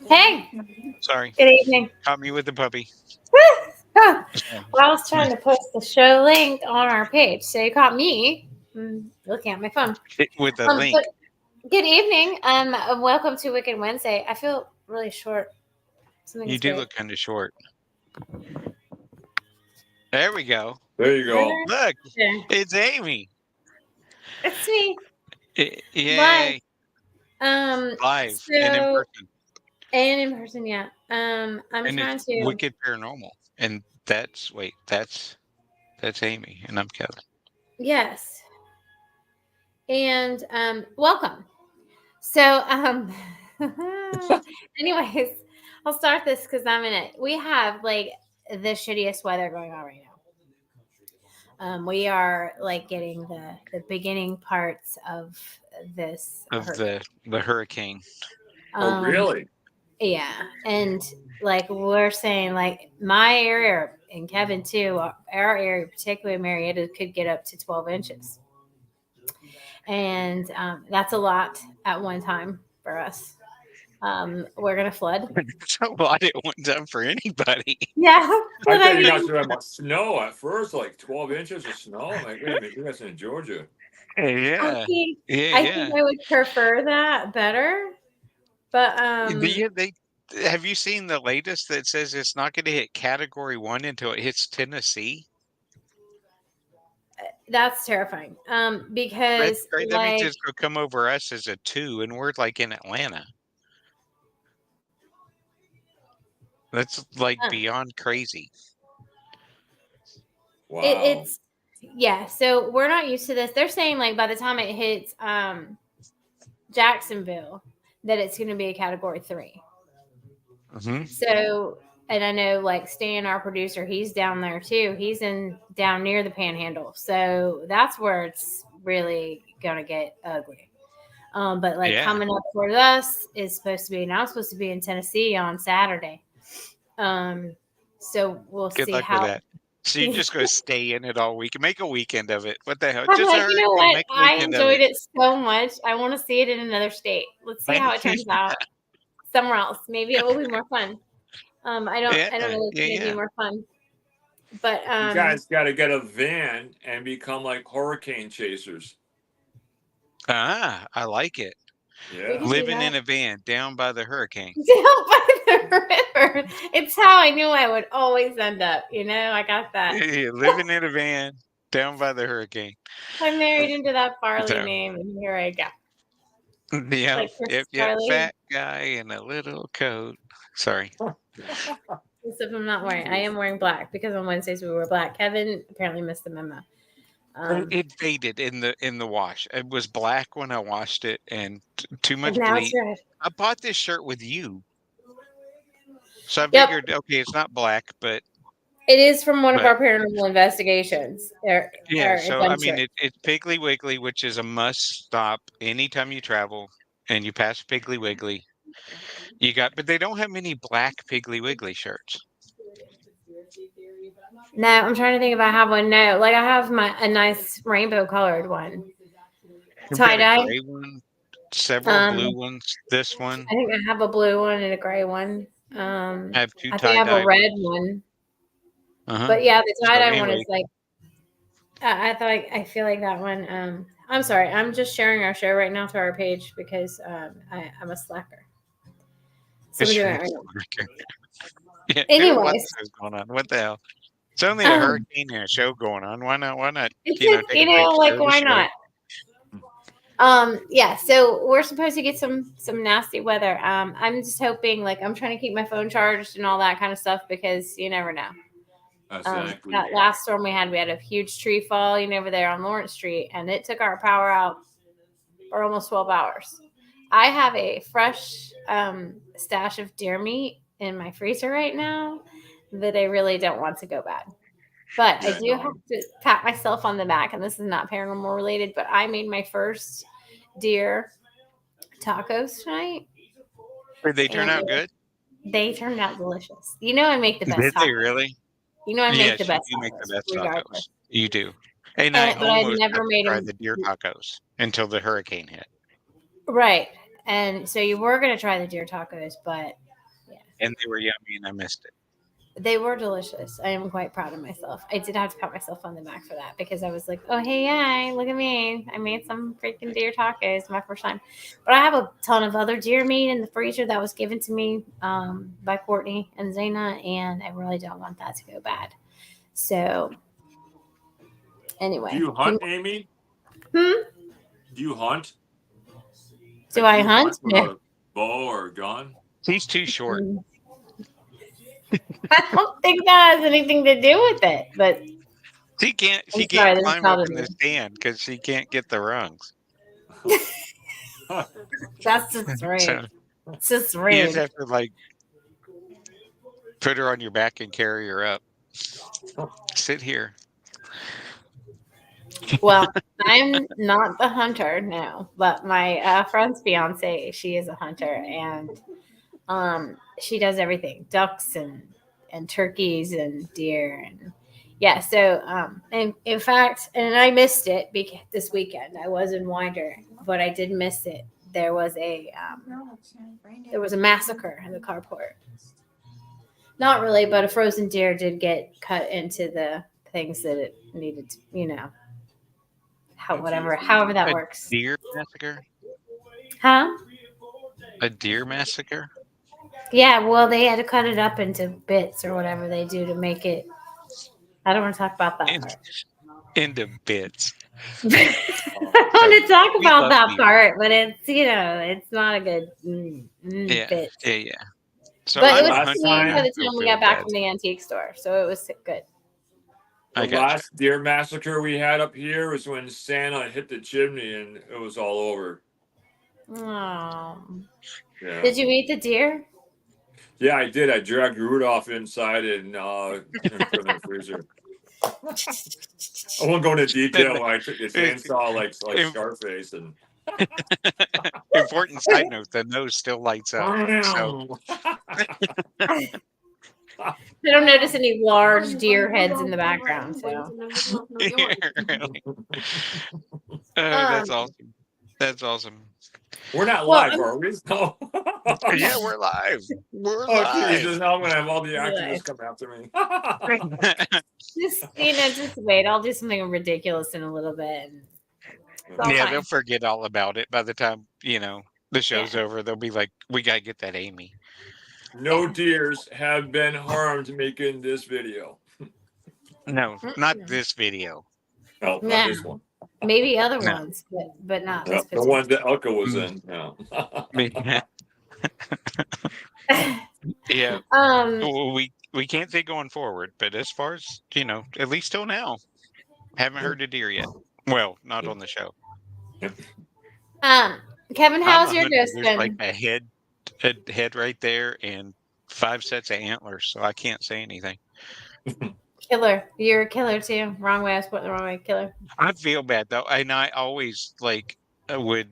Hey, Sorry, good evening. caught me with the puppy. Well, I was trying to post the show link on our page, so you caught me looking at my phone. With a link. But good evening. Welcome to Wicked Wednesday. I feel really short. You do look kind of short. There we go. There you go. Look, it's Amy. It's me. Yay! Live and in person. And in person, yeah. I'm and trying it's to Wicked Paranormal, and that's Amy, and I'm Kevin. Yes. And welcome. So anyways, I'll start this because I'm in it. We have like the shittiest weather going on right now. We are like getting the beginning parts of this hurricane. the hurricane. Oh, really? Yeah, and like we're saying, like my area and Kevin too, our area, particularly Marietta, could get up to 12 inches, and that's a lot at one time for us. We're gonna flood. It's a lot at one time for anybody. Yeah, I thought you guys were talking about snow at first, like 12 inches of snow. I'm like, wait a minute, you guys in Georgia? Yeah, I think I would prefer that better. But have you seen the latest that says it's not going to hit Category 1 until it hits Tennessee? That's terrifying. Because right, that means it's going to come over us as a 2, and we're like in Atlanta. That's like beyond crazy. Wow. It's so we're not used to this. They're saying like by the time it hits Jacksonville that it's going to be a Category 3. Mm-hmm. So, and I know like Stan, our producer, he's down there too. He's down near the Panhandle. So that's where it's really going to get ugly. But like coming up for us is supposed to be, and I'm supposed to be in Tennessee on Saturday. So we'll Good see luck how. With that. So you're just going to stay in it all week and make a weekend of it. What the hell? I'm like, you know what? I enjoyed it so much. I want to see it in another state. Let's see how it turns out somewhere else. Maybe it will be more fun. I don't know if it's going to be more fun. But you guys got to get a van and become like hurricane chasers. I like it. Yeah. Living in a van down by the hurricane. Down by the river. It's how I knew I would always end up. You know, I got that. Yeah, living in a van down by the hurricane. I married into that Farley name, and here I go. Yeah, like fat guy in a little coat. Sorry. Except I'm not wearing. I am wearing black because on Wednesdays we wear black. Kevin apparently missed the memo. It faded in the wash. It was black when I washed it, and too much now bleach. It's red. I bought this shirt with you, so I figured, okay, it's not black, but it is from one of our paranormal investigations. So I mean, it's Piggly Wiggly, which is a must stop anytime you travel and you pass Piggly Wiggly. But they don't have many black Piggly Wiggly shirts. No, I'm trying to think if I have one. No, like I have a nice rainbow colored one. Tie dye. Gray one, several blue ones. This one. I think I have a blue one and a gray one. I have two I think I have a red one. But yeah, the tie dye one is like. I feel like that one. I'm sorry. I'm just sharing our show right now to our page because I'm a slacker. So we're doing it right now. Anyways, what's going on? What the hell? It's only a hurricane and a show going on. Why not? Why not? Why not? Yeah. So we're supposed to get some nasty weather. I'm just hoping, like, I'm trying to keep my phone charged and all that kind of stuff because you never know. Exactly. That last storm we had a huge tree fall, over there on Lawrence Street, and it took our power out for almost 12 hours. I have a fresh stash of deer meat in my freezer right now that I really don't want to go bad. But I do have to pat myself on the back, and this is not paranormal related, but I made my first deer tacos tonight. Did they turn out good? They turned out delicious. I make the best tacos. Did they really? I make the best tacos. You make the best tacos. You do. And I almost never made tried the deer tacos until the hurricane hit. Right. And so you were gonna try the deer tacos, but yeah. And they were yummy, and I missed it. They were delicious. I am quite proud of myself. I did have to pat myself on the back for that because I was like, oh, hey, yay, look at me. I made some freaking deer tacos my first time. But I have a ton of other deer meat in the freezer that was given to me by Courtney and Zayna, and I really don't want that to go bad. So, anyway. Do you hunt, Amy? Hmm? Do you hunt? Do Like, I do you hunt? with a bow or a gun? He's too short. I don't think that has anything to do with it, but She can't. I'm She sorry, can't this is climb up called in a the stand because she can't get the rungs. That's just rude. So It's just you rude. just have to like put her on your back and carry her up. Sit here. Well, I'm not the hunter, no, but my friend's fiance, she is a hunter, and she does everything: ducks and turkeys and deer, and yeah. So and in fact, and I missed it because this weekend I was in Winder, but I did miss it. There was a massacre in the carport. Not really, but a frozen deer did get cut into the things that it needed to, however that A works. deer massacre. Huh? A deer massacre. Yeah, well, they had to cut it up into bits or whatever they do to make it. I don't want to talk about that In, part. into bits. I don't So want to talk we about love that deer. part, but it's not a good Yeah, bit. yeah. So But I'm it a was Last hunter, clean and by I time, the still time we feel got back bad. from the antique store, so it was good. the I got you. last deer massacre we had up here was when Santa hit the chimney and it was all over. Oh. Yeah. Did you eat the deer? Yeah, I did. I dragged Rudolph inside and put him in the freezer. I won't go into Then detail when I took the chainsaw like im- Scarface and important side note: the nose still lights up. So I don't notice any large deer heads in the background. So, really. um, That's awesome. That's awesome. we're not well, live, are we? No. Yeah, we're live. We're Oh live. Jesus! Now I'm gonna have all the anyway, activists come after me. just wait. I'll do something ridiculous in a little bit. And it's all Yeah, they'll fine. forget all about it by the time the show's Yeah, over. They'll be like, "We gotta get that Amy." No yeah. deers have been harmed making this video. No, not Mm-mm. this video. No, not Nah, this one. maybe other No. ones, but not Yeah, this the one particular. that Elka was Mm, in. Yeah. yeah. um, Well, we can't say going forward, but as far as at least till now, haven't heard a deer yet. Well, not on the show. um, Kevin, I'm how's a your hunter. ghost There's like been? a head right there, and 5 sets of antlers, so I can't say anything. Killer. You're a killer too. Wrong way. I was putting the wrong way. Killer. I feel bad though, and I always would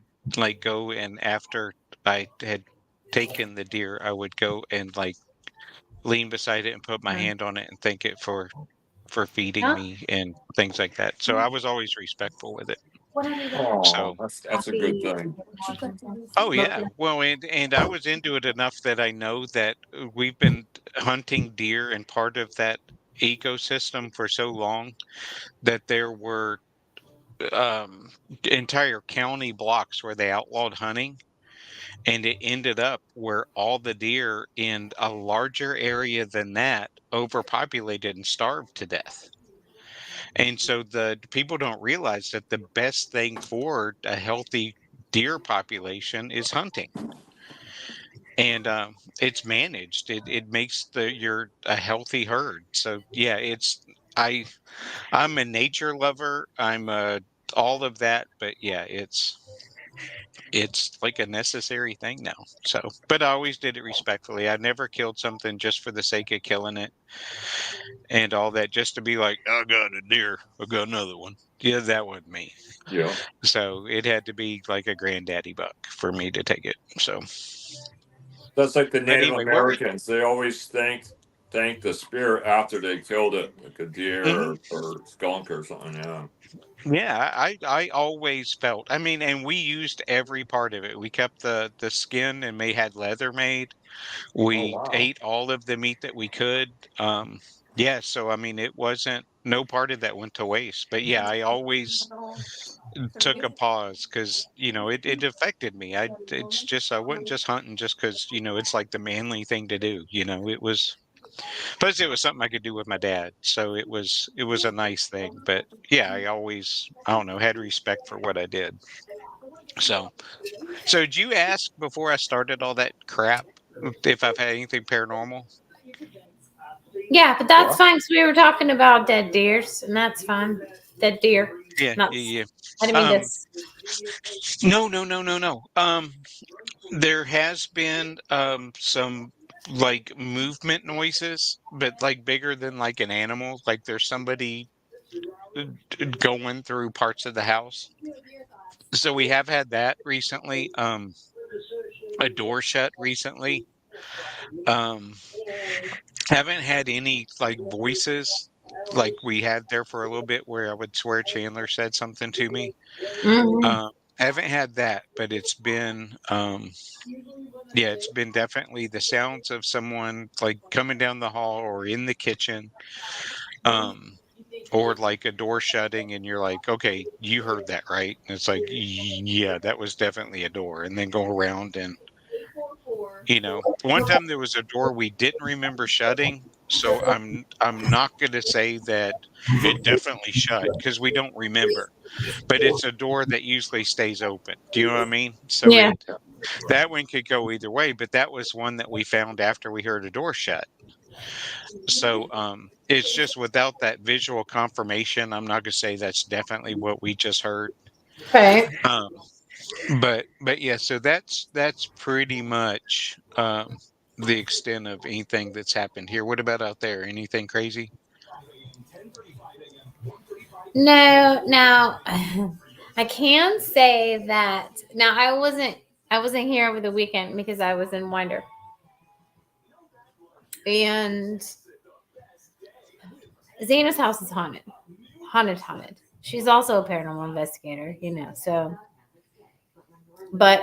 go, and after I had taken the deer, I would go and lean beside it and put my Mm. hand on it and thank it for feeding Huh? me and things like that. So I was always respectful with it. Oh, So, that's a good thing. oh yeah, well, and I was into it enough that I know that we've been hunting deer and part of that ecosystem for so long that there were um, entire county blocks where they outlawed hunting, and it ended up where all the deer in a larger area than that overpopulated and starved to death. And so the people don't realize that the best thing for a healthy deer population is hunting. And it's managed. It makes you're a healthy herd. So yeah, I I'm a nature lover. I'm a all of that, but yeah, it's like a necessary thing now. So, but I always did it respectfully. I never killed something just for the sake of killing it and all that, just to be like, I got a deer, I got another one. Yeah, that wasn't me. Yeah. So it had to be like a granddaddy buck for me to take it. So, That's like the but Native anyway, where was Americans. They always thanked thank the spirit after they killed it, like a Hmm. deer or skunk or something. Yeah. Yeah, I always felt. I mean, and we used every part of it. We kept the skin and may had leather made. Oh We wow. ate all of the meat that we could. Yeah, so I mean, it wasn't no part of that went to waste. But yeah, I always took a pause because it affected me. It's just I wasn't just hunting just because it's like the manly thing to do. It was plus it was something I could do with my dad, so it was a nice thing. But yeah, I always I don't know had respect for what I did. So did you ask before I started all that crap if I've had anything paranormal? Yeah, but that's What? fine. So we were talking about dead deers, and that's fine. Dead deer. Yeah, Not. yeah, yeah. I didn't mean Um, this. no, no, no, no, no. There has been some like movement noises, but like bigger than like an animal. Like there's somebody going through parts of the house. So we have had that recently. A door shut recently. Um, haven't had any like voices like we had there for a little bit where I would swear Chandler said something to me. Hmm. Um, haven't had that, but it's been yeah, it's been definitely the sounds of someone like coming down the hall or in the kitchen, um, or like a door shutting, and you're like, okay, you heard that, right? And it's like, yeah, that was definitely a door, and then go around and one time there was a door we didn't remember shutting, so I'm not going to say that it definitely shut because we don't remember, but it's a door that usually stays open. Do you know what I mean? So Yeah. it that one could go either way, but that was one that we found after we heard a door shut. So it's just without that visual confirmation, I'm not gonna say that's definitely what we just heard. Right. Um but yeah, so that's pretty much the extent of anything that's happened here. What about out there? Anything crazy? No. Now, I can say that. Now, I wasn't here over the weekend because I was in Winder, and Zena's house is haunted. Haunted. She's also a paranormal investigator, So, but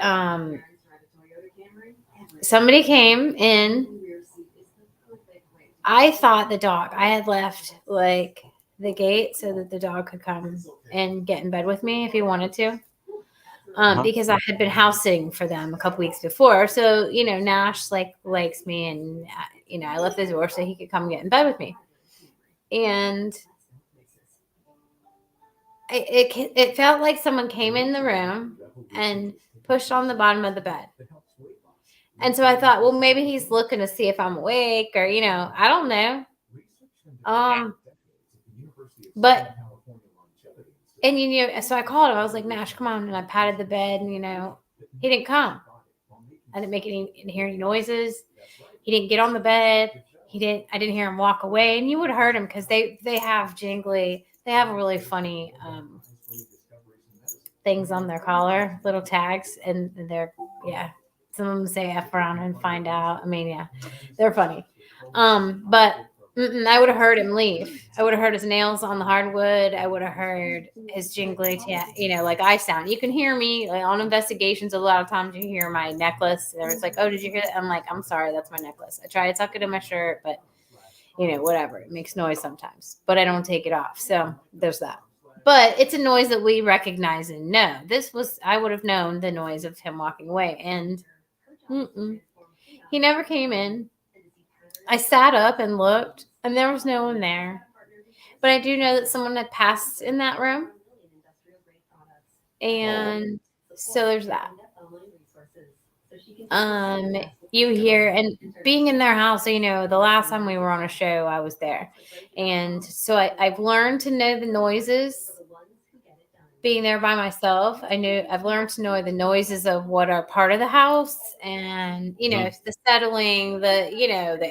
somebody came in. I thought the dog. I had left like the gate so that the dog could come and get in bed with me if he wanted to. Uh-huh. Because I had been house sitting for them a couple weeks before. So, Nash likes me, and I left the door so he could come get in bed with me. And it felt like someone came in the room and pushed on the bottom of the bed. And so I thought, well, maybe he's looking to see if I'm awake, or I don't know. But and so I called him. I was like, Nash, come on, and I patted the bed, and he didn't come. I didn't hear any noises. He didn't get on the bed. I didn't hear him walk away, and you would have heard him because they have jingly. They have a really funny things on their collar, little tags, and they're yeah. Some of them say F around and find out. I mean, yeah, they're funny. But I would have heard him leave. I would have heard his nails on the hardwood. I would have heard his jingly, like I sound. You can hear me like, on investigations. A lot of times you hear my necklace. And it's like, oh, did you hear that? I'm like, I'm sorry, that's my necklace. I try to tuck it in my shirt, but whatever. It makes noise sometimes, but I don't take it off. So there's that. But it's a noise that we recognize and know. I would have known the noise of him walking away. And he never came in. I sat up and looked, and there was no one there. But I do know that someone had passed in that room. Oh. And so there's that. Um, you hear, and being in their house, the last time we were on a show, I was there. And so I've learned to know the noises being there by myself. I've learned to know the noises of what are part of the house, and Mhm. the settling, the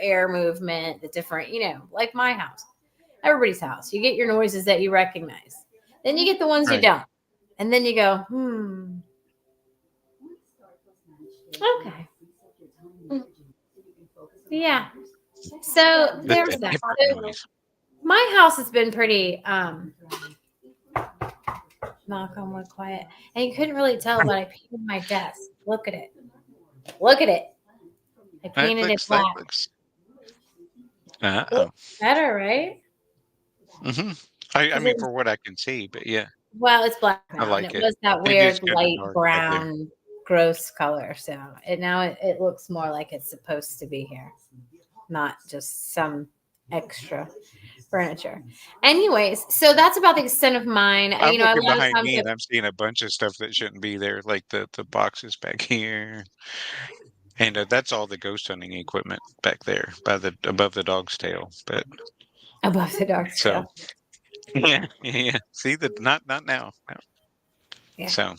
air movement, the different, like my house, everybody's house. You get your noises that you recognize, then you get the ones you Right. don't, and then you go, okay, yeah. So That's there's that that. hip So noise. my house has been pretty knock on wood quiet, and you couldn't really tell, but I painted my desk. Look at it. Look at it. I painted it That black. looks. Looks better, right? Mm-hmm. I Because mean, for what I can see, but yeah, well, it's black I now, and like it it. was that It is weird kind of light dark back there. brown, gross color. So it looks more like it's supposed to be here, not just some extra furniture. Anyways, so that's about the extent of mine. I'm You know, a looking lot of behind times, me and I'm seeing a bunch of stuff that shouldn't be there, like the boxes back here, and that's all the ghost hunting equipment back there by the above the dog's tail. But above the dark so scale. yeah. See that not now. No. Yeah. So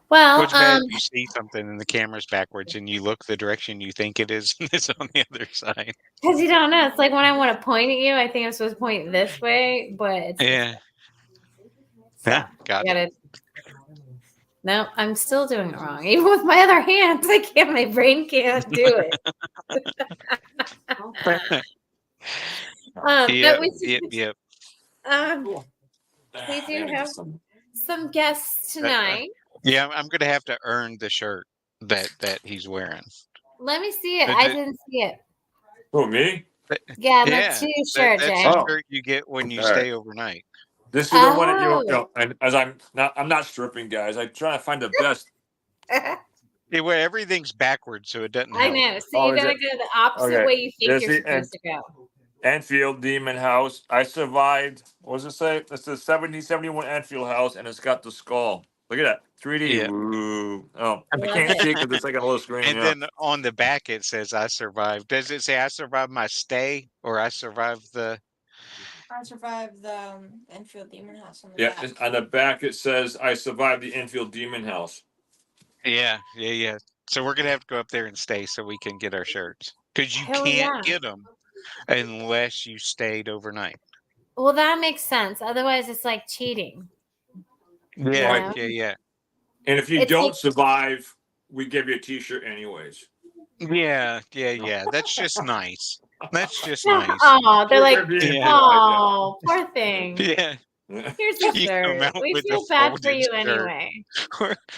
Well, what's bad if you see something and the camera's backwards and you look the direction you think it is and it's on the other side. because you don't know. It's like when I want to point at you, I think I'm supposed to point this way, but it's this Yeah. way. So Yeah. Got you it. gotta. No, I'm still doing it wrong. Even with my other hands, I can't. My brain can't do it. Yeah. But we Yep. do, Yep. um, we do have some guests tonight. Yeah. I'm gonna have to earn the shirt that he's wearing. Let me see it. Uh, I th- didn't see it. Who, me? Yeah, let's Yeah. see your shirt, That's Jay. the Oh, shirt you get when you all right. stay overnight. This is the one that Oh. and as I'm not stripping, guys. I'm trying to find the best. Yeah, where everything's backwards, so it doesn't I help. know. So Oh, you is gotta it? go the opposite Okay. way you think This you're is supposed to go. Enfield Demon House. I survived. What does it say? It's the 1771 Enfield house, and it's got the skull. Look at that. 3D. Yeah. Woo. Oh, I Love can't it. see because it's like a little screen. And Yeah. then on the back it says I survived. Does it say I survived my stay or I survived the I survived the Enfield Demon House on the Yeah. back. On the back it says I survived the Enfield Demon House. Yeah. So we're gonna have to go up there and stay so we can get our shirts. Because you Hell can't yeah. get them unless you stayed overnight. Well, that makes sense. Otherwise, it's like cheating. Yeah, know? yeah. And if you It's don't like survive, we give you a T-shirt anyways. Yeah. That's just nice. That's just nice. oh, they're like, We're being Yeah. polite. oh, poor thing. Yeah. Yeah. Here's a You come shirt. out We with a feel bad for folded you shirt. anyway.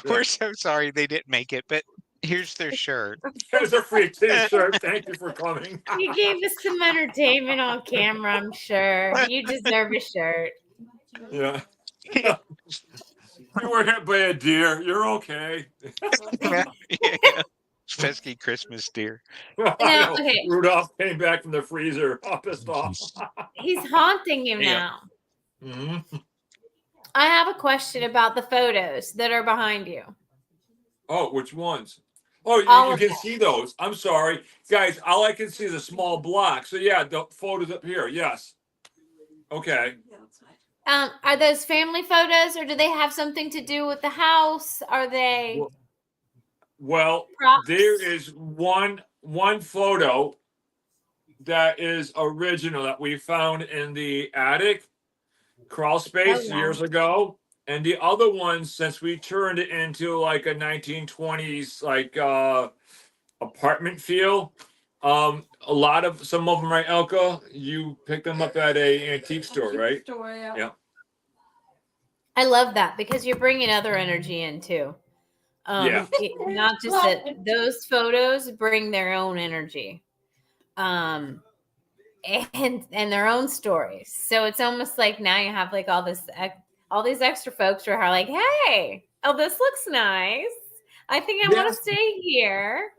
We're so sorry they didn't make it, but here's their shirt. Here's a free T-shirt. Thank you for coming. You gave us some entertainment on camera, I'm sure. You deserve a shirt. Yeah. You were hit by a deer. You're okay. Yeah. Pesky Christmas deer. I No, know. okay. Rudolph came back from the freezer, all pissed off. He's haunting you Yeah. now. Mm-hmm. I have a question about the photos that are behind you. Oh, which ones? Oh, All you of can them. see those. I'm sorry, guys. All I can see is a small block. So yeah, the photos up here. Yes. Okay. Are those family photos, or do they have something to do with the house? Are they Well, props? there is one photo that is original that we found in the attic crawl space Oh, wow. years ago, and the other one, since we turned it into like a 1920s like apartment feel. A lot of some of them, right, Elka? You picked them up at a antique store, right? Store, yeah. Yeah. I love that because you're bringing other energy in too. Yeah. Not just that those photos bring their own energy, and their own stories. So it's almost like now you have like all these extra folks who are like, hey, oh, this looks nice. I think I want to stay here.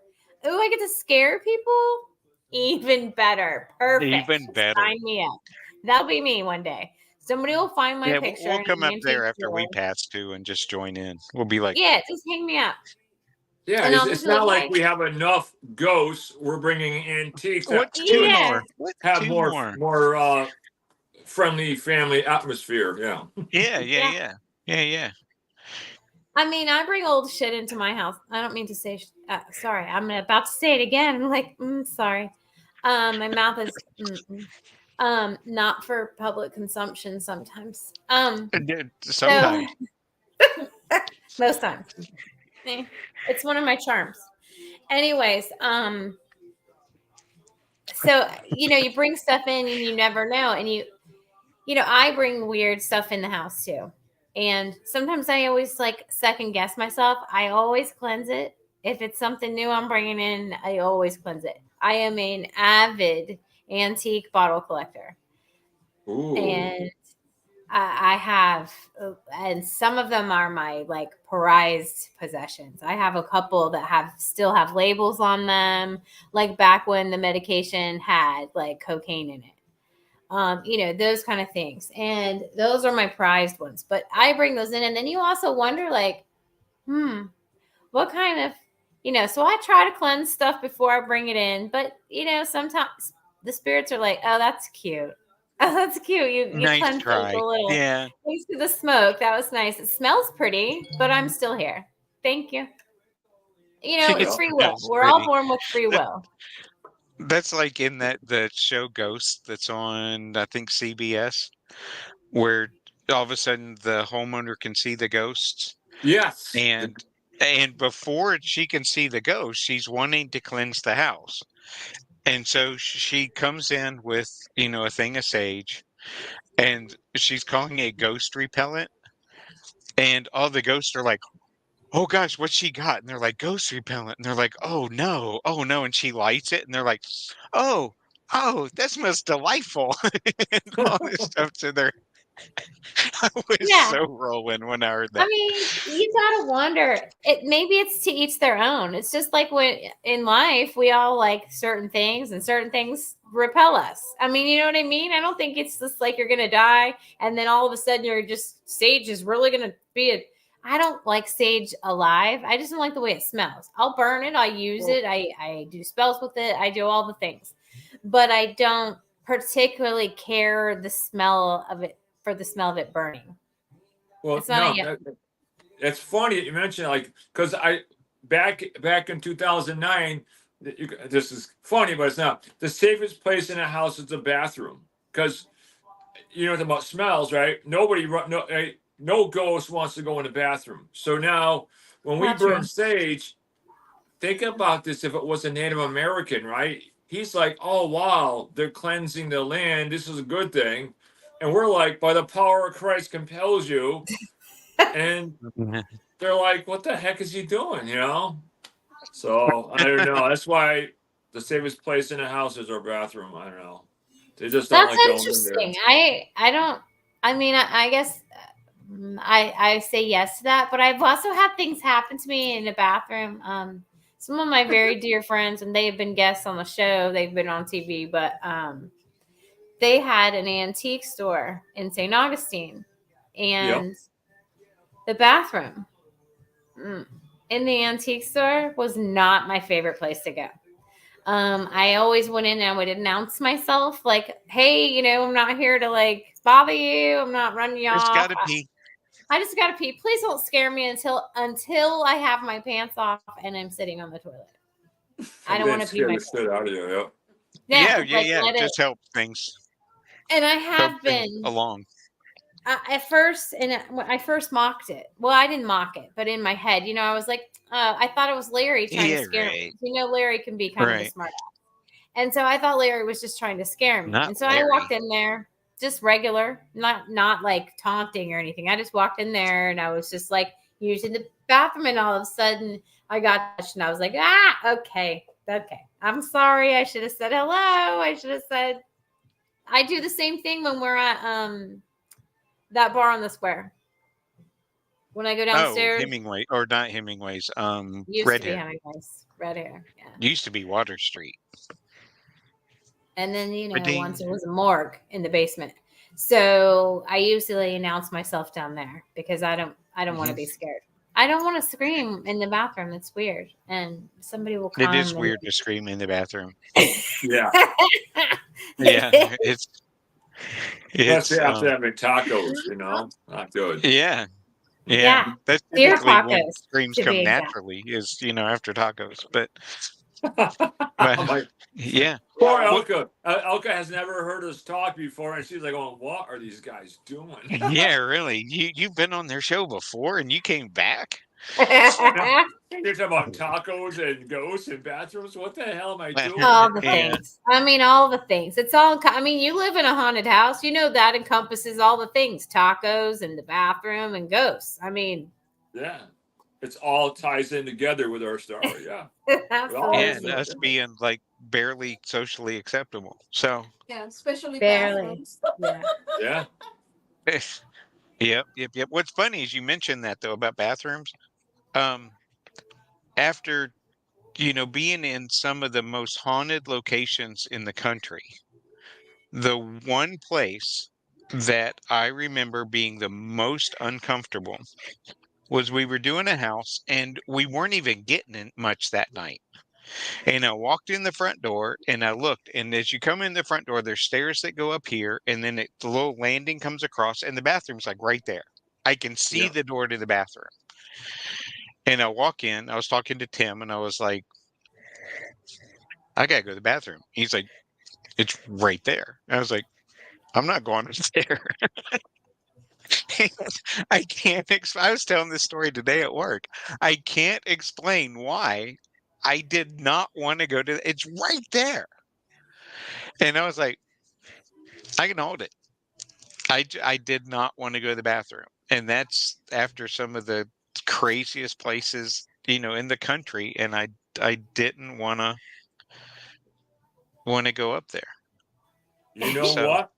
Oh, I get to scare people. Even better. Perfect. Even better. Sign me up. That'll be me one day. Somebody will find my Yeah, picture. we'll in come an up there antique after we store. pass too and just join in. We'll be like, Yeah, just hang me up. Yeah, And I'll it's just be not like, like we have enough ghosts. We're bringing antiques that what's two Yeah. more? What's have two more more? friendly family atmosphere. Yeah. Yeah. I mean, I bring old shit into my house. I don't mean to say, sorry, I'm about to say it again. I'm like, sorry. My mouth is not for public consumption sometimes. Sometimes. Most times. It's one of my charms. Anyways, So, you bring stuff in and you never know. And I bring weird stuff in the house too. And sometimes I always like second guess myself. I always cleanse it. If it's something new I'm bringing in, I always cleanse it. I am an avid antique bottle collector. Ooh. And I have, and some of them are my like prized possessions. I have a couple that still have labels on them, like back when the medication had like cocaine in it. Those kind of things. And those are my prized ones. But I bring those in, and then you also wonder, like, what kind of, so I try to cleanse stuff before I bring it in. But, sometimes the spirits are like, oh, that's cute. Oh, that's cute. You Nice cleansed it with try. a little. Yeah. Thanks for the smoke. That was nice. It smells pretty, but I'm still here. Thank you. It It's free will. smells We're all pretty. born with free That, will. that's like in the show Ghost that's on, I think, CBS, where all of a sudden the homeowner can see the ghosts. Yes. And before she can see the ghost, she's wanting to cleanse the house. And so she comes in with, a thing of sage, and she's calling it ghost repellent. And all the ghosts are like, oh gosh, what she got? And they're like, ghost repellent. And they're like, oh no, oh no. And she lights it and they're like, oh, that smells delightful. And all this stuff. So I was Yeah. so rolling when I heard I that. mean, you gotta wonder. Maybe it's to each their own. It's just like when in life we all like certain things, and certain things repel us. I mean, you know what I mean? I don't think it's just like you're gonna die, and then all of a sudden you're just sage is really gonna be a. I don't like sage alive. I just don't like the way it smells. I'll burn it. I use it. I do spells with it. I do all the things, but I don't particularly care the smell of it for the smell of it burning. Well, It's not no, it's funny that you mentioned, like, because back in 2009, this is funny, but it's not. The safest place in a house is the bathroom, because about smells, right? No ghost wants to go in the bathroom. So now, when we Not true. burn sage, think about this. If it was a Native American, right? He's like, oh wow, they're cleansing the land. This is a good thing, and we're like, by the power of Christ compels you. And they're like, what the heck is he doing? So I don't know. That's why the safest place in a house is our bathroom. I don't know. They just don't That's like going in there. interesting. I don't. I mean, I guess I say yes to that, but I've also had things happen to me in the bathroom. Some of my very dear friends, and they have been guests on the show. They've been on TV, but they had an antique store in St. Augustine, and the bathroom in the antique store was not my favorite place to go. I always went in and I would announce myself like, hey, I'm not here to like bother you. I'm not running you Just off. gotta pee. I just gotta pee. Please don't scare me until I have my pants off and I'm sitting on the toilet. I don't want to pee scare the myself. shit out of you. Yeah. Let Just help things. And I Help have things been along. at first, and when I first mocked it. Well, I didn't mock it, but in my head, I was like, I thought it was Larry trying to scare me. Larry can be kind of a smart ass. And so I thought Larry was just trying to scare me. Not and so Larry. I walked in there just regular, not like taunting or anything. I just walked in there and I was just like using the bathroom, and all of a sudden I got touched and I was like, okay. I'm sorry. I should have said hello. I should have said. I do the same thing when we're at that bar on the square. When I go downstairs. Hemingway, or not Hemingway's. Used Red to be Hair. Hemingway's. Red Hair. Yeah. Used to be Water Street. And then, once it was a morgue in the basement. So I usually announce myself down there because I don't want to be scared. I don't want to scream in the bathroom. It's weird. And somebody will come. It is weird to scream in the bathroom. Yeah. Yeah. It's Especially after having tacos, not good. Yeah. Yeah. That's Deer typically when tacos, screams to come be exact. naturally is, after tacos. But Poor yeah. Elka. Elka has never heard us talk before, and she's like, "Oh, what are these guys doing?" Yeah, really. You've been on their show before, and you came back. You're talking about tacos and ghosts and bathrooms. What the hell am I doing? All the Yeah. things. I mean, all the things. It's all. I mean, you live in a haunted house. You know that encompasses all the things: tacos and the bathroom and ghosts. I mean, Yeah, it's all ties in together with our story. Yeah, it all Yeah, is. and absolutely, us being like barely socially acceptable. So, Yeah, especially barely. bathrooms. Yeah. Yeah, yep. What's funny is you mentioned that though about bathrooms. Um, after being in some of the most haunted locations in the country, the one place that I remember being the most uncomfortable was we were doing a house and we weren't even getting in much that night. And I walked in the front door and I looked, and as you come in the front door, there's stairs that go up here, and then the little landing comes across, and the bathroom's like right there. I can see yeah. the door to the bathroom. And I walk in, I was talking to Tim, and I was like, I gotta go to the bathroom. He's like, it's right there. And I was like, I'm not going upstairs. I can't. I was telling this story today at work. I can't explain why I did not want to go to. It's right there, and I was like, I can hold it. I did not want to go to the bathroom, and that's after some of the craziest places in the country, and I didn't want to go up there. You know So, what?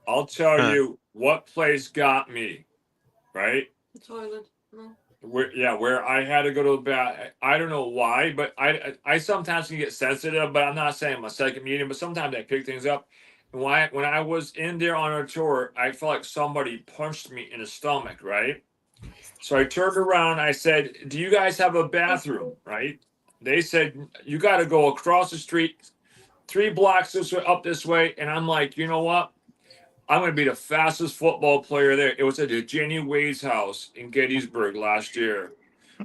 I'll tell uh, you what place got me. Right? The toilet. No. Where I had to go to the bath. I don't know why, but I sometimes can get sensitive. But I'm not saying I'm a second medium, but sometimes I pick things up. And when I was in there on a tour, I felt like somebody punched me in the stomach. Right? So I turned around. I said, "Do you guys have a bathroom?" Right? They said, "You got to go across the street, 3 blocks this way, up this way." And I'm like, you know what? I'm going to be the fastest football player there. It was at the Jenny Wade's house in Gettysburg last year.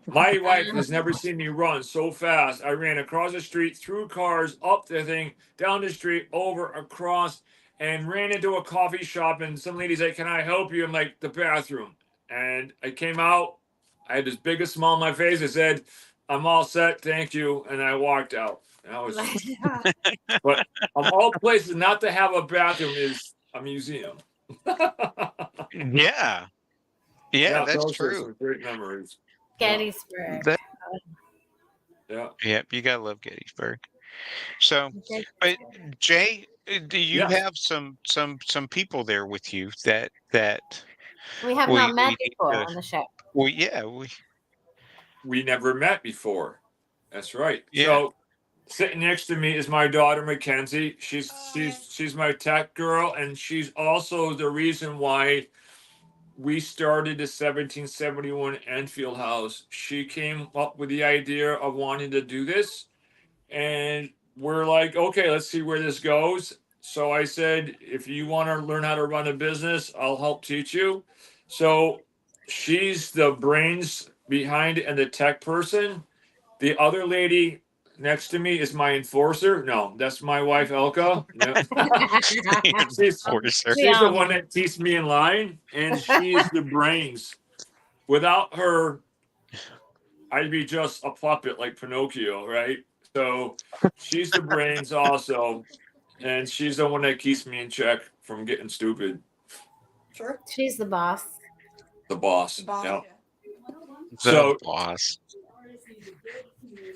My wife has never seen me run so fast. I ran across the street, through cars, up the thing, down the street, over, across, and ran into a coffee shop. And some lady's like, "Can I help you?" I'm like, "The bathroom." And I came out. I had this biggest smile on my face. I said, "I'm all set. Thank you." And I walked out. That was, but of all places not to have a bathroom is a museum. yeah, yeah, Yeah, that's those are true. some great memories. Yeah, Gettysburg. That yeah, Yep, you gotta love Gettysburg. So, but Gettysburg. Jay, do you yes. have some people there with you that We have we not met we need before to? on the show. Well, yeah, We never met before. That's right. yeah. So sitting next to me is my daughter Mackenzie. She's my tech girl, and she's also the reason why we started the 1771 Enfield house. She came up with the idea of wanting to do this, and we're like, okay, let's see where this goes. So I said, if you want to learn how to run a business, I'll help teach you. So she's the brains behind it and the tech person. The other lady next to me is my enforcer. No, that's my wife Elka. Yeah. Enforcer. We She's the all one know. that keeps me in line, and she's the brains. Without her, I'd be just a puppet like Pinocchio, right? So she's the brains also, and she's the one that keeps me in check from getting stupid. Sure. She's the boss. The boss. Boss. Yeah. The So boss.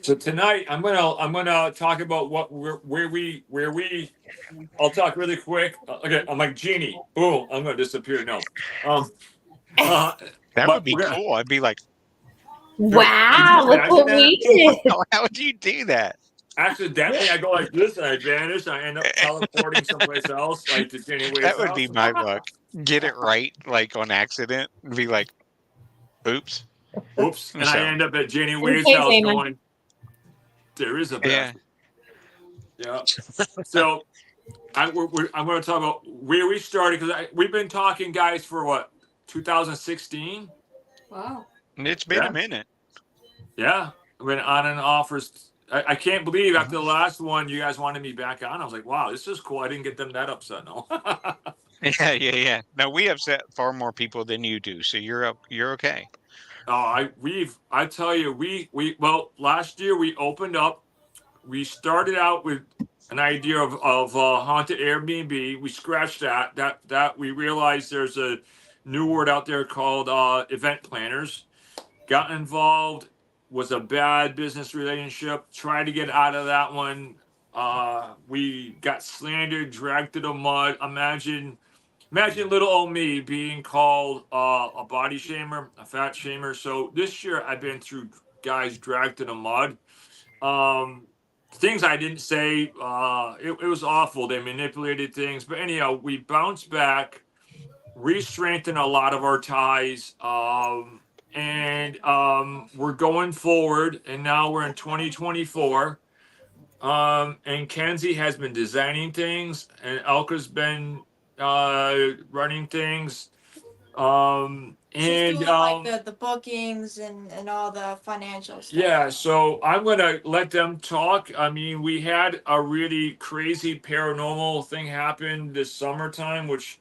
so tonight I'm gonna talk about where we. I'll talk really quick. Okay, I'm like genie. Boom. I'm gonna disappear. No. Um. Uh. That would But be we're gonna. cool. I'd be like, Could you Wow, look imagine what that? we did. how would you do that? Accidentally, I go like this and I vanish. And I end up teleporting someplace else, like to Jenny Wade's That would be house. my luck. Get it right, like on accident, and be like, oops. Oops. And I So, end up at Jenny In Wade's case, house Eamon. going, there is a yeah. bathroom. Yeah. So I'm going to talk about where we started because we've been talking, guys, for what, 2016? Wow. It's been a Yeah. minute. Yeah. I've been on and off for. I can't believe after the Mhm. last one, you guys wanted me back on. I was like, wow, this is cool. I didn't get them that upset. No. Yeah. No, we upset far more people than you do, so you're okay. I tell you, well, last year we opened up. We started out with an idea of haunted Airbnb. We scratched that. That we realized there's a new word out there called event planners. Got involved, was a bad business relationship. Tried to get out of that one. We got slandered, dragged to the mud. Imagine little old me being called a body shamer, a fat shamer. So this year I've been through guys dragged to the mud. Um, Things I didn't say. It was awful. They manipulated things. But anyhow, we bounced back, re-strengthened a lot of our ties. And we're going forward. And now we're in 2024. And Kenzie has been designing things, and Elka's been running things. She's And doing like the bookings and all the financial stuff. yeah, so I'm gonna let them talk. I mean, we had a really crazy paranormal thing happen this summertime, which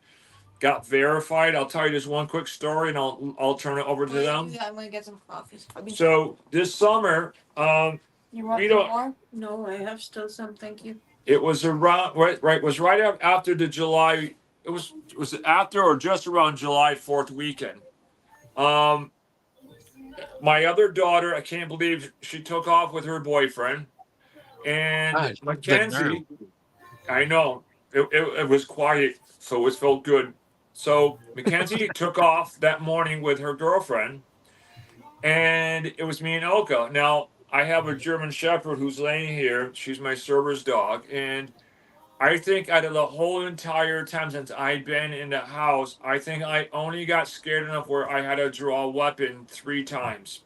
got verified. I'll tell you this one quick story, and I'll turn it over to them. Yeah, I'm gonna get some coffee. So this summer, You want we some don't. more? No, I have still some. Thank you. It was around right was right after the July. It was after or just around July 4th weekend. Um, my other daughter, I can't believe she took off with her boyfriend, and Gosh, the nerve. Mackenzie. I know it was quiet, so it felt good. So Mackenzie took off that morning with her girlfriend, and it was me and Elka. Now I have a German Shepherd who's laying here. She's my server's dog, and I think out of the whole entire time since I've been in the house, I think I only got scared enough where I had to draw a weapon 3 times.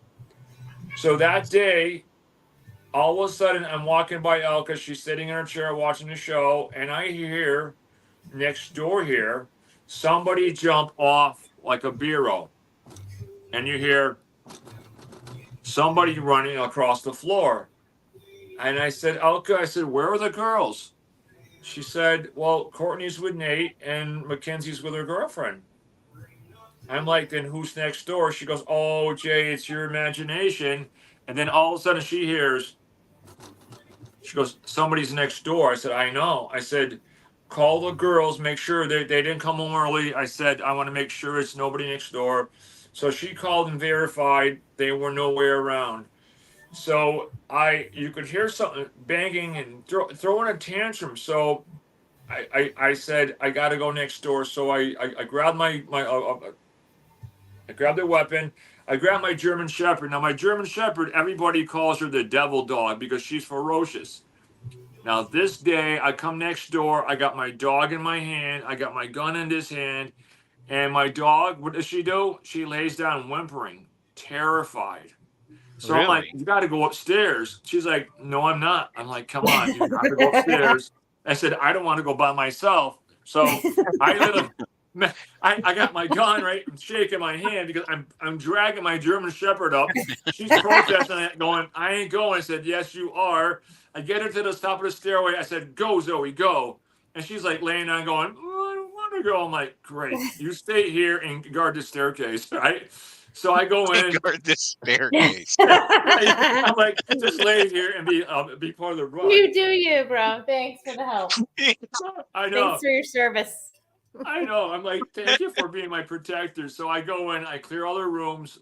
So that day, all of a sudden, I'm walking by Elka. She's sitting in her chair watching the show, and I hear next door here somebody jump off like a bureau, and you hear somebody running across the floor. And I said, Elka, I said, where are the girls? She said, well, Courtney's with Nate and Mackenzie's with her girlfriend. I'm like, then who's next door? She goes, oh, Jay, it's your imagination. And then all of a sudden she hears, she goes, somebody's next door. I said, I know. I said, call the girls, make sure they didn't come home early. I said, I want to make sure it's nobody next door. So she called and verified they were nowhere around. So you could hear something banging and throwing a tantrum. So I said I got to go next door. So I grabbed I grabbed their weapon. I grabbed my German Shepherd. Now my German Shepherd, everybody calls her the devil dog because she's ferocious. Now this day I come next door. I got my dog in my hand. I got my gun in this hand, and my dog. What does she do? She lays down whimpering, terrified. So I'm like, Really? you got to go upstairs. She's like, no, I'm not. I'm like, come on, you got to go upstairs. I said, I don't want to go by myself. So I literally, I got my gun right and shaking my hand because I'm dragging my German Shepherd up. She's protesting it, going, I ain't going. I said, yes, you are. I get her to the top of the stairway. I said, go, Zoe, go. And she's like laying down going, oh, I don't want to go. I'm like, great. You stay here and guard the staircase, right? So I go in. Guard the staircase. I'm like, just lay here and be part of the run. You do you, bro. Thanks for the help. I know. Thanks for your service. I know. I'm like, thank you for being my protector. So I go in, I clear all their rooms.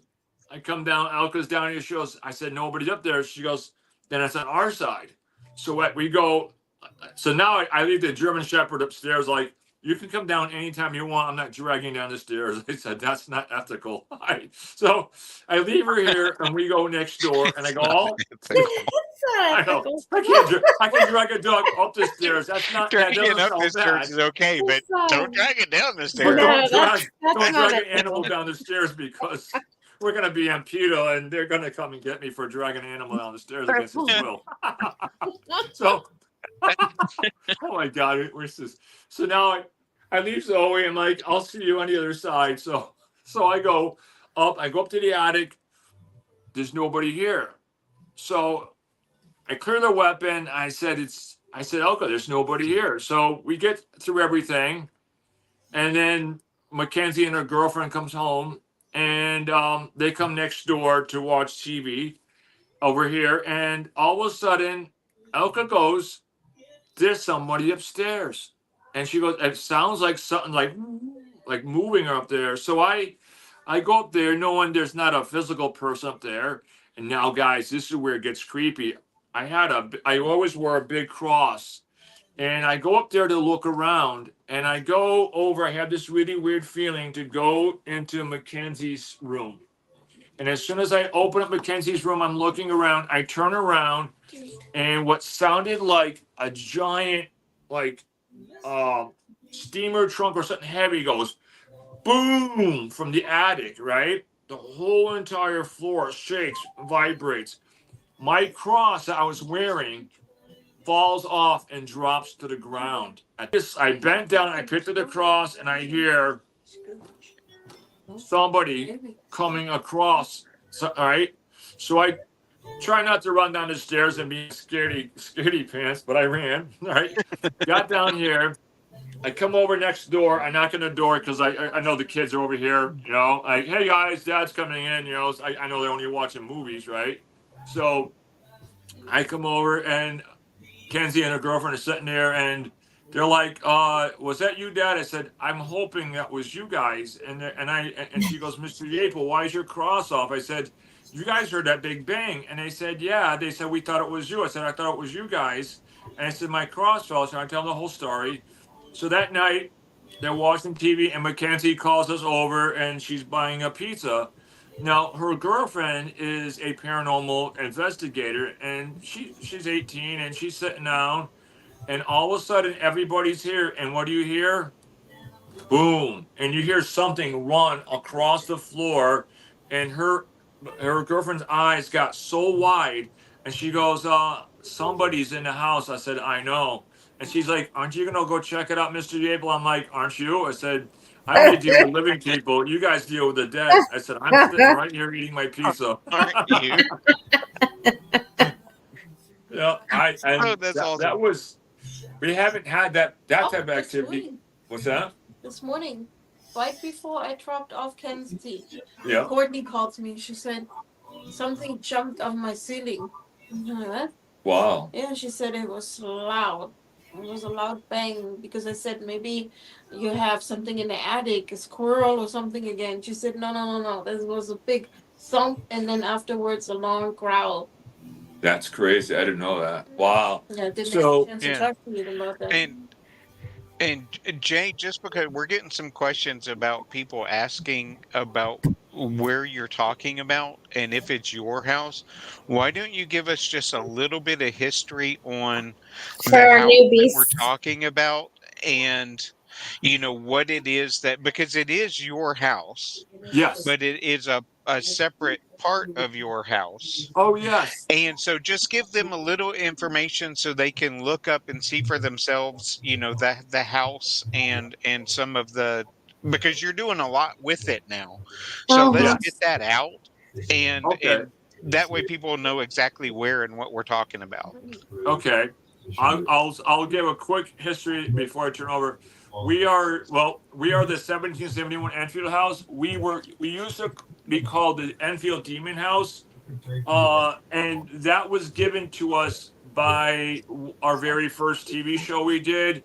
I come down, Alka's down here. She goes, I said, nobody's up there. She goes, then it's on our side. So we go. So now I leave the German Shepherd upstairs, like, you can come down anytime you want. I'm not dragging down the stairs. I said, that's not ethical. So I leave her here and we go next door and I go, I know. I can drag a dog up the stairs. That's not Dragging that up the sound bad. stairs is okay, but don't drag it down the But stairs. don't that's drag not an ethical. animal down the stairs because we're going to be on PETA and they're going to come and get me for dragging an animal down the stairs against its will. So, oh my God, where's this? So now I leave Zoe. I'm like, I'll see you on the other side. So I go up. I go up to the attic. There's nobody here. So I clear the weapon. I said, Elka, there's nobody here. So we get through everything. And then Mackenzie and her girlfriend comes home. and they come next door to watch TV over here, and all of a sudden, Elka goes, "There's somebody upstairs," and she goes, "It sounds like something like moving up there." So I go up there, knowing there's not a physical person up there. And now, guys, this is where it gets creepy. I always wore a big cross, and I go up there to look around, and I go over. I have this really weird feeling to go into Mackenzie's room. And as soon as I open up Mackenzie's room, I'm looking around. I turn around, and what sounded like a giant, like, uh, steamer trunk or something heavy goes boom from the attic, right? The whole entire floor shakes, vibrates. My cross that I was wearing falls off and drops to the ground. At this, I bent down, I picked up the cross, and I hear somebody coming across. So, all right, so I try not to run down the stairs and be scaredy pants, but I ran. All right, got down here. I come over next door. I knock on the door because I know the kids are over here. You know, like, hey guys, Dad's coming in. You know, I know they're only watching movies, right? So I come over, and Kenzie and her girlfriend are sitting there, and they're like, was that you, Dad?" I said, "I'm hoping that was you guys." And she goes, "Mr. Yaple, why is your cross off?" I said, "You guys heard that big bang." And they said, "Yeah." They said, "We thought it was you." I said, "I thought it was you guys." And I said, "My cross fell." So I tell them the whole story. So that night, they're watching TV, and Mackenzie calls us over, and she's buying a pizza. Now, her girlfriend is a paranormal investigator, and she's 18, and she's sitting down, and all of a sudden, everybody's here, and what do you hear? Boom, and you hear something run across the floor, and her girlfriend's eyes got so wide, and she goes, "Somebody's in the house." I said, "I know." And she's like, "Aren't you gonna go check it out, Mr. Yable?" I'm like, "Aren't you?" I said, "I only deal with living people. You guys deal with the dead." I said, "I'm sitting right here eating my pizza." Aren't you? Yeah, I Oh, and that's that awesome. was we haven't had that type of This activity. morning. What's that? This morning, right before I dropped off Kenzie, Yeah. Courtney called me. She said something jumped off my ceiling. What? Wow. Yeah, she said it was loud. It was a loud bang because I said maybe you have something in the attic, a squirrel or something again. She said no, no, no, no. This was a big thump, and then afterwards a long growl. That's crazy. I didn't know that. Wow. Yeah, I didn't have a So chance to Yeah. talk to you about that. And Jay, just because we're getting some questions about people asking about where you're talking about and if it's your house, why don't you give us just a little bit of history on For the our house that we're newbies. talking about and what it is that because it is your house, yes. but it is a separate part of your house. Oh yes. And so just give them a little information so they can look up and see for themselves, the house and some of the because you're doing a lot with it now. So let's Mhm. get Yes. that out and Okay. that way people know exactly where and what we're talking about. Okay. I'll give a quick history before I turn over. We are the 1771 Enfield House. We used to be called the Enfield Demon House, and that was given to us by our very first TV show we did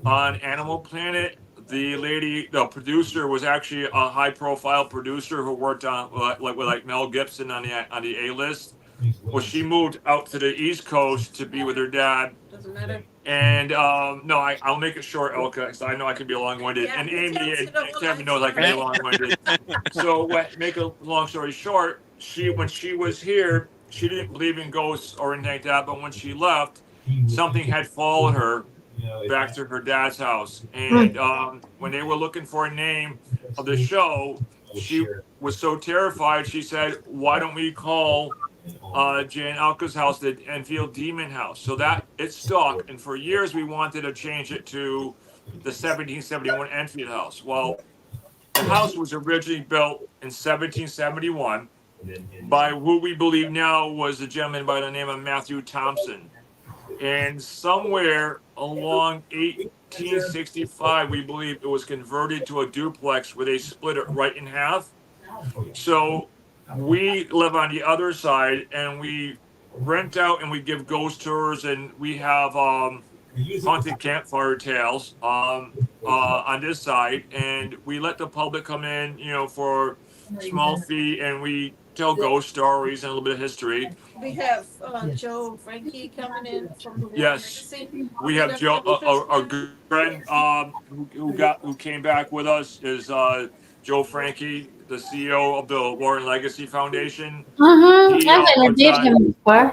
on Animal Planet. The producer, was actually a high-profile producer who worked on like Mel Gibson on the A list. Well, she moved out to the East Coast to be with her dad. Doesn't matter. And no, I'll make it short, Elka, because I know I can be long-winded, Yeah, and he Amy tells and, it all and Kevin knows I can be right. long-winded. So, make a long story short, when she was here, she didn't believe in ghosts or anything like that. But when she left, something had followed her back to her dad's house, and when they were looking for a name of the show, she was so terrified. She said, "Why don't we call Jan Alka's house, the Enfield Demon House?" So that it stuck, and for years we wanted to change it to the 1771 Enfield House. Well, the house was originally built in 1771 by who we believe now was a gentleman by the name of Matthew Thompson. And somewhere along 1865, we believe it was converted to a duplex where they split it right in half. So we live on the other side, and we rent out and we give ghost tours, and we have haunted campfire tales on this side, and we let the public come in, for small fee, and we tell ghost stories and a little bit of history. We have Joe Frankie coming in from the Warren Yes, Legacy. we He's have gonna Joe, come with us our again. good friend, who came back with us is Joe Frankie, the CEO of the Warren Legacy Foundation. He I've puts interviewed on. him before.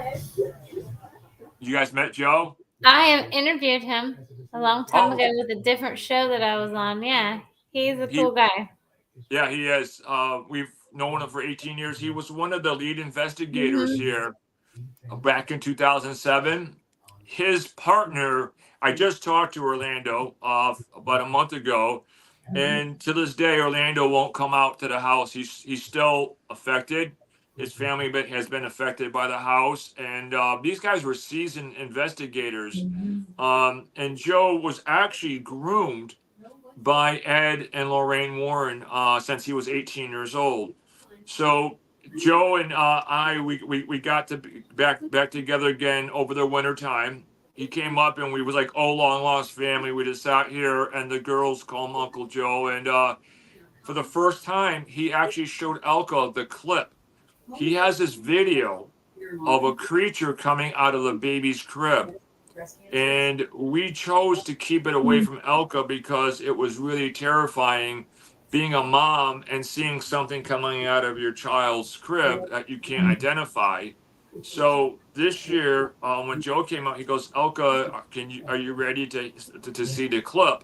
You guys met Joe? I have interviewed him a long time Oh, ago with a different show that I was on. Yeah, he's a he cool guy. yeah, he is. We've known him for 18 years. He was one of the lead investigators Hmm. here back in 2007. His partner, I just talked to Orlando about a month ago, and to this day, Orlando won't come out to the house. He's still affected. His family has been affected by the house, and these guys were seasoned investigators. And Joe was actually groomed by Ed and Lorraine Warren since he was 18 years old. So Joe and we got to be back together again over the winter time. He came up and we was like, oh, long lost family. We just sat here and the girls call him Uncle Joe. And for the first time, he actually showed Elka the clip. He has this video of a creature coming out of the baby's crib, and we chose to keep it away from Elka because it was really terrifying being a mom and seeing something coming out of your child's crib that you can't identify. So this year, when Joe came out, he goes, "Elka, are you ready to see the clip?"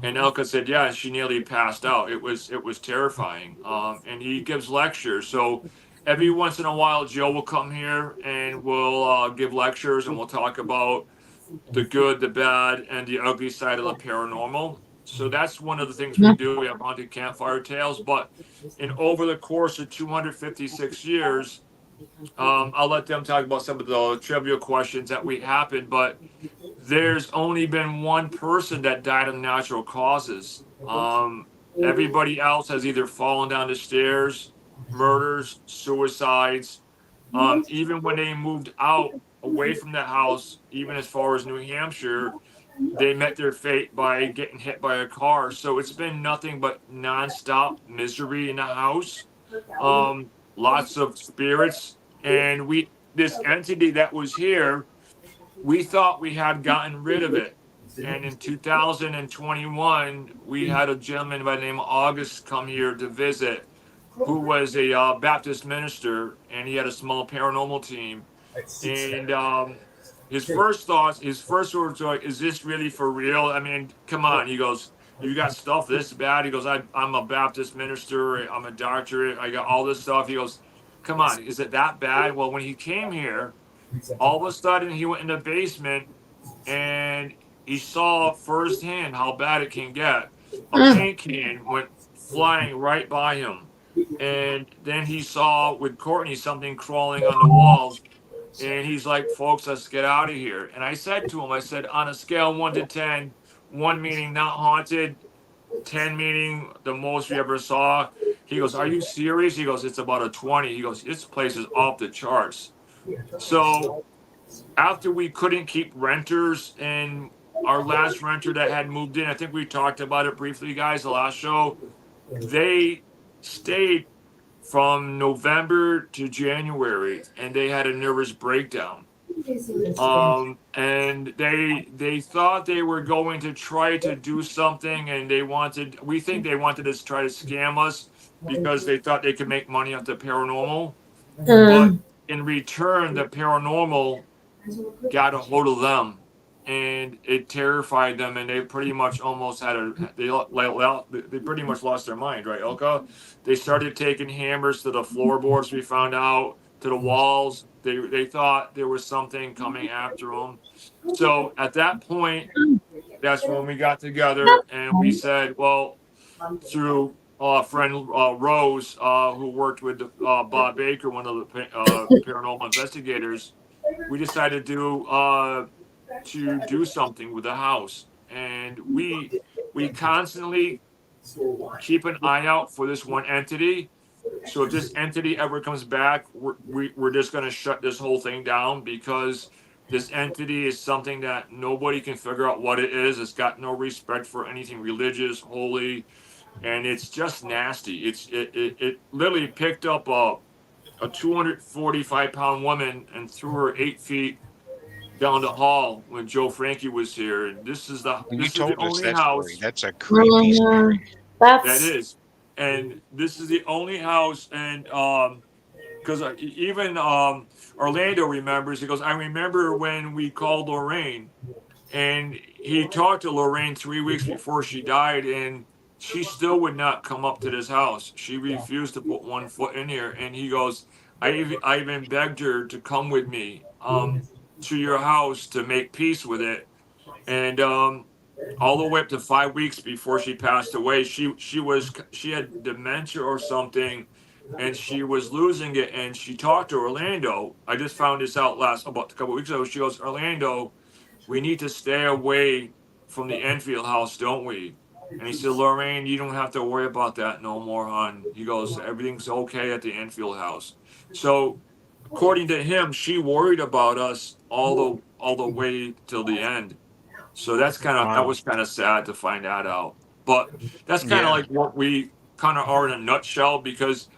And Elka said, "Yeah." She nearly passed out. It was terrifying. And he gives lectures. So every once in a while, Joe will come here and we'll give lectures, and we'll talk about the good, the bad, and the ugly side of the paranormal. So that's one of the things we do. We have haunted campfire tales, but in over the course of 256 years, I'll let them talk about some of the trivia questions that we happened. But there's only been one person that died of natural causes. Everybody else has either fallen down the stairs, murders, suicides. Even when they moved out away from the house, even as far as New Hampshire, they met their fate by getting hit by a car. So it's been nothing but nonstop misery in the house. Lots of spirits, and this entity that was here, we thought we had gotten rid of it. And in 2021, we had a gentleman by the name of August come here to visit, who was a Baptist minister, and he had a small paranormal team. And his first words were, "Is this really for real? I mean, come on." He goes, "You got stuff this bad?" He goes, I'm a Baptist minister. I'm a doctorate. I got all this stuff." He goes, "Come on, is it that bad?" Well, when he came here, all of a sudden he went in the basement and he saw firsthand how bad it can get. A paint can went flying right by him. And then he saw with Courtney something crawling on the walls. And he's like, "Folks, let's get out of here." And I said to him, I said, on a scale 1 to 10, 1 meaning not haunted, 10 meaning the most we ever saw. He goes, "Are you serious?" He goes, "It's about a 20." He goes, "This place is off the charts." So after we couldn't keep renters, and our last renter that had moved in, I think we talked about it briefly, guys, the last show, they stayed from November to January, and they had a nervous breakdown. And they thought they were going to try to do something, and we think they wanted to try to scam us because they thought they could make money off the paranormal. But in return, the paranormal got a hold of them, and it terrified them, and they pretty much almost had they pretty much lost their mind, right, Elka? They started taking hammers to the floorboards. We found out, to the walls. They thought there was something coming after them. So at that point, that's when we got together and we said, well, through friend Rose, who worked with Bob Baker, one of the paranormal investigators, we decided to do something with the house, and we constantly keep an eye out for this one entity. So if this entity ever comes back, we're just going to shut this whole thing down because this entity is something that nobody can figure out what it is. It's got no respect for anything religious, holy, and it's just nasty. It literally picked up a 245-pound woman and threw her 8 feet down the hall when Joe Frankie was here. And You this is the told us only that story. house That's a creepy Mhm. story. that That's is, and this is the only house, and because even Orlando remembers. He goes, I remember when we called Lorraine, and he talked to Lorraine 3 weeks before she died, and she still would not come up to this house. She refused to put one foot in here, and he goes, I even begged her to come with me to your house to make peace with it, and all the way up to 5 weeks before she passed away, she had dementia or something, and she was losing it. And she talked to Orlando. I just found this out last about a couple weeks ago. She goes, Orlando, we need to stay away from the Enfield house, don't we? And he said, Lorraine, you don't have to worry about that no more, hon. He goes, everything's okay at the Enfield house. So according to him, she worried about us all the way till the end. So that Wow. was kind of sad to find that out. But that's kind of Yeah. like what we kind of are in a nutshell, because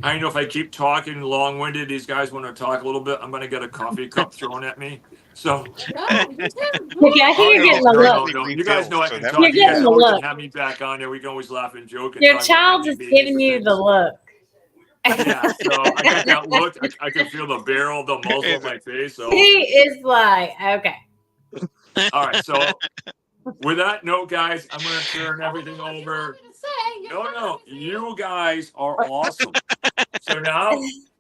I know if I keep talking long winded, these guys want to talk a little bit. I'm going to get a coffee cup thrown at me. So, No, you can okay. I oh, think go. you're It no, getting is the no, look. no, nicely no. You guys refilled, know I so can that's You're talk. You getting guys the fantastic. always can look. have me back on there. We can always laugh and joke and Your talk about child alien is babies giving and you the things. look. Yeah, so I got that look. I can feel the barrel of the muzzle on Is my face. He So, is like, okay. it? all right. So, with that note, guys, I'm going to turn Oh, everything what are you over. gonna say? You're No, not no, gonna say you guys are awesome. So now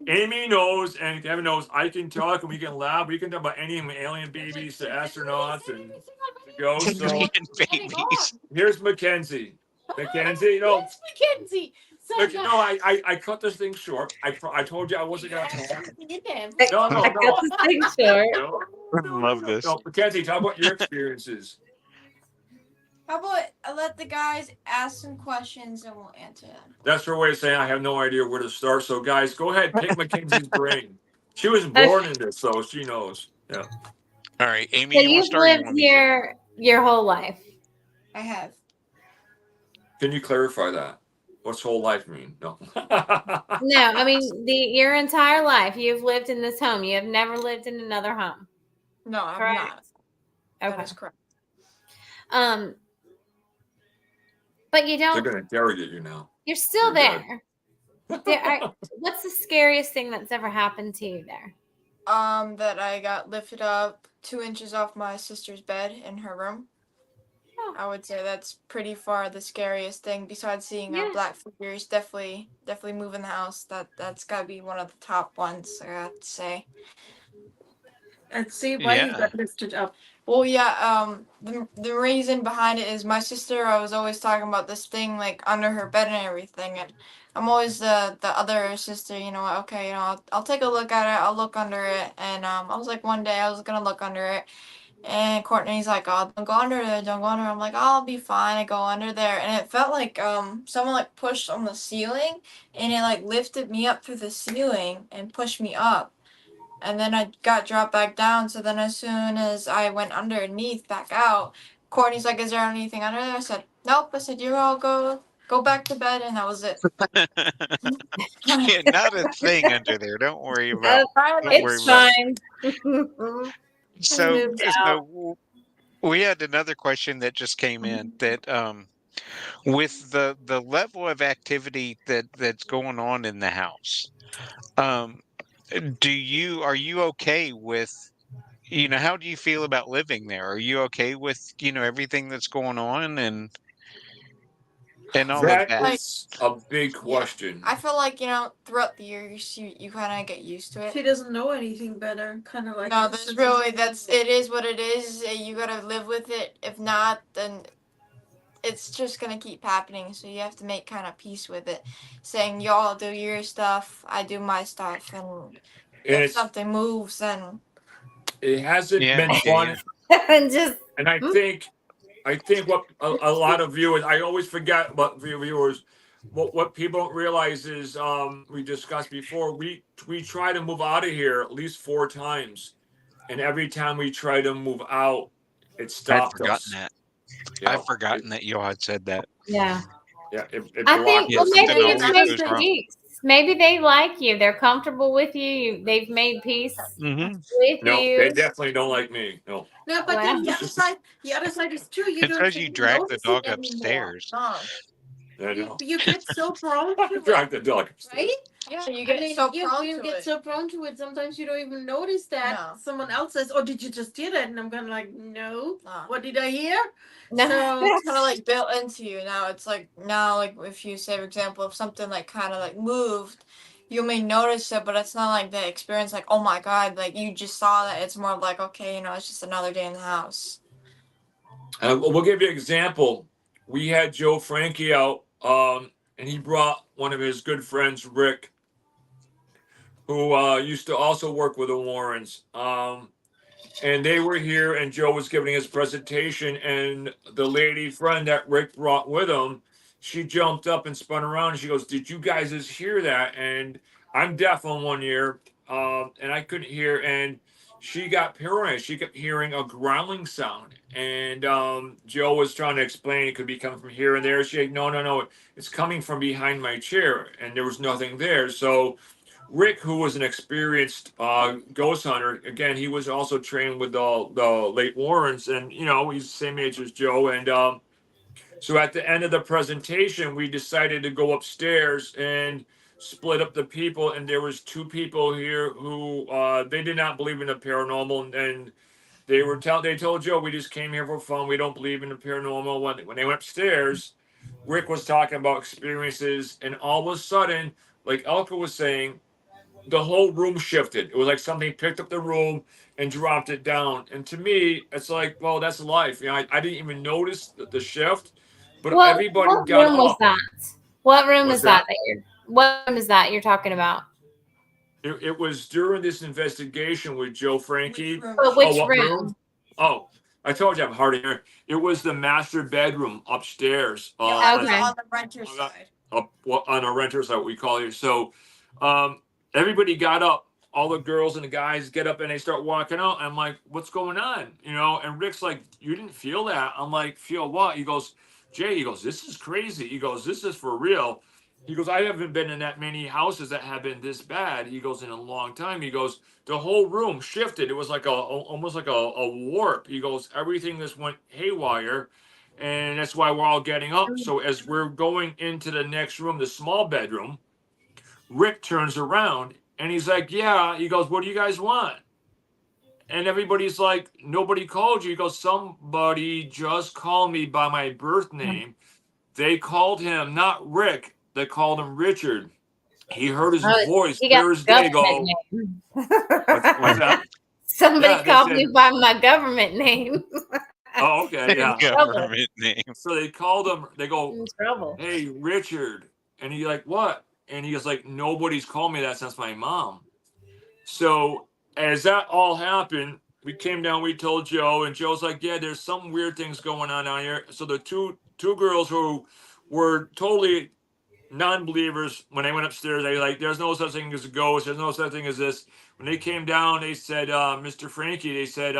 Amy knows and Kevin knows I can talk and we can laugh. We can talk about any alien babies to astronauts and to ghosts. So Alien getting on. babies. here's Mackenzie. Mackenzie, no, Yes, Mackenzie. So no, I cut this thing short. I told you I wasn't gonna talk. you can. I, No, I no, cut no, this thing short. no, I no, no, love no, this. no. Mackenzie, talk about your experiences. How about I let the guys ask some questions and we'll answer them? That's her way of saying I have no idea where to start. So guys, go ahead, pick Mackenzie's brain. She was Okay. born in this, so she knows. Yeah. All right, Amy, So you want to you've start? Or you lived want me to? here your whole life. I have. Can you clarify that? What's whole life mean? No. No, I mean your entire life you've lived in this home. You have never lived in another home. No, I'm Correct? not. That Okay. is correct. Um, but you They're don't. gonna interrogate you now. You're still You're dead. there. What's the scariest thing that's ever happened to you there? That I got lifted up 2 inches off my sister's bed in her room. Oh. I would say that's pretty far the scariest thing. Besides seeing Yeah. black figures, definitely moving the house. That's gotta be one of the top ones. I got to say. And see why you Yeah. got lifted up. Well, yeah. The reason behind it is my sister. I was always talking about this thing like under her bed and everything, and I'm always the other sister. You know, okay, I'll take a look at it. I'll look under it, and I was like one day I was gonna look under it, and Courtney's like, oh, don't go under there, don't go under. I'm like, I'll be fine. I go under there, and it felt like someone like pushed on the ceiling, and it like lifted me up through the ceiling and pushed me up. And then I got dropped back down. So then, as soon as I went underneath back out, Courtney's like, "Is there anything under there?" I said, "Nope." I said, "You all go back to bed," and that was it. Yeah, not a thing under there. Don't worry about. Don't worry It's about it. fine. So, Moved out. so we had another question that just came in that with the level of activity that's going on in the house, um, are you okay with, how do you feel about living there? Are you okay with, everything that's going on and all of That that? Like, is a big yeah, question. I feel like throughout the years you kind of get used to She it. doesn't know anything better. Kind of like No, there's really it is what it is. You gotta live with it. If not, then it's just gonna keep happening. So you have to make kind of peace with it, saying y'all do your stuff, I do my stuff, and And if something moves, then it hasn't Yeah, been yeah, fun. yeah. And just And I think what a lot of viewers, I always forget about viewers, what people don't realize is we discussed before, we try to move out of here at least 4 times, and every time we try to move out, it I'd stopped forgotten us. that. Yeah, I've forgotten that you had said that. Yeah. It I think, blocked Yeah, well, us maybe something completely. it's always made goes wrong. peace. Maybe they like you. They're comfortable with you. They've made peace Hmm. with No, they you. definitely don't like me. No. No, but Well, then the other side is true. You It's don't because you even drag the notice it dog anymore. upstairs. No. I know. You get so prone to it, Drag the dog upstairs. right? Yeah, you I get mean, so you, prone you to get it. so prone to it. Sometimes you don't even notice that No. someone else says, "Oh, did you just hear that?" And I'm kind of like, "No, No. what did I hear?" no. So It's kind of like built into you now. It's like now, like if you say, for example, if something like kind of like moved, you may notice it, but it's not like the experience like, oh my god, like you just saw that. It's more of like, okay, you know, it's just another day in the house. We'll give you an example. We had Joe Frankie out, and he brought one of his good friends, Rick, who used to also work with the Warrens. And they were here, and Joe was giving his presentation, and the lady friend that Rick brought with him, she jumped up and spun around, and she goes, "Did you guys just hear that?" And I'm deaf on one ear, and I couldn't hear, and she got paranoid. She kept hearing a growling sound, and Joe was trying to explain it could be coming from here and there. She like, "No, no, no, it's coming from behind my chair," and there was nothing there. So Rick, who was an experienced ghost hunter, again, he was also trained with the late Warrens, and he's the same age as Joe. And so at the end of the presentation, we decided to go upstairs and split up the people. And there was two people here who they did not believe in the paranormal, and they told Joe, we just came here for fun. We don't believe in the paranormal. When they went upstairs, Rick was talking about experiences, and all of a sudden, like Elka was saying, the whole room shifted. It was like something picked up the room and dropped it down. And to me, it's like, well, that's life. I didn't even notice the shift, but everybody What got room was up. that? What room What's is that that? what room is that you're talking about? It was during this investigation with Joe Frankie. Which room? But Oh, which what room? room? Oh, I told you I'm hard of hearing. It was the master bedroom upstairs. Yeah, on Okay. the renter on the- side. on a renter side, we call it. So everybody got up. All the girls and the guys get up and they start walking out. I'm like, what's going on? And Rick's like, you didn't feel that? I'm like, feel what? He goes, Jay, he goes, this is crazy. He goes, this is for real. He goes, I haven't been in that many houses that have been this bad. He goes, in a long time. He goes, the whole room shifted. It was like almost like a warp. He goes, everything just went haywire. And that's why we're all getting up. So as we're going into the next room, the small bedroom, Rick turns around and he's like, yeah. He goes, what do you guys want? And everybody's like, nobody called you. He goes, somebody just called me by my birth name. They called him not Rick, they called him Richard. He heard his Oh, voice he got clear as the day. government Go, name. what's that? Somebody Yeah, they called me said, by my government name. oh, okay, I'm in yeah. trouble. Government name. So they called him, they go, I'm in trouble. hey, Richard. And he like, what? And he was like, nobody's called me that since my mom. So as that all happened, we came down, we told Joe, and Joe's like, yeah, there's some weird things going on out here. So the two girls who were totally non-believers, when they went upstairs, they like, there's no such thing as a ghost, there's no such thing as this. When they came down, they said, Mr. Frankie, they said,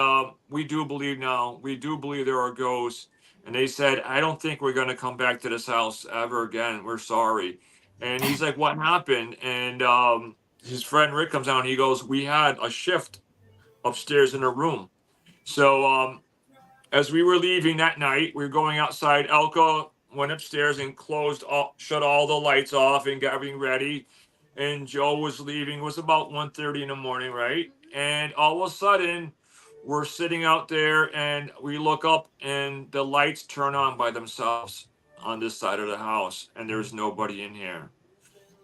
we do believe now, we do believe there are ghosts. And they said, I don't think we're going to come back to this house ever again, we're sorry. And he's like, what happened? And his friend Rick comes down, he goes, we had a shift upstairs in a room. So as we were leaving that night, we were going outside. Elka went upstairs and shut all the lights off and got everything ready. And Joe was leaving. It was about 1:30 in the morning, right? And all of a sudden, we're sitting out there and we look up and the lights turn on by themselves on this side of the house, and there's nobody in here.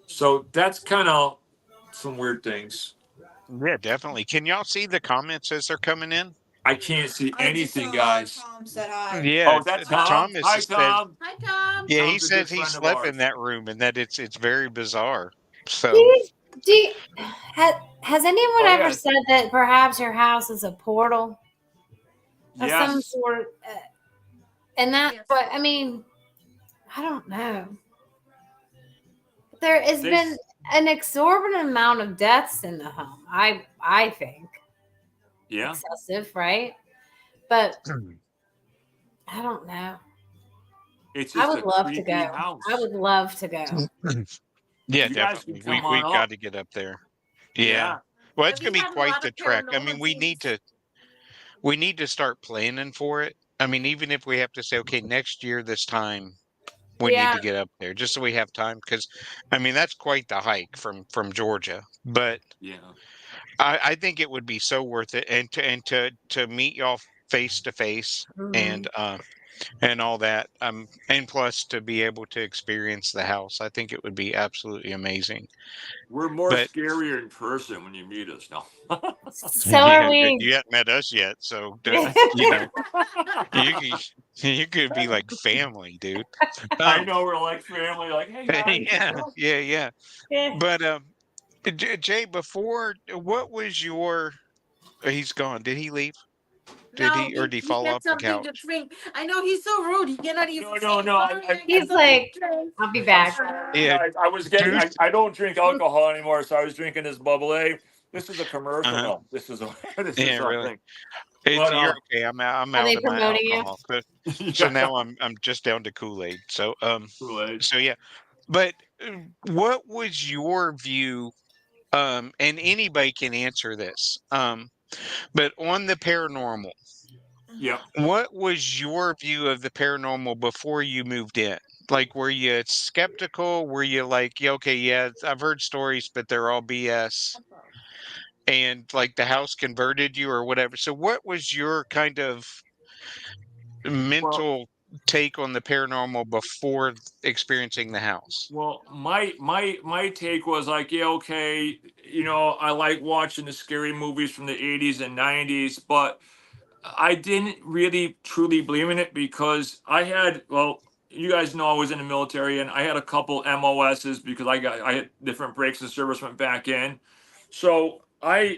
So that's kind of some weird things. Yeah, definitely. Can y'all see the comments as they're coming in? I can't see I just anything, saw guys. Tom said hi. Yeah, Oh, is that Tom? Thomas Hi, has said, Tom. hi, Tom. yeah, he Tom's a good says he friend of slept in ours. that room and that it's very bizarre. Do So you, do you, has anyone Oh ever yeah, said that perhaps your house is a portal of some yes. sort? And that's Yes. what I mean. I don't know. there has They- been an exorbitant amount of deaths in the home. I think Yeah. excessive, right? But I don't know. It's I just would a love to go. creepy house. I would love to go. Yeah, You guys definitely. can come on We've got up. to get up there. Yeah. Yeah. Well, Yeah, it's we gonna be have a quite lot the of trek. I paranormal mean, we need things. to start planning for it. I mean, even if we have to say, okay, next year this time we need Yeah, to get up there, just so we have time. Because, I mean, that's quite the hike from Georgia. But Yeah. I think it would be so worth it, and to meet y'all face to face, mhm. and all that. And plus to be able to experience the house, I think it would be absolutely amazing. We're more But scarier in person when you meet us now. So are yeah, good. we. You haven't met us yet, so you know, you you could be like family, dude. I Um, know we're like family, like, hey guys, what's yeah, up? yeah, yeah. Yeah. But Jay, before, what was your? He's gone. Did he leave? Did No, he, or did he he fall off gets the something to couch? drink. I know he's so rude. He cannot even No, say no, no. sorry. I He's got like, something to drink. I'll be I'm back. sorry, Yeah, guys. I was getting. dude. I don't drink alcohol anymore, so I was drinking this bubble A. This is a commercial. Uh-huh. No, this is a this is Yeah, really. something. It's But you're okay. I'm Are out they of my promoting you? alcohol. So yeah, now I'm just down to Kool-Aid. So Kool-Aid. so yeah. But what was your view? And anybody can answer this. But on the paranormal, Yeah. what was your view of the paranormal before you moved in? Like, were you skeptical? Were you like, yeah, okay, yeah, I've heard stories, but they're all BS, and like the house converted you or whatever? So, what was your kind of Well, mental take on the paranormal before experiencing the house? well, my take was like, yeah, okay, I like watching the scary movies from the 80s and 90s, but I didn't really truly believe in it because well, you guys know I was in the military and I had a couple MOSs because I had different breaks in service, went back in. So I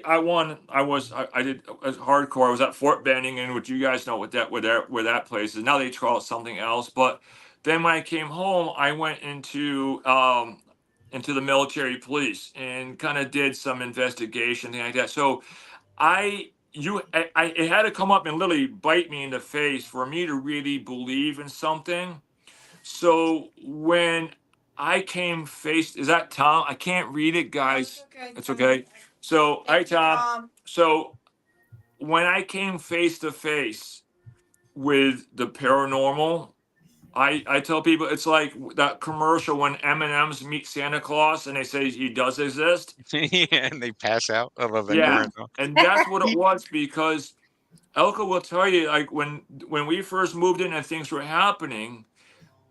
did as hardcore. I was at Fort Benning, and which you guys know what that where that place is. Now they call it something else. But then when I came home, I went into the military police and kind of did some investigation, thing like that. So it had to come up and literally bite me in the face for me to really believe in something. So when I came face, is that Tom? I can't read it, guys. Okay. It's okay. So, hi, Thank you, Tom. Tom. So when I came face to face with the paranormal, I tell people it's like that commercial when M&Ms meet Santa Claus and they say he does exist. Yeah, and they pass out. I love that Yeah, commercial. and that's what it was because Elka will tell you, like when we first moved in and things were happening,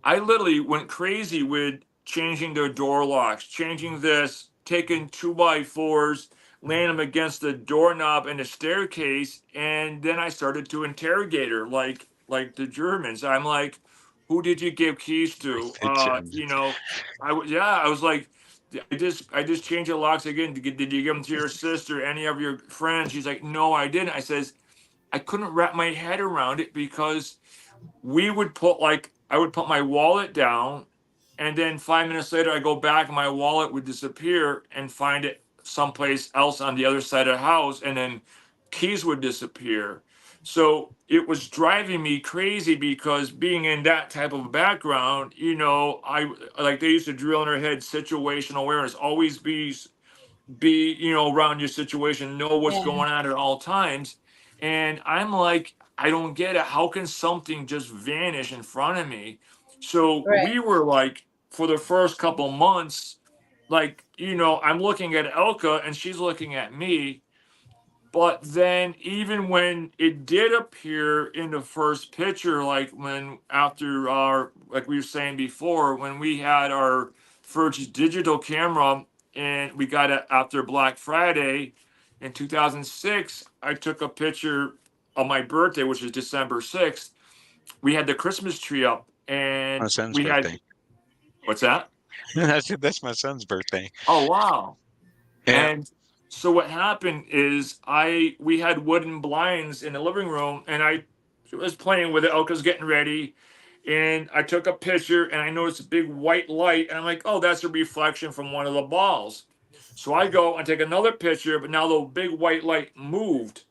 I literally went crazy with changing their door locks, changing this, taking 2x4s, laying them against the doorknob and the staircase, and then I started to interrogate her like the Germans. I'm like, who did you give keys to? The Germans. I was like, I just changed the locks again. Did you give them to your sister, any of your friends? She's like, no, I didn't. I says, I couldn't wrap my head around it because I would put my wallet down, and then 5 minutes later I go back and my wallet would disappear and find it someplace else on the other side of the house, and then keys would disappear. So it was driving me crazy because being in that type of background, I like they used to drill in our head situational awareness, always be around your situation, know what's Yeah, going on at all times. And I'm like, I don't get it. How can something just vanish in front of me? So right. we were like, for the first couple months, like, I'm looking at Elka and she's looking at me. But then, even when it did appear in the first picture, like when after like we were saying before, when we had our first digital camera and we got it after Black Friday in 2006, I took a picture of my birthday, which is December 6th. We had the Christmas tree up My and son's we had, birthday. what's that? That's my son's birthday. Oh, wow. Yeah. And so what happened is we had wooden blinds in the living room and I was playing with it. Elka's getting ready. And I took a picture and I noticed a big white light. And I'm like, oh, that's a reflection from one of the balls. So I go and take another picture, but now the big white light moved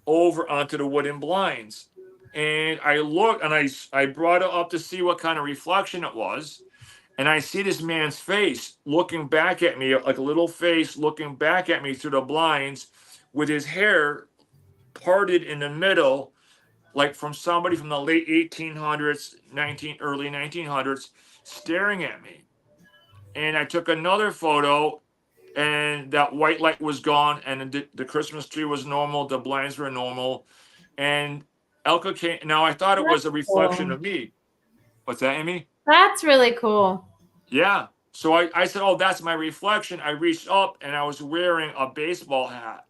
over onto the wooden blinds. And I look and I brought it up to see what kind of reflection it was. And I see this man's face looking back at me, like a little face looking back at me through the blinds with his hair parted in the middle, like from somebody from the late 1800s, early 1900s, staring at me. And I took another photo, and that white light was gone, and the Christmas tree was normal, the blinds were normal, and Elka came. Now I thought it was That's a reflection cool. of me. What's that, Amy? That's really cool. Yeah. So I said, oh, that's my reflection. I reached up and I was wearing a baseball hat.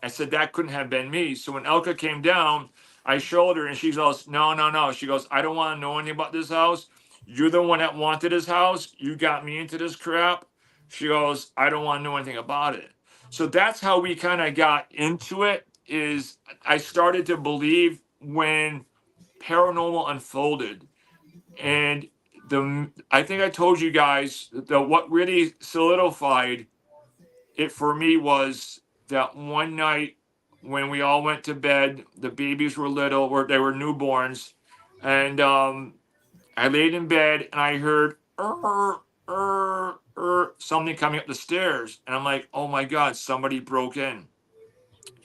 I said, that couldn't have been me. So when Elka came down, I showed her and she goes, no, no, no. She goes, I don't want to know anything about this house. You're the one that wanted this house. You got me into this crap. She goes, I don't want to know anything about it. So that's how we kind of got into it. Is I started to believe when paranormal unfolded. And I think I told you guys that what really solidified it for me was that one night when we all went to bed. The babies were little, or they were newborns, and I laid in bed and I heard something coming up the stairs, and I'm like, oh my god, somebody broke in.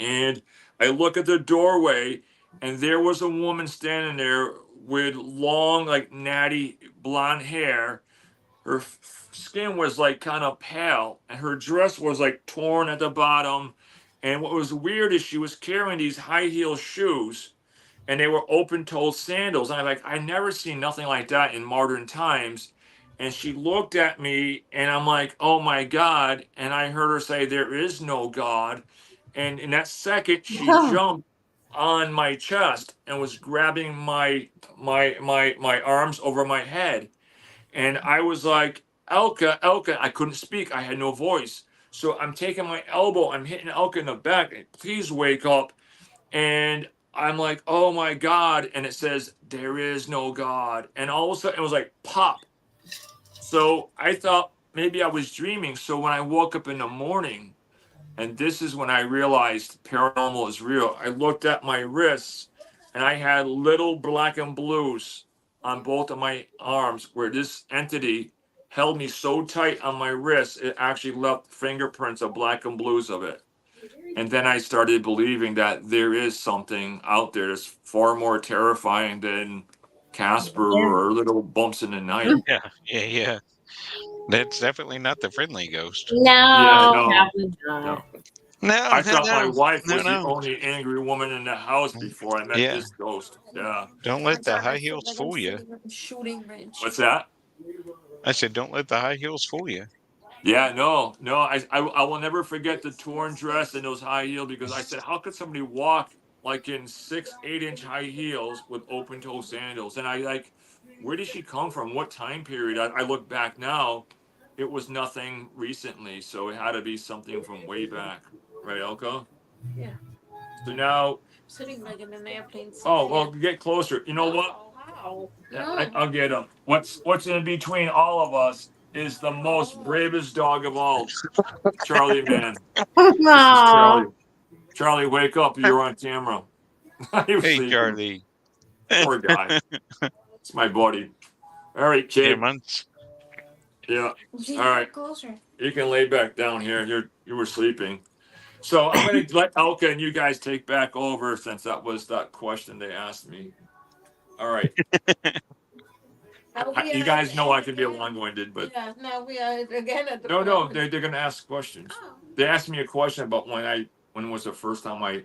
And I look at the doorway, and there was a woman standing there with long, like natty blonde hair. Her skin was like kind of pale, and her dress was like torn at the bottom. And what was weird is she was carrying these high heel shoes, and they were open toed sandals. And I'm like, I never seen nothing like that in modern times. And she looked at me, and I'm like, oh my God. And I heard her say, there is no God. And in that second, she jumped on my chest and was grabbing my arms over my head. And I was like, Elka, Elka. I couldn't speak. I had no voice. So I'm taking my elbow, I'm hitting Elka in the back. Please wake up. And I'm like, oh my God. And it says, there is no God. And all of a sudden it was like pop. So I thought maybe I was dreaming. So when I woke up in the morning, and this is when I realized paranormal is real, I looked at my wrists and I had little black and blues on both of my arms where this entity held me so tight on my wrist, it actually left fingerprints of black and blues of it. And then I started believing that there is something out there that's far more terrifying than Casper Yeah. or little bumps in the night. Yeah, yeah, yeah. That's definitely not the friendly ghost. Yeah, No, no, probably not. no. No, I no, thought my no, wife no, was the no. only angry woman in the house before I met Yeah, this ghost. Yeah. don't Oh my let the god, I high feel heels like I'm fool you. sitting on a shooting range. What's that? I said, don't let the high heels fool you. Yeah, no, no. I will never forget the torn dress and those high heels because I said, how could somebody walk like in 6, 8 inch high heels with open toe sandals? And I like, where did she come from? What time period? I look back now, it was nothing recently, so it had to be something from way back, right, Elko? Yeah. So now, Sitting like in an airplane seat. oh Yeah. well, get closer. You know what? How? Yeah, No. I'll get him. What's in between all of us is the most bravest dog of all, Charlie man. This is Aw. Charlie. Charlie, wake up! You're on camera. He was Hey, sleeping. Charlie. Poor guy. It's my buddy. All right, Yeah, kid. mine's Yeah. You All need to right. get closer. You can lay back down here. You were sleeping. So I'm gonna let Elka and you guys take back over since that was that question they asked me. All right. Now we You are guys know I can be again. long-winded, but Yeah. Now we are again at the no, point. no, they're gonna ask questions. Oh. They asked me a question about when was the first time I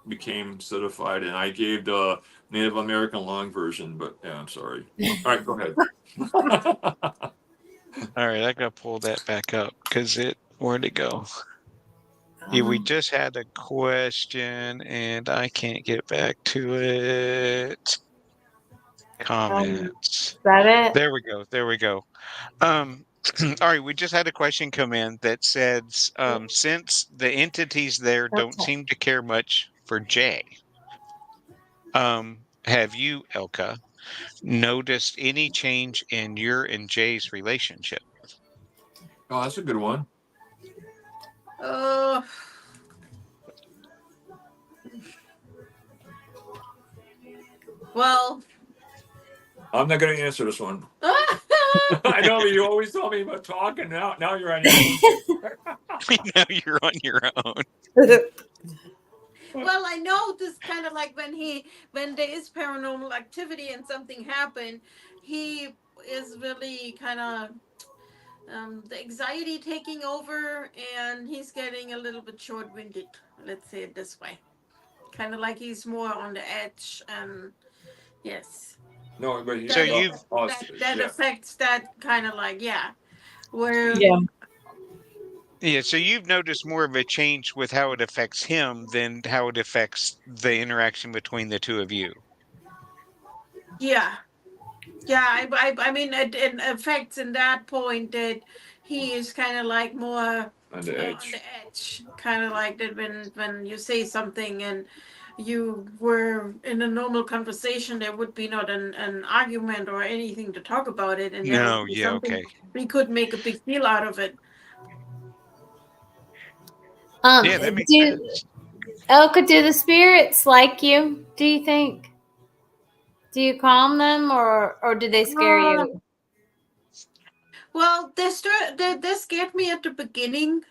became certified, and I gave the Native American long version. But yeah, I'm sorry. All right, go ahead. all right. I gotta pull that back up because where'd it go? Yeah, we just had a question and I can't get back to it. Comments. Is that it? There we go. There we go. Um, all right, we just had a question come in that says, since the entities there don't Okay. seem to care much for Jay, have you, Elka, noticed any change in your and Jay's relationship? Oh, that's a good one. Uh, well, I'm not going to answer this one. I know you always tell me about talking. Now you're on your own. Now you're on your own. well, I know this kind of like when there is paranormal activity and something happened, he is really kind of the anxiety taking over, and he's getting a little bit short-winded. Let's say it this way. Kind of like he's more on the edge, and yes, No, but So he's that you've that yeah. affects that kind of like yeah, where Yeah. Yeah, so you've noticed more of a change with how it affects him than how it affects the interaction between the two of you. yeah. Yeah, I mean, it affects in that point that he is kind of like more On the on the edge. edge, kind of like that when you say something and you were in a normal conversation, there would be not an argument or anything to talk about it, and there would No, be yeah, something okay. we could make a big deal out of it. Yeah, that makes Do sense. Elka, do the spirits like you? Do you think? Do you calm them, or do they scare Uh, you? well, they scared me at the beginning.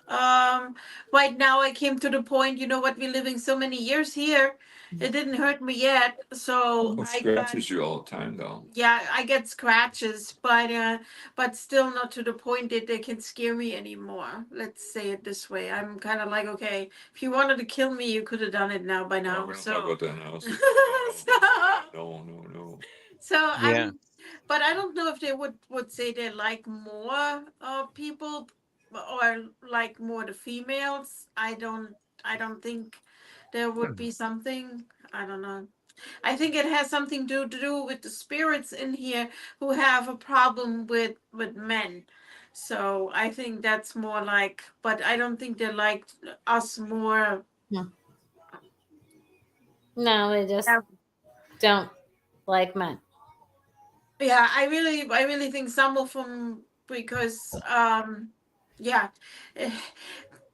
Um, right now I came to the point, you know what, we're living so many years here. It didn't hurt me yet, so It I got scratches you all the time, though. yeah, I get scratches, but still not to the point that they can scare me anymore. Let's say it this way. I'm kind of like, okay, if you wanted to kill me, you could have done it now by No, now. we don't talk So, about that now. so, No. so Yeah. but I don't know if they would say they like more people or like more the females. I don't think there would be something. I don't know. I think it has something to do with the spirits in here who have a problem with men. So I think that's more like, but I don't think they like us more. No, they just don't like men. Yeah, I really think some of them because yeah. Eh,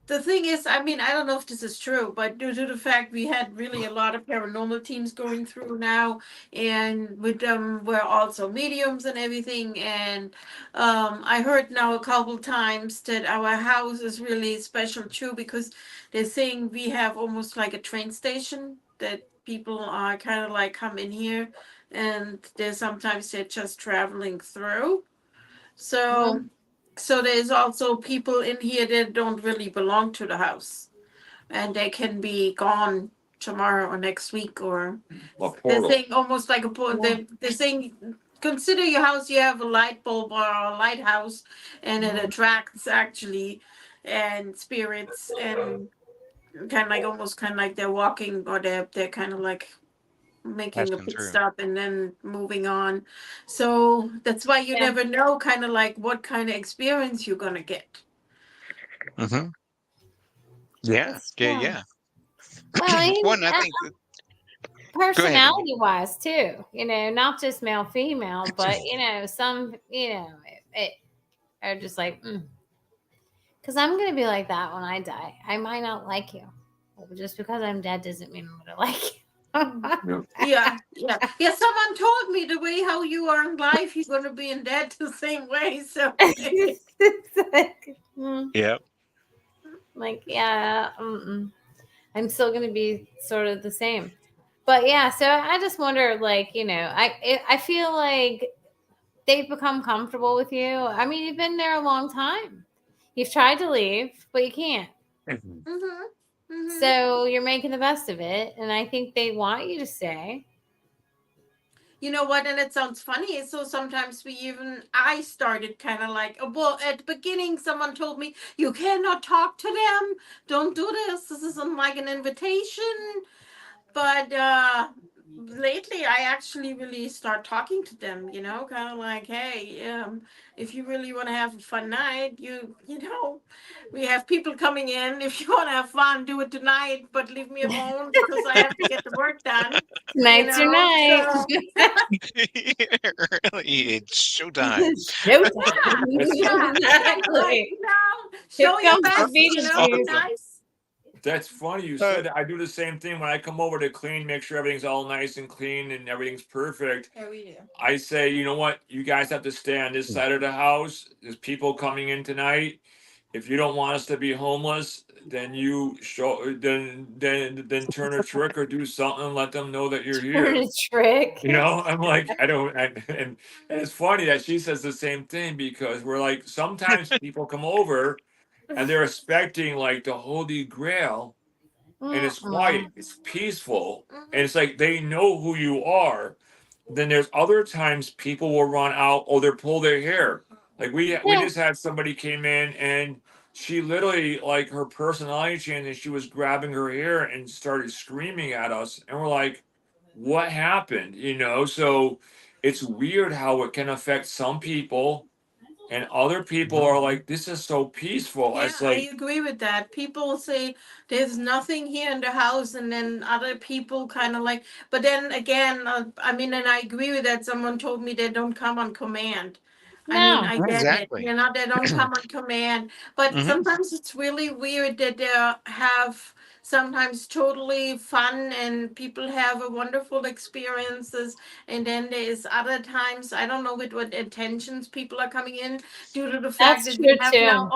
the thing is, I mean, I don't know if this is true, but due to the fact we had really a lot of paranormal teams going through now, and with them we're also mediums and everything, and I heard now a couple times that our house is really special too because they're saying we have almost like a train station that people are kind of like come in here and there's sometimes they're just traveling through. So Mhm. so there's also people in here that don't really belong to the house and they can be gone tomorrow or next week or A they're portal. saying almost like a they're saying consider your house you have a light bulb or a lighthouse and it attracts actually and spirits and kind of like almost kind of like they're walking or they're kind of like making a Passing pit through. stop and then moving on. So that's why you Yeah, never know kind of like what kind of experience you're gonna get. Hmm. Yeah, that's yeah, true. yeah. Well, One, I think. Go ahead, Amy. personality wise too. Not just male female, but some it are just like because I'm gonna be like that when I die. I might not like you. Well, just because I'm dead doesn't mean I'm gonna like you. Yeah. Yeah. Someone told me the way how you are in life, you're gonna be in dead the same way. So It's like, Yep. like, yeah, I'm still gonna be sort of the same. But yeah, so I just wonder, like, I feel like they've become comfortable with you. I mean, you've been there a long time. You've tried to leave, but you can't. Mhm. mhm. Mhm. So you're making the best of it, and I think they want you to stay. You know what? And it sounds funny. So sometimes I started kind of like, well, at the beginning, someone told me, you cannot talk to them. Don't do this. This isn't like an invitation. But lately I actually really start talking to them, kind of like, hey, if you really want to have a fun night, we have people coming in. If you want to have fun, do it tonight, but leave me alone because I have to get the work done. Tonight's your night. So Really, it's showtime. Showtime. That's yeah, kind of like, Exactly. Here show your comes the best, That's be Beetlejuice. awesome. nice. That's funny you Uh, said that. I do the same thing when I come over to clean, make sure everything's all nice and clean and everything's perfect. Yeah, we do. I say, you know what? You guys have to stay on this side of the house. There's people coming in tonight. If you don't want us to be homeless, then you show then turn a trick or do something. Let them know that you're Turn here. a trick. You know, I'm like, I don't, and it's funny that she says the same thing because we're like, sometimes people come over and they're expecting like the Holy Grail, and it's quiet, Mm-mm. it's peaceful, and Mhm. it's like they know who you are. Then there's other times people will run out or they pull their hair. Like we Yeah. just had somebody came in and she literally like her personality changed and she was grabbing her hair and started screaming at us and we're like, what happened? So it's weird how it can affect some people and other people are like, this is so peaceful. Yeah, It's I like, agree with that. People say there's nothing here in the house, and then other people kind of like, but then again, I mean, and I agree with that. Someone told me they don't come on command. I mean, No. I get it. exactly. They don't come on command, but Hmm. sometimes it's really weird that they have sometimes totally fun and people have a wonderful experiences, and then there's other times I don't know with what intentions people are coming in due to the fact That's that true too.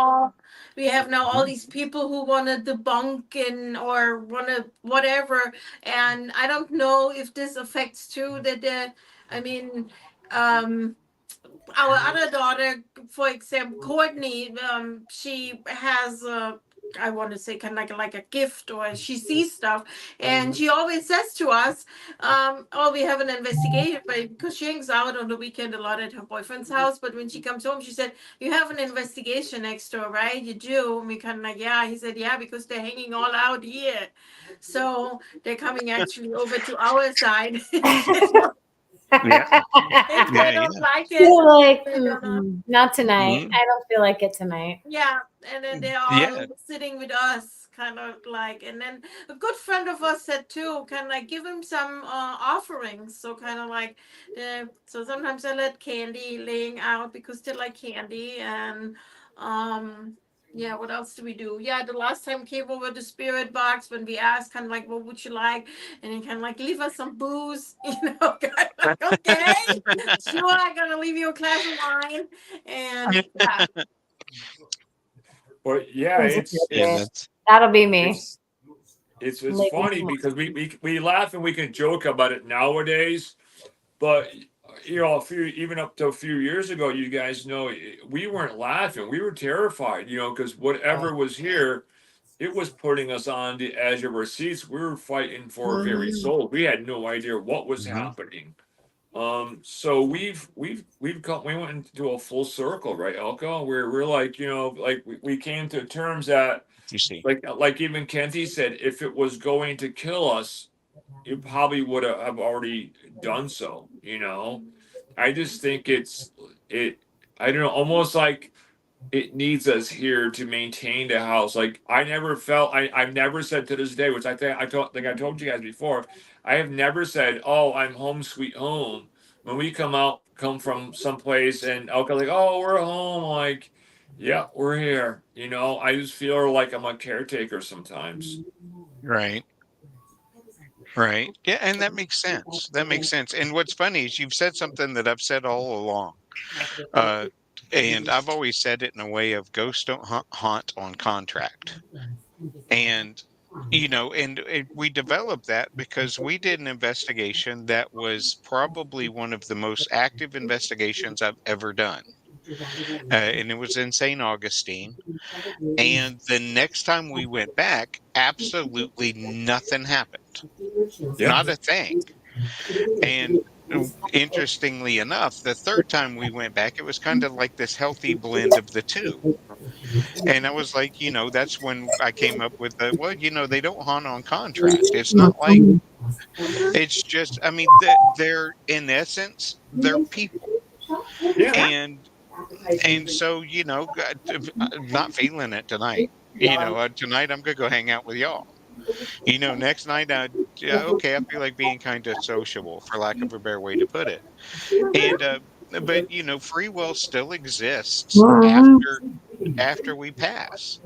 we have now all these people who want to debunk and or want to whatever, and I don't know if this affects too that the I mean um our other daughter, for example, Courtney, she has I want to say kind of like a gift, or she sees stuff, and she always says to us, "Oh, we have an investigation," but because she hangs out on the weekend a lot at her boyfriend's house. But when she comes home, she said, "You have an investigation next door, right? You do." And we kind of like, "Yeah." He said, "Yeah, because they're hanging all out here, so they're coming actually over to our side." Yeah, If they yeah, don't yeah. like it, Feel like, they're gonna not tonight. Mhm. I don't feel like it tonight. yeah, and then they're all Yeah, sitting with us, kind of like, and then a good friend of us said too, can I give him some offerings? So kind of like, so sometimes I let candy laying out because they like candy, and um. Yeah, what else do we do? Yeah, the last time came over the spirit box when we asked, kind of like, what would you like? And he kind of like, leave us some booze, kind of like, okay, sure, I'm gonna leave you a glass of wine, and yeah, but yeah, Who's a it's yeah. favorite? it's That's That'll be me. it's it's Maybe funny some. because we laugh and we can joke about it nowadays, but a few even up to a few years ago, you guys know we weren't laughing, we were terrified, because whatever was here, it was putting us on the edge of our seats. We were fighting for our very Mhm. soul. We had no idea what was mhm. happening. So we've come we went into a full circle, right, Elko? Where we're like, like we came to terms that You see. like even Kenty said, if it was going to kill us, it probably would have already done so. I just think it I don't know, almost like it needs us here to maintain the house. Like I never felt I've never said to this day, which I told you guys before, I have never said, "Oh, I'm home sweet home." When we come from someplace and Elka like, "Oh, we're home," like, "Yeah, we're here." I just feel like I'm a caretaker sometimes. Right, right. Yeah, and that makes sense. That makes sense. And what's funny is you've said something that I've said all along. Uh, and I've always said it in a way of ghosts don't haunt on contract. And we developed that because we did an investigation that was probably one of the most active investigations I've ever done. And it was in St. Augustine. And the next time we went back, absolutely nothing happened. Yeah. Not a thing. And interestingly enough, the third time we went back, it was kind of like this healthy blend of the two. And I was like, that's when I came up with well, they don't haunt on contract. It's not like it's just, I mean, they're in essence, they're people. Yeah. Yeah. And so, I'm not feeling it tonight. Tonight I'm gonna go hang out with y'all. Next night, yeah, okay, I feel like being kind of sociable, for lack of a better way to put it. And but free will still exists after we pass.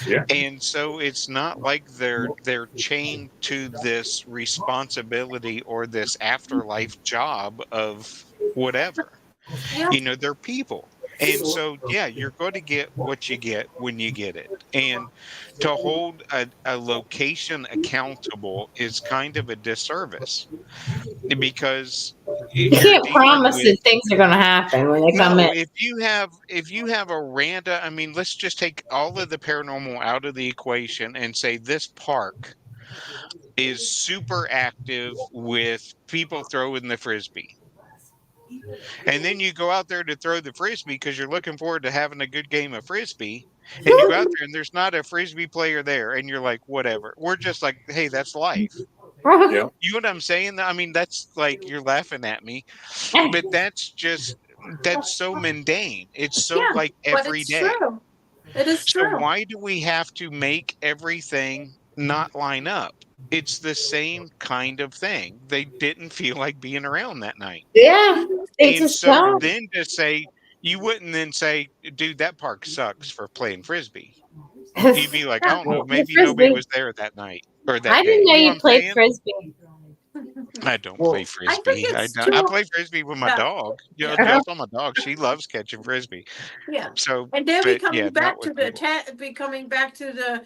Yeah. And so it's not like they're chained to this responsibility or this afterlife job of whatever. Yeah. They're people. And so, yeah, you're going to get what you get when you get it. And to hold a location accountable is kind of a disservice because You you're can't dealing promise with that things are going to happen when they come in. no, if you have a random, I mean, let's just take all of the paranormal out of the equation and say this park is super active with people throwing the frisbee. And then you go out there to throw the frisbee because you're looking forward to having a good game of frisbee. And you go out there and there's not a frisbee player there. And you're like, whatever. We're just like, hey, that's life. Yeah. You know what I'm saying? I mean, that's like you're laughing at me, but that's so mundane. It's so Yeah. like But every it's day. true. It is So true. why do we have to make everything not line up? It's the same kind of thing. They didn't feel like being around that night. Yeah, Mhm. they And just so don't. then to say, you wouldn't then say, dude, that park sucks for playing frisbee. You'd be like, I Yeah. don't know, The maybe nobody frisbee. was there that night or I that didn't day. know You know what you I'm played saying? frisbee. I don't play Well, I think frisbee. I it's don't. I true. play frisbee with my Yeah. dog. Yeah. Just on my dog. She loves catching frisbee. Yeah. So, And then we but yeah, coming not back with to the people. be coming back to the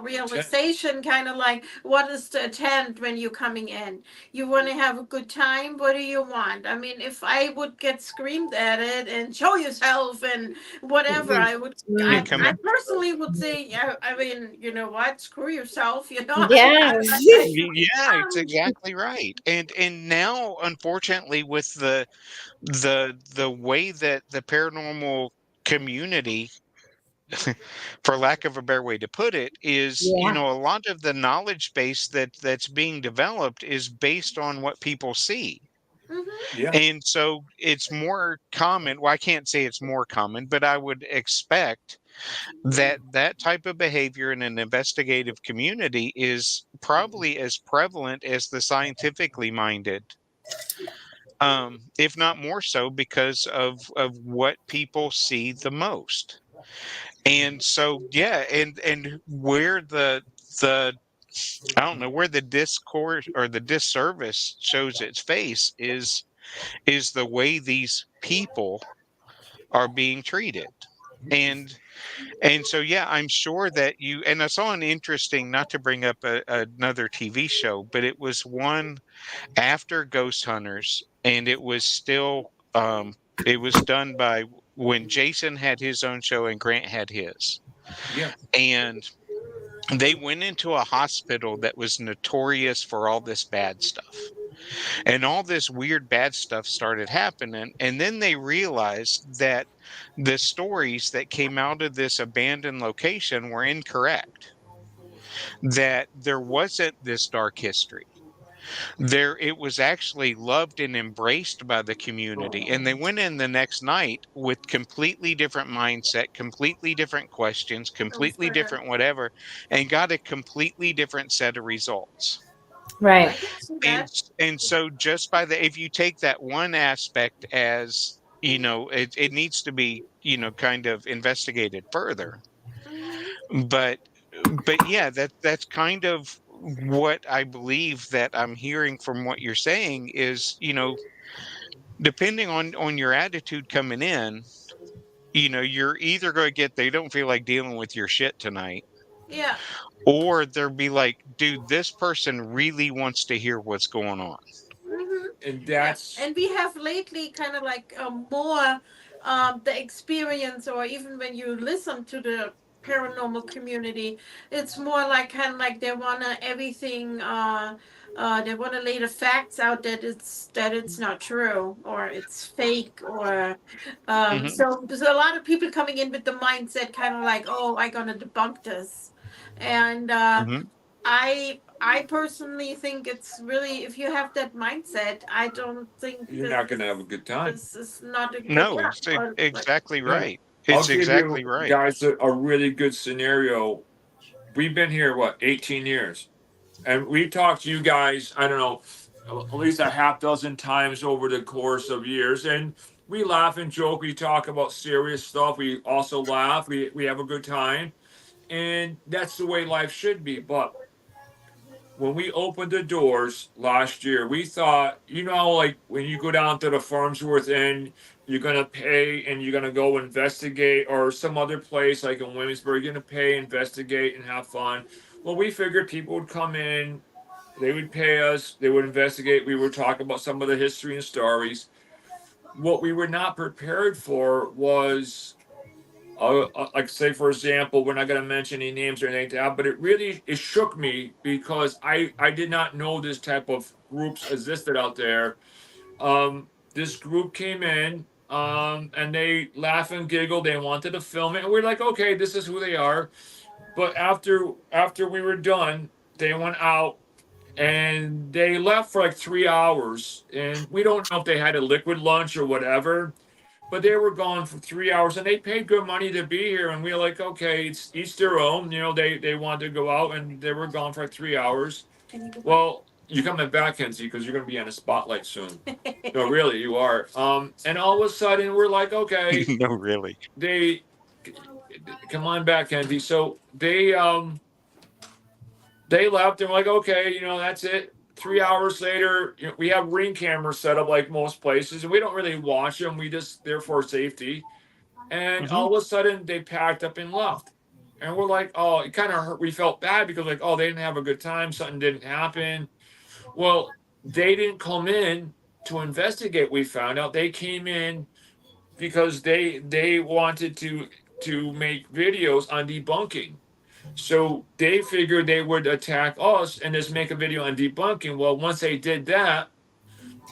realization, kind of like, what is the intent when you're coming in? You want to have a good time. What do you want? I mean, if I would get screamed at it and show yourself and whatever, I would. Yeah, Mm, come I in. personally would say, yeah. I mean, you know what? Screw yourself. You know, I'm yeah. kind of like, Yeah, it's um, exactly right. And now, unfortunately, with the way that the paranormal community, for lack of a better way to put it, is, Yeah. a lot of the knowledge base that's being developed is based on what people see. mhm, yeah. And so it's more common. Well, I can't say it's more common, but I would expect that that type of behavior in an investigative community is probably as prevalent as the scientifically minded, if not more so, because of what people see the most. And so, yeah, and where the I don't know, where the discourse or the disservice shows its face is the way these people are being treated. And so, yeah, I'm sure that and I saw an interesting, not to bring up another TV show, but it was one after Ghost Hunters, and it was still, it was done by when Jason had his own show and Grant had his. Yeah. And they went into a hospital that was notorious for all this bad stuff. And all this weird bad stuff started happening. And then they realized that the stories that came out of this abandoned location were incorrect, that there wasn't this dark history. It was actually loved and embraced by the community. And they went in the next night with completely different mindset, completely different questions, it was completely better. different whatever, and got a completely different set of results. Right. I can see and that. and so just by the if you take that one aspect as it needs to be kind of investigated further, Mhm. but yeah, that's kind of what I believe that I'm hearing from what you're saying is, depending on your attitude coming in, you're either going to get they don't feel like dealing with your shit tonight, Yeah. or they'll be like, dude, this person really wants to hear what's going on. Hmm. And Yeah, that's and we have lately kind of like more the experience, or even when you listen to the paranormal community, it's more like kind of like they wanna everything they want to lay the facts out that it's not true or it's fake or Hmm. so there's a lot of people coming in with the mindset kind of like, oh, I'm gonna debunk this, and Hmm. I personally think it's really, if you have that mindset, I don't think You're that not going to have a good time. this is not a good, No, yeah, it's or like, exactly Yeah. right. I'll It's give you exactly right. guys a really good scenario. We've been here, what, 18 years? And we talked to you guys, I don't know, at least a half dozen times over the course of years. And we laugh and joke. We talk about serious stuff. We also laugh. We have a good time. And that's the way life should be. But when we opened the doors last year, we thought, like when you go down to the Farmsworth Inn, you're gonna pay and you're gonna go investigate, or some other place like in Williamsburg, you're gonna pay, investigate, and have fun. Well, we figured people would come in, they would pay us, they would investigate, we would talk about some of the history and stories. What we were not prepared for was like say for example, we're not going to mention any names or anything like that, but it shook me because I did not know this type of groups existed out there. This group came in, and they laugh and giggle, they wanted to film it, and we're like, okay, this is who they are. But after we were done, they went out and they left for like 3 hours, and we don't know if they had a liquid lunch or whatever, but they were gone for 3 hours and they paid good money to be here, and we were like, okay, it's each their own. They wanted to go out and they were gone for like 3 hours. can you go back? Well, you're coming back, Kenzie, because you're going to be on the spotlight soon. No, really, you are. And all of a sudden we're like, okay, No, really. they come on back, Kenzie. So they left and we're like, okay, that's it. 3 hours later, we have ring cameras set up like most places, and we don't really watch them. We just, they're for safety. And Hmm. all of a sudden, they packed up and left. And we're like, oh, it kind of hurt. We felt bad because, like, oh, they didn't have a good time. Something didn't happen. Well, they didn't come in to investigate. We found out they came in because they wanted to make videos on debunking. So they figured they would attack us and just make a video on debunking. Well, once they did that,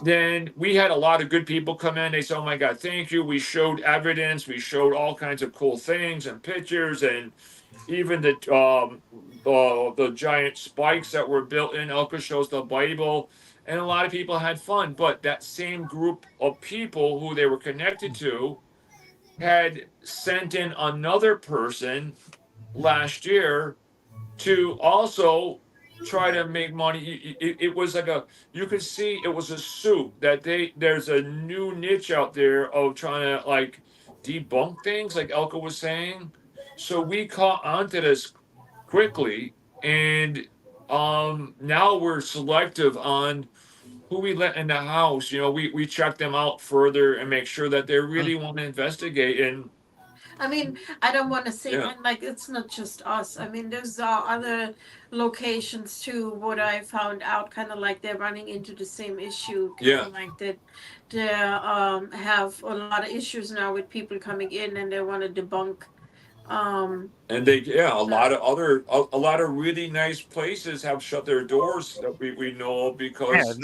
then we had a lot of good people come in. They said, "Oh my God, thank you." We showed evidence. We showed all kinds of cool things and pictures, and even the giant spikes that were built in. Elka shows the Bible, and a lot of people had fun. But that same group of people who they were connected to had sent in another person last year to also try to make money. It was like you could see it was a suit that there's a new niche out there of trying to like debunk things, like Elka was saying. So we caught onto this quickly, and now we're selective on who we let in the house. We check them out further and make sure that they really want to investigate. And I mean, I don't want to say, yeah, and like it's not just us. I mean, there's other locations too. What I found out, kind of like they're running into the same issue, kind yeah. of like that. They have a lot of issues now with people coming in and they want to debunk. And yeah, a The, lot of a lot of really nice places have shut their doors that we know of Yeah, because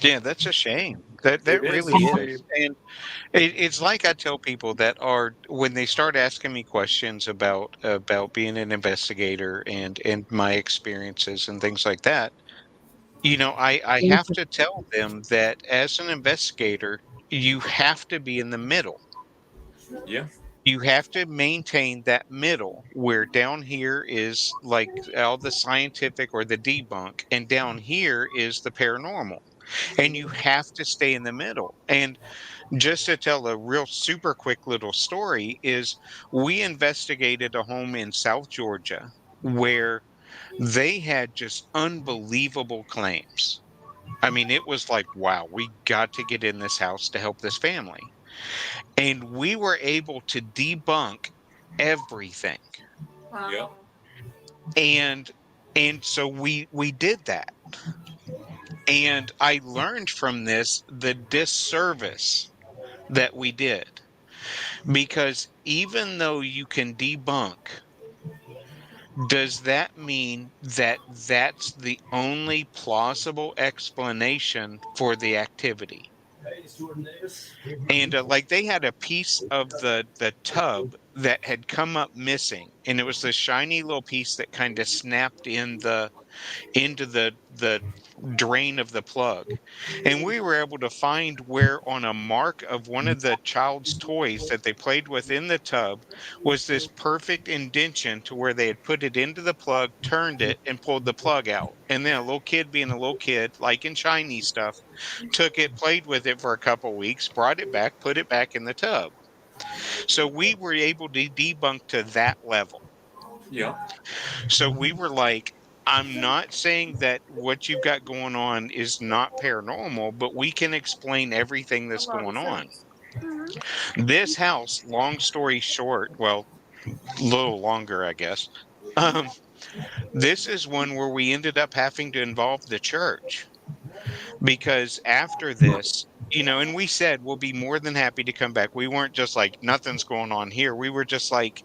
and that's a shame. That it is really a is. shame. And it's like I tell people that are when they start asking me questions about being an investigator and my experiences and things like that. I have to tell them that as an investigator, you have to be in the middle. Yeah, You have to maintain that middle where down here is like all the scientific or the debunk, and down here is the paranormal. And you have to stay in the middle. And just to tell a real super quick little story is we investigated a home in South Georgia where they had just unbelievable claims. I mean, it was like, wow, we got to get in this house to help this family. And we were able to debunk everything. yeah. wow. And so we did that. And I learned from this the disservice that we did. Because even though you can debunk, does that mean that that's the only plausible explanation for the activity? And like they had a piece of the tub that had come up missing, and it was the shiny little piece that kind of snapped into the drain of the plug. And we were able to find where on a mark of one of the child's toys that they played with in the tub was this perfect indention to where they had put it into the plug, turned it, and pulled the plug out. And then a little kid being a little kid, liking shiny stuff, took it, played with it for a couple weeks, brought it back, put it back in the tub. So we were able to debunk to that level. Yeah. So we were like, I'm not saying that what you've got going on is not paranormal, but we can explain everything A that's lot of going on. sense. Mhm. This house, long story short, well, a little longer, I guess. Um, this is one where we ended up having to involve the church because after this, and we said we'll be more than happy to come back. We weren't just like, nothing's going on here. We were just like,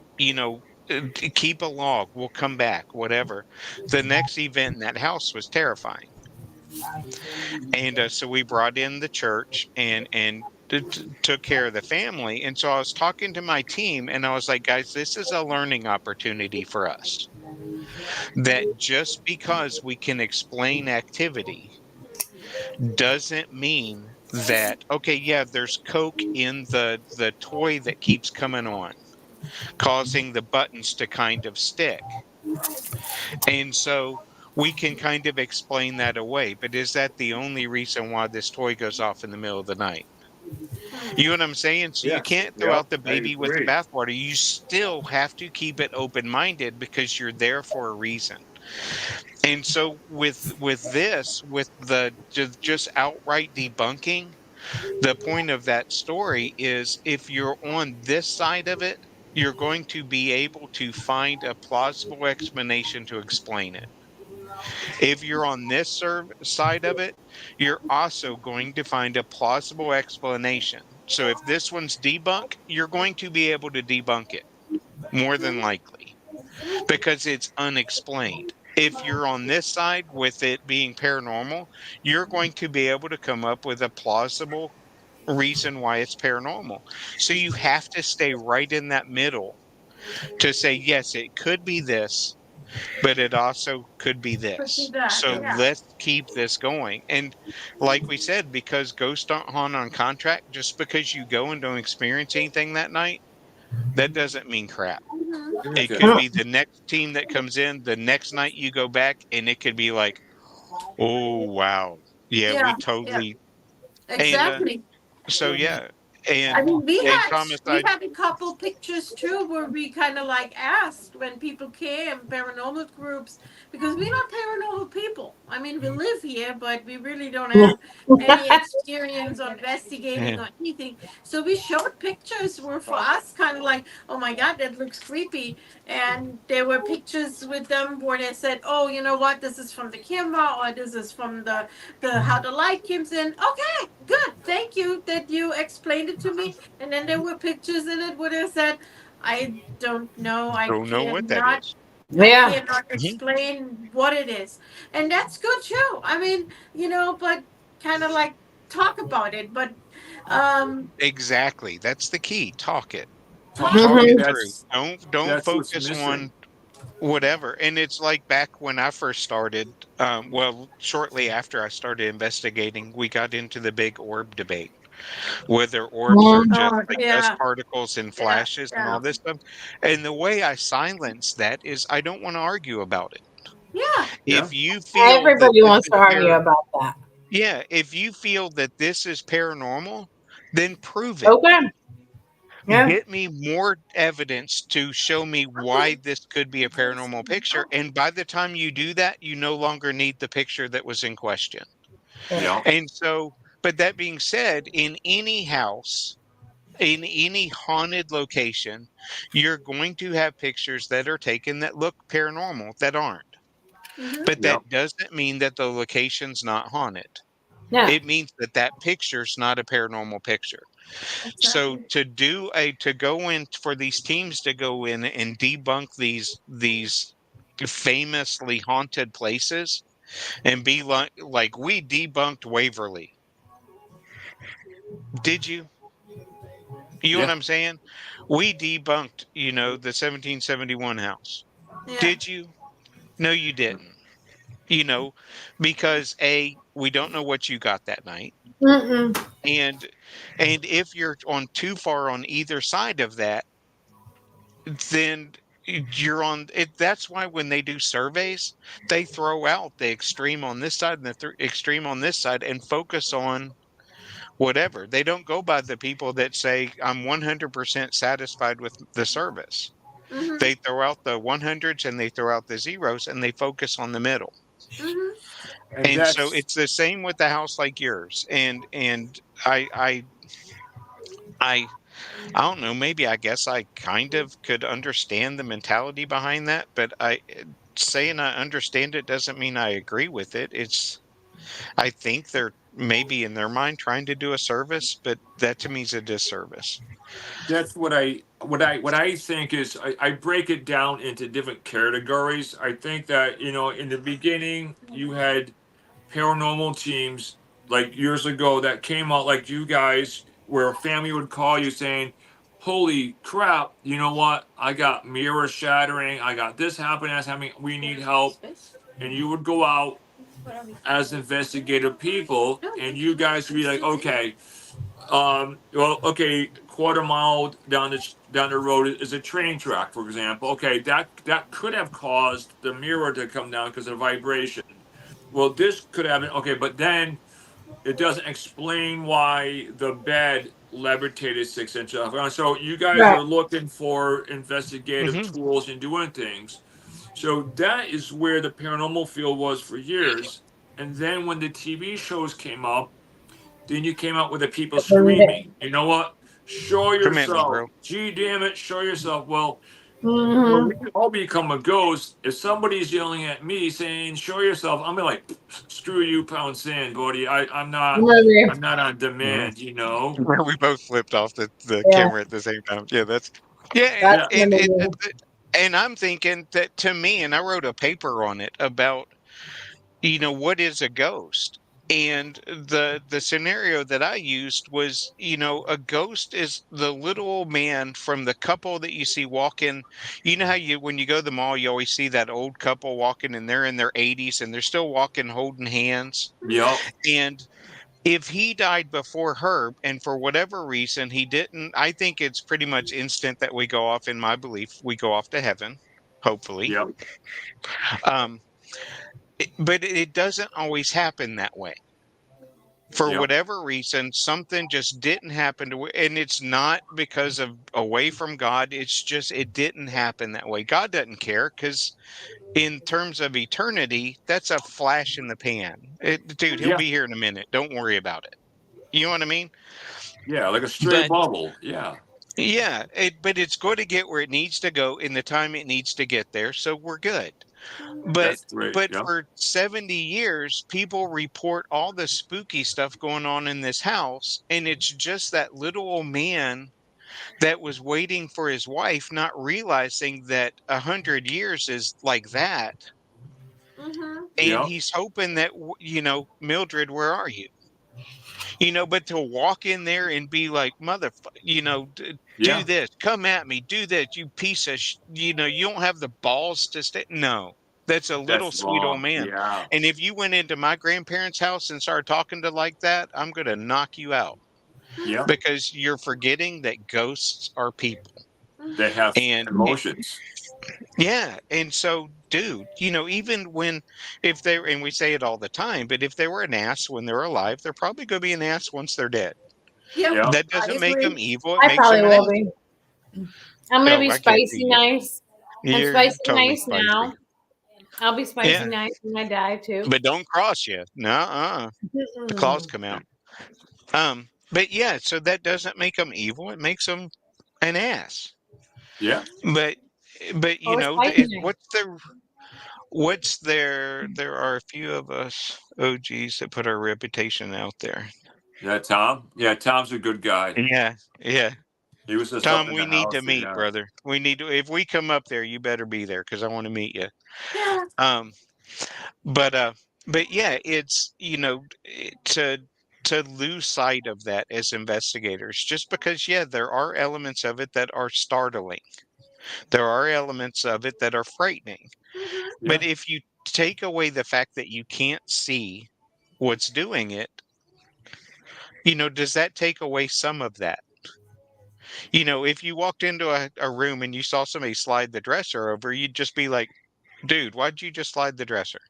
keep a log. We'll come back, whatever. The next event in that house was terrifying. And so we brought in the church and took care of the family. And so I was talking to my team and I was like, guys, this is a learning opportunity for us. That just because we can explain activity doesn't mean that, okay, yeah, there's coke in the toy that keeps coming on, causing the buttons to kind of stick. And so we can kind of explain that away. But is that the only reason why this toy goes off in the middle of the night? You know what I'm saying? So you Yes. can't throw Yep. out the I baby with the agree. bathwater. You still have to keep it open-minded because you're there for a reason. And so with the just outright debunking, the point of that story is if you're on this side of it, you're going to be able to find a plausible explanation to explain it. If you're on this side of it, you're also going to find a plausible explanation. So if this one's debunk, you're going to be able to debunk it more than likely because it's unexplained. If you're on this side with it being paranormal, you're going to be able to come up with a plausible reason why it's paranormal. So you have to stay right in that middle to say, yes, it could be this, but it also could be Could be this. that. So Yep. Yeah. let's keep this going. And like we said, because ghosts don't haunt on contract, just because you go and don't experience anything that night, that doesn't mean crap. Mhm. It Yes. could be the next team that comes in, the next night you go back, and it could be like, oh, wow. Yeah, we Yeah. Yeah. totally. And Exactly. so, yeah. I And, mean, and Thomas, we had a couple pictures too where we kind of like asked when people came, paranormal groups, because we're not paranormal people. I mean, we live here, but we really don't have any experience on investigating yeah, or anything. So we showed pictures were for us kind of like, oh my god, that looks creepy. And there were pictures with them where they said, oh, you know what, this is from the camera or this is from the how the light comes in. Okay, good. Thank you that you explained it to me. And then there were pictures in it where they said, I don't know. don't know what that is. I Yeah. cannot Mhm. explain what it is. And that's good too. I mean, but kind of like talk about it. But um Exactly. That's the key. Talk it. talk To Talk me, it Hmm. through. Don't that's what's focus missing. on whatever. And it's like back when I first started, well, shortly after I started investigating, we got into the big orb debate, whether orbs are just oh like dust yeah. particles and Yeah. flashes and Yeah. all this stuff. And the way I silence that is I don't want to argue about it. Yeah. Yeah. If you feel that Everybody this wants is to argue about that. yeah, if you feel that this is paranormal, then prove it. Okay. Yeah. Get me more evidence to show me why this could be a paranormal picture. And by the time you do that, you no longer need the picture that was in question. Yeah. And so, but that being said, in any house, in any haunted location, you're going to have pictures that are taken that look paranormal that aren't. Mm-hmm. But Yeah. that doesn't mean that the location's not haunted. Yeah. It means that that picture's not a paranormal picture. So Exactly. to go in for these teams to go in and debunk these famously haunted places and be like we debunked Waverly. Did you? You know what Yeah. I'm saying? We debunked, the 1771 house. Yeah. Did you? No, you didn't. You know, because we don't know what you got that night. Mm-mm. And if you're on too far on either side of that, then you're on it. That's why when they do surveys, they throw out the extreme on this side and the extreme on this side and focus on whatever. They don't go by the people that say, I'm 100% satisfied with the service. Mhm. They throw out the 100s and they throw out the zeros and they focus on the middle. Mhm. And And so that's it's the same with a house like yours. And I I I I don't know, maybe I guess I kind of could understand the mentality behind that, but saying I understand it doesn't mean I agree with it. I think they're maybe in their mind trying to do a service, but that to me is a disservice. that's what I think is I break it down into different categories. I think that in the beginning you had paranormal teams like years ago that came out like you guys, where a family would call you saying, "Holy crap! You know what? I got mirror shattering. I got this happening. That's happening. We need help." And you would go out as investigative people, and you guys would be like, "Okay, well, okay, quarter mile down the road is a train track, for example. Okay, that could have caused the mirror to come down because of vibration. Well, this could have been okay, but then it doesn't explain why the bed levitated 6 inches off. So you guys Right. are looking for investigative Hmm. tools and doing things. So that is where the paranormal field was for years. And then when the TV shows came up, then you came out with the people I believe it. screaming. You know what? Show Come at me, yourself. bro. Gee, damn it, show yourself. Well, when Mm-hmm. we all become a ghost, if somebody's yelling at me saying "show yourself," I'm like, "Screw you, pound sand, buddy. I'm not. I'm not on Yeah. demand." We both flipped off the Yeah, camera at the same time. Yeah, yeah, that's Yeah. one of the. and I'm thinking that to me, and I wrote a paper on it about what is a ghost? And the scenario that I used was, a ghost is the little old man from the couple that you see walking. You know how when you go to the mall, you always see that old couple walking and they're in their 80s and they're still walking holding hands. Yep. And if he died before her and for whatever reason he didn't, I think it's pretty much instant that we go off, in my belief, we go off to heaven, hopefully. Yep. Um, but it doesn't always happen that way. For Yep. whatever reason, something just didn't happen and it's not because of away from God. It's just it didn't happen that way. God doesn't care because in terms of eternity, that's a flash in the pan. Dude, he'll Yeah. be here in a minute. Don't worry about it. You know what I mean? Yeah. Like a stray But bubble. Yeah. yeah, but it's going to get where it needs to go in the time it needs to get there, so we're good. But That's great. Yep. for 70 years, people report all the spooky stuff going on in this house, and it's just that little old man that was waiting for his wife, not realizing that 100 years is like that, Mhm. and Yep. he's hoping that Mildred, where are you? But to walk in there and be like, do Yeah. this, come at me, do this, you piece of, you don't have the balls to stay. No, that's a little That's sweet old wrong. man. Yeah. And if you went into my grandparents' house and started talking to like that, I'm going to knock you out Yep. because you're forgetting that ghosts are people. They have And emotions. yeah. And so, dude, even if they, and we say it all the time, but if they were an ass when they're alive, they're probably going to be an ass once they're dead. Yep. Yep. That I doesn't make them agree. evil. It I makes probably them an will ass. be. I'm gonna Oh, be I guarantee spicy you. nice. I'm You're spicy totally nice spicy. now. I'll be spicy Yeah. nice when I die too. But don't cross you. No, the claws Mm-mm. come out. But yeah, so that doesn't make them evil. It makes them an ass. Yeah. But Or spicy nice. what's there are a few of us OGs that put our reputation out there. Yeah. Tom. Yeah. Tom's a good guy. Yeah, yeah. He was just up Tom, in we the need to house meet, again. brother. We need to. If we come up there, you better be there because I want to meet you. Yeah. Um, but yeah, it's to lose sight of that as investigators, just because yeah, there are elements of it that are startling. There are elements of it that are frightening. Mm-hmm. Yeah. But if you take away the fact that you can't see what's doing it, does that take away some of that? If you walked into a room and you saw somebody slide the dresser over, you'd just be like, dude, why'd you just slide the dresser?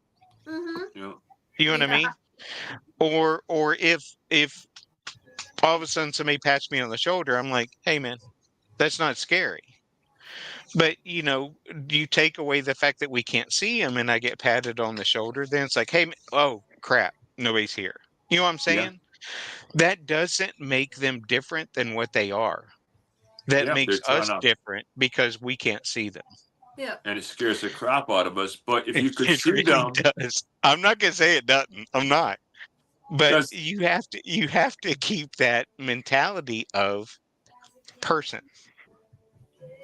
Mm-hmm. Yeah. You know what I Yeah. mean? Or if all of a sudden somebody pats me on the shoulder, I'm like, hey man, that's not scary. But you take away the fact that we can't see him and I get patted on the shoulder, then it's like, hey, oh crap, nobody's here. You know what I'm Yeah. saying? That doesn't make them different than what they are. That Yeah. They're makes trying us to, different because we can't see them. Yeah. and it scares the crap out of us. But if It, you could it see really them, does. I'm not gonna say it doesn't. I'm not. But because you have to keep that mentality of person.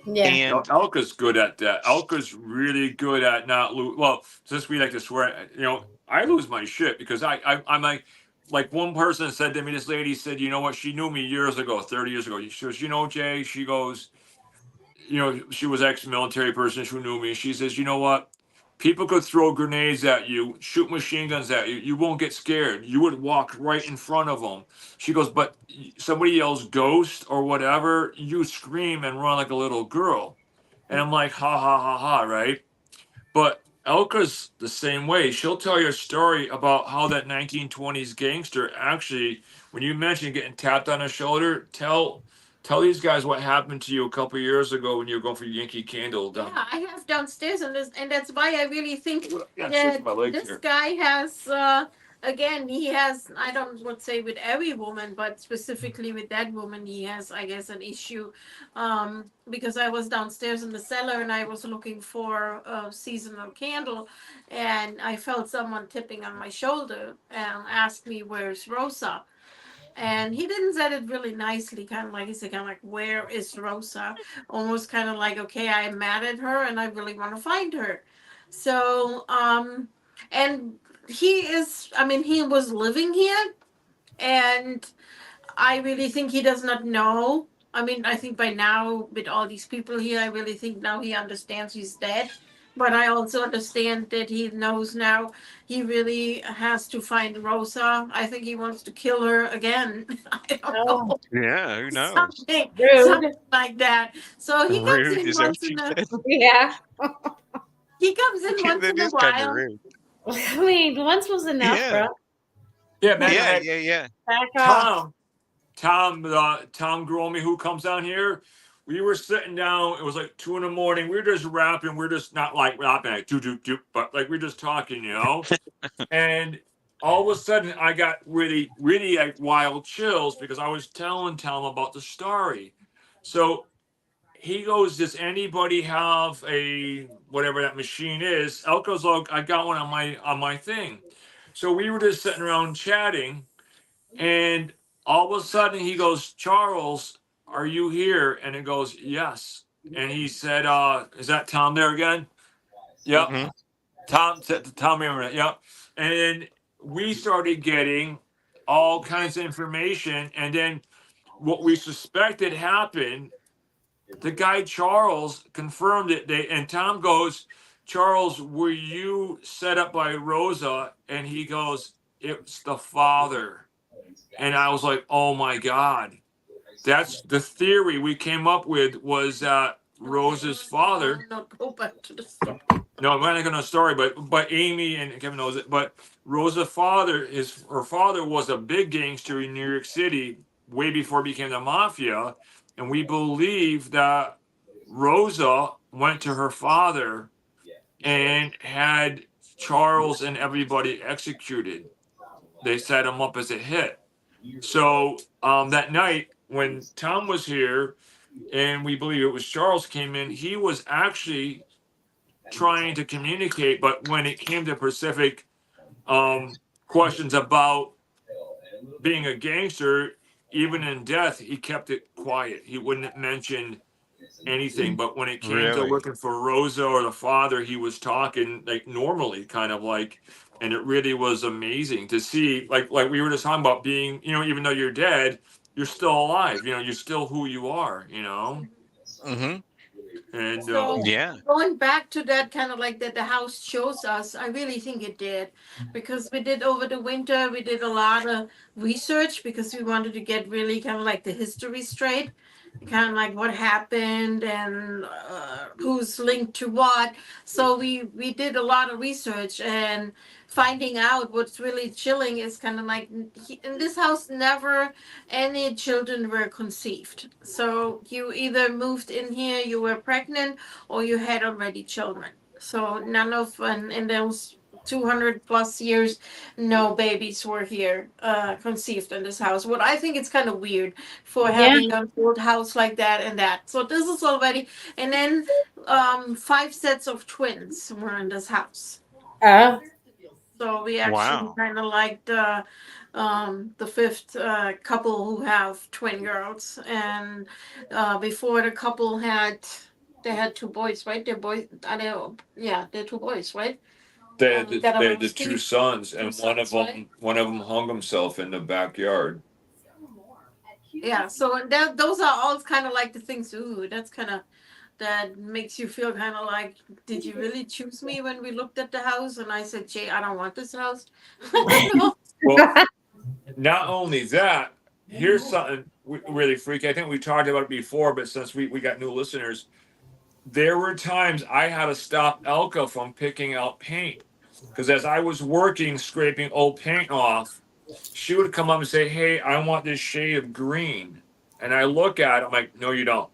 Yeah. And Elka's good at that. Elka's really good at not lose. Well, since we like to swear, I lose my shit because I'm like one person said to me, this lady said, you know what? She knew me years ago, 30 years ago. She goes, Jay, she goes, she was ex-military person who knew me. She says, you know what? People could throw grenades at you, shoot machine guns at you. You won't get scared. You would walk right in front of them. She goes, but somebody yells ghost or whatever, you scream and run like a little girl. And I'm like, ha ha ha ha, right? But Elka's the same way. She'll tell you a story about how that 1920s gangster actually, when you mention getting tapped on the shoulder, tell these guys what happened to you a couple of years ago when you were going for Yankee Candle down. Yeah, I have downstairs, and that's why I really think Yeah, that my legs this here. guy has, again, he has, I don't would say with every woman, but specifically with that woman, he has, I guess, an issue. Because I was downstairs in the cellar and I was looking for a seasonal candle, and I felt someone tipping on my shoulder and asked me, "Where's Rosa?" And he didn't say it really nicely, kind of like he said, kind of like, "Where is Rosa?" Almost kind of like, "Okay, I am mad at her, and I really want to find her." So, and he is. I mean, he was living here, and I really think he does not know. I mean, I think by now, with all these people here, I really think now he understands he's dead. But I also understand that he knows now he really has to find Rosa. I think he wants to kill her again. I don't Oh, know. yeah, who knows? Something rude. like that. So he comes Rude, in is that once what you in a said? Yeah. he comes in once That in a is kind of while. rude. I mean, once was enough, Yeah, bro. Yeah, matter of yeah, fact, yeah, yeah. Back off. Tom Gromy, who comes down here. We were sitting down. It was like 2 in the morning. We were just rapping. We are just not like rapping, like do, but like we're just talking. And all of a sudden, I got really, really like wild chills because I was telling Tom about the story. So he goes, "Does anybody have a whatever that machine is?" Elko's like, "I got one on my thing." So we were just sitting around chatting, and all of a sudden he goes, "Charles, are you here?" And it goes, "Yes." And he said, "Is that Tom there again?" Yep. Hmm. Tom said to Tom Emmerich, yep. And then we started getting all kinds of information. And then what we suspected happened, the guy Charles confirmed it. And Tom goes, "Charles, were you set up by Rosa?" And he goes, "It's the father." And I was like, "Oh my God." That's the theory we came up with, was that Okay, Rosa's father. not go back to the story. No, I'm not going to story, but Amy and Kevin knows it. But Rosa's father, her father was a big gangster in New York City way before it became the mafia, and we believe that Rosa went to her father and had Charles and everybody executed. They set him up as a hit. So that night when Tom was here, and we believe it was Charles came in, he was actually trying to communicate, but when it came to specific questions about being a gangster, even in death, he kept it quiet. He wouldn't mention anything. But when it came to Really? looking for Rosa or the father, he was talking like normally, kind of like, and it really was amazing to see. Like we were just talking about being, even though you're dead, you're still alive. You're still who you are. Hmm. And So Yeah. going back to that kind of like that the house shows us, I really think it did because we did over the winter, we did a lot of research because we wanted to get really kind of like the history straight, kind of like what happened and who's linked to what. So we did a lot of research and finding out what's really chilling is kind of like in this house never any children were conceived. So you either moved in here, you were pregnant, or you had already children. So none of in those 200 plus years, no babies were here conceived in this house. What I think it's kind of weird for Yeah. having an old house like that and that. So this is already, and then 5 sets of twins were in this house. Oh. So we actually Wow. kind of like the fifth couple who have twin girls, and before the couple they had two boys, right? They're boys. Yeah, they're two boys, right? That they are had the two Steve. sons, Two and sons, right? one of them hung himself in the backyard. Yeah. So that those are all kind of like the things. Ooh, that's kind of that makes you feel kind of like, did you really choose me when we looked at the house? And I said, Jay, I don't want this house. No. Well, not only that, here's something really freaky. I think we talked about it before, but since we got new listeners, there were times I had to stop Elka from picking out paint because as I was working, scraping old paint off, she would come up and say, "Hey, I want this shade of green," and I look at it, I'm like, "No, you don't."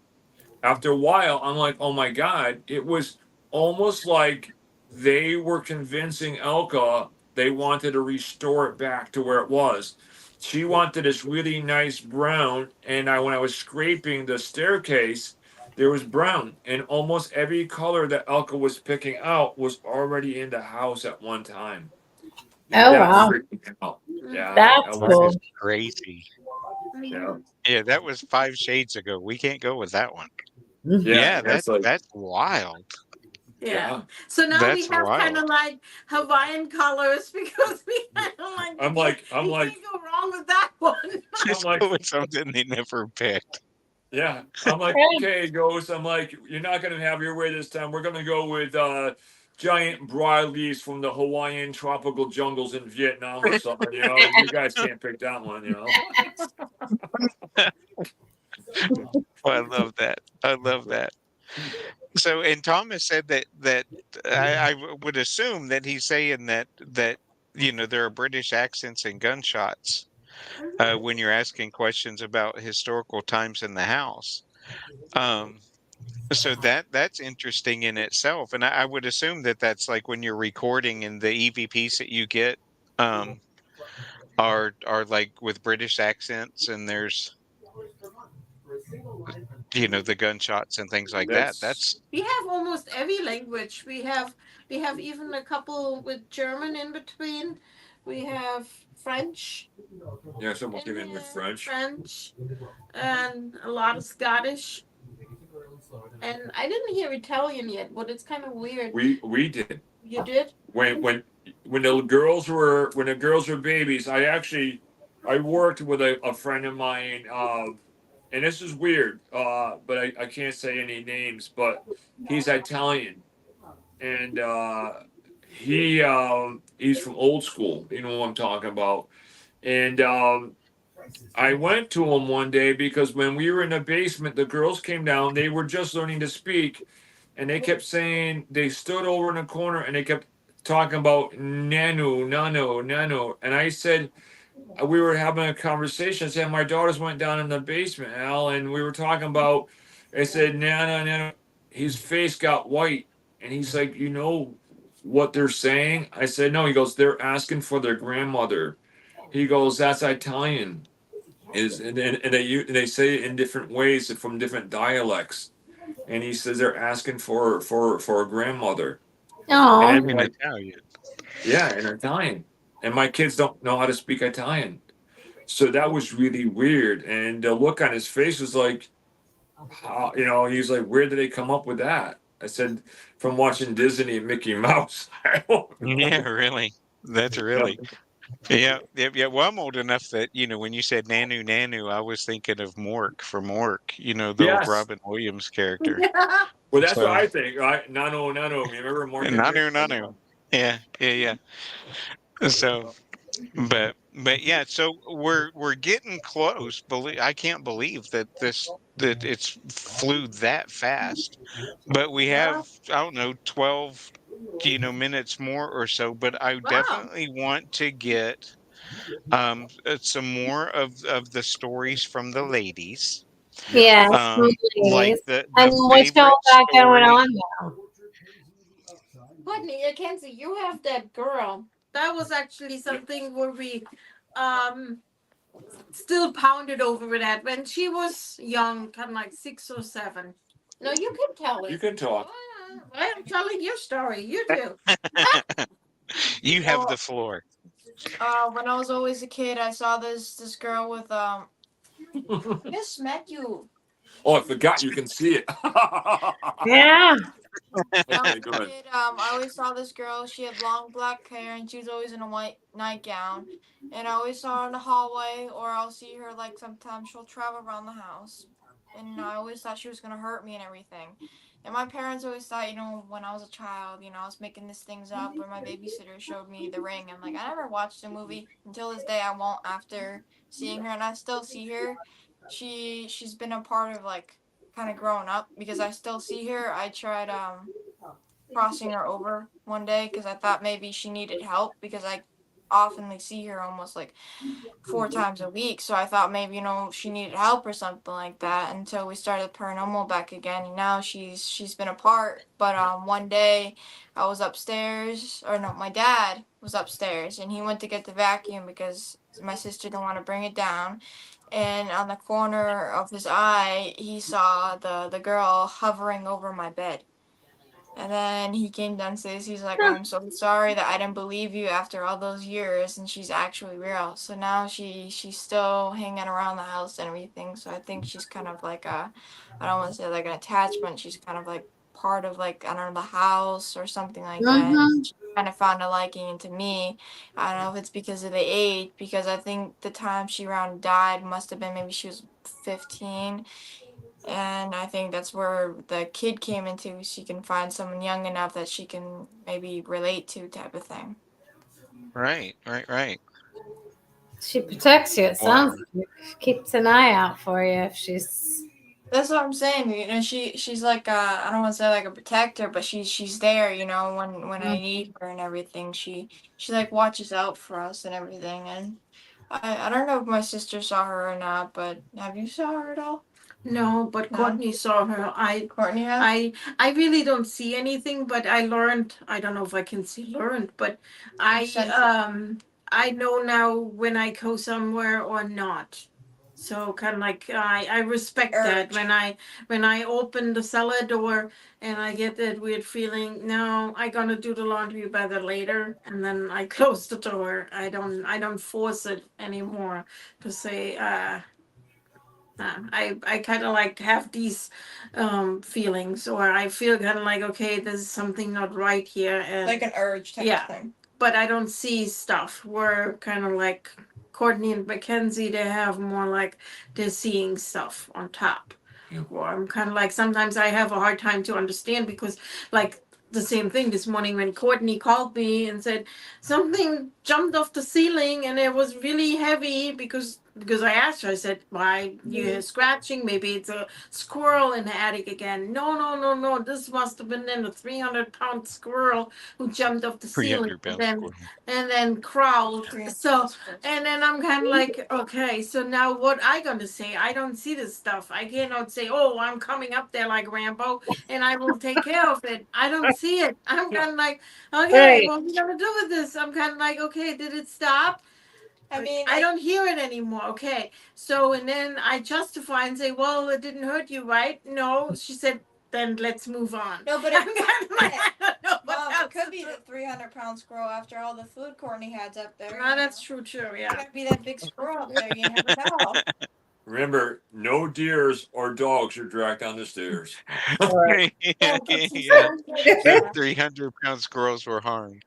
After a while, I'm like, oh my God, it was almost like they were convincing Elka they wanted to restore it back to where it was. She wanted this really nice brown, and when I was scraping the staircase, there was brown, and almost every color that Elka was picking out was already in the house at one time. And Oh that wow. freaked me out. Yeah, That's that That was, cool. is crazy. yeah, Mhm. Yeah, that was 5 shades ago. We can't go with that one. yeah, Yeah, it's like, that's wild. Yeah. yeah. So now we That's have kind wild. of like Hawaiian colors because we kind of like I'm like, you can't go wrong with that one. I'm Just like, go with something they never picked. yeah, I'm like, Right. okay, Ghost. I'm like, you're not gonna have your way this time. We're gonna go with giant broadleaves from the Hawaiian tropical jungles in Vietnam or something. You guys can't pick that one. Oh, I love that. I love that. So, and Thomas said that would assume that he's saying that there are British accents and gunshots when you're asking questions about historical times in the house. Um, so that's interesting in itself, and I would assume that that's like when you're recording and the EVPs that you get um, are like with British accents, and there's the gunshots and things like that. That's That's We have almost every language. We have even a couple with German in between. We have French yeah, someone in came in with here, French. French, and a lot of Scottish. And I didn't hear Italian yet, but it's kind of weird. We did You did? when the girls were babies. I worked with a friend of mine. And this is weird, but I can't say any names. But he's Italian, and he's from old school. You know what I'm talking about. And I went to him one day because when we were in the basement, the girls came down. They were just learning to speak, and they kept saying they stood over in the corner and they kept talking about nanu, nano, nano. And I said, we were having a conversation. I said, my daughters went down in the basement, Al, and we were talking about. I said, nano, nano. His face got white, and he's like, you know what they're saying? I said, no. He goes, they're asking for their grandmother. He goes, that's Italian. And they say it in different ways from different dialects. And he says they're asking for a grandmother. And Oh. I'm in like, Italian. yeah, in Italian. And my kids don't know how to speak Italian. So that was really weird. And the look on his face was like, how, he's like, where did they come up with that? I said, from watching Disney and Mickey Mouse. I don't Yeah, know. really. That's really. Yeah, yeah, yeah. Well, I'm old enough that, when you said Nanu Nanu, I was thinking of Mork from Mork, the old Yes. Robin Williams character. Well, that's what So, I think, right? Nano, nano. Remember Morgan? Nanu Nanu. Yeah, yeah, yeah. So, but yeah, so we're getting close. Believe I can't believe that it's flew that fast. But we have, I don't know, 12, minutes more or so, but I Wow. definitely want to get some more of the stories from the ladies. Yes. Yes, Like please. the And what y'all favorite got going story. on now? Courtney, Kenzie, you have that girl. That was actually something where we um still pounded over that when she was young, kind of like 6 or 7. No, you can tell You it. can talk. I'm telling your story. You do. You have the Well, floor. when I was always a kid, I saw this girl with I just smacked you. Oh, I forgot you can see it. Yeah. When I was Okay, a good. kid, I always saw this girl. She had long black hair, and she was always in a white nightgown. And I always saw her in the hallway, or I'll see her like sometimes she'll travel around the house. And I always thought she was gonna hurt me and everything. And my parents always thought, when I was a child, I was making these things up. Or my babysitter showed me The Ring, and like I never watched the movie until this day. I won't after seeing her, and I still see her. She's been a part of like kind of growing up because I still see her. I tried crossing her over one day because I thought maybe she needed help because I oftenly see her almost like 4 times a week. So I thought maybe she needed help or something like that until we started paranormal back again. And now she's been apart. But one day I was upstairs, or no, my dad was upstairs and he went to get the vacuum because my sister didn't want to bring it down. And on the corner of his eye, he saw the girl hovering over my bed. And then he came downstairs. He's like, "I'm so sorry that I didn't believe you after all those years, and she's actually real." So now she's still hanging around the house and everything. So I think she's kind of like I don't want to say like an attachment. She's kind of like part of like I don't know the house or something like that. Mm-hmm. She kind of found a liking into me. I don't know if it's because of the age, because I think the time she around died must have been maybe she was 15, and I think that's where the kid came into. She can find someone young enough that she can maybe relate to, type of thing. Right, right, right. She protects you, it Wow. sounds like. Keeps an eye out for you if she's. That's what I'm saying. She's like I don't want to say like a protector, but she's there. When I need her and everything. She like watches out for us and everything. And I don't know if my sister saw her or not, but have you saw her at all? No, but No. Courtney saw her. Courtney has. I really don't see anything, but I learned. I don't know if I can say learned, but I Sense it. I know now when I go somewhere or not. So kind of like I respect that Urge. when I open the cellar door and I get that weird feeling. No, I gonna do the laundry better later, and then I close the door. I don't force it anymore to say I kind of like have these feelings, or I feel kind of like, okay, there's something not right here, and Like an urge type yeah, of thing. but I don't see stuff. We're kind of like Courtney and Mackenzie. They have more like they're seeing stuff on top. Or I'm kind of like sometimes I have a hard time to understand because like the same thing this morning when Courtney called me and said something jumped off the ceiling and it was really heavy because I asked her, I said, why you hear scratching? Maybe it's a squirrel in the attic again. No, no, no, no. This must have been then a 300-pound squirrel who jumped off the ceiling 300 pound squirrel. and then crawled. So and then I'm kind of like, okay, so now what I gonna say? I don't see this stuff. I cannot say, oh, I'm coming up there like Rambo and I will take care of it. I don't see it. I'm kind of like, okay, Right. what are we gonna do with this? I'm kind of like, okay, did it stop? I mean, I don't hear it anymore. Okay. So, and then I justify and say, well, it didn't hurt you, right? No. She said, then let's move on. No, but I'm kind of like, I don't know what Mom, else it could to be do. the 300-pound squirrel after all the food Courtney has up there. No, that's true too. It Yeah. could be that big squirrel up there. You never know. Remember, no deers or dogs are dragged down the stairs. Or Yeah, Don't put some yeah. stones in No there. 300-pound squirrels were harmed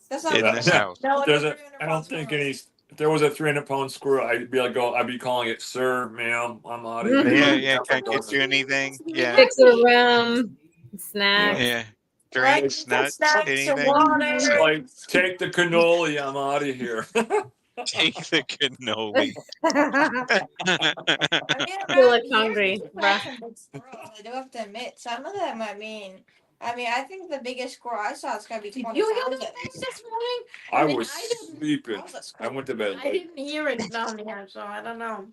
That's not in what this Yeah. house. No, There's no a. 300 I pound don't think any. squirrels. If there was a 300-pound squirrel, I'd be calling it, sir, ma'am, I'm out of here. Yeah, I'm yeah. never Can't get going. you anything. Yeah, fix a room, Yeah. snacks. yeah. Right? Drinks, Some nuts, snacks or anything. It's water. like, take the cannoli, I'm out of here. Take the cannoli. I mean, You around look here, hungry, we've bruh. had some big squirrels. I do have to admit, some of them, I think the biggest squirrel I saw is gotta be Did 20 you hear pounds. the noise this morning? I mean, was I didn't- sleeping. I was a I squirrel. went to bed I late. didn't hear it down here, so I don't know.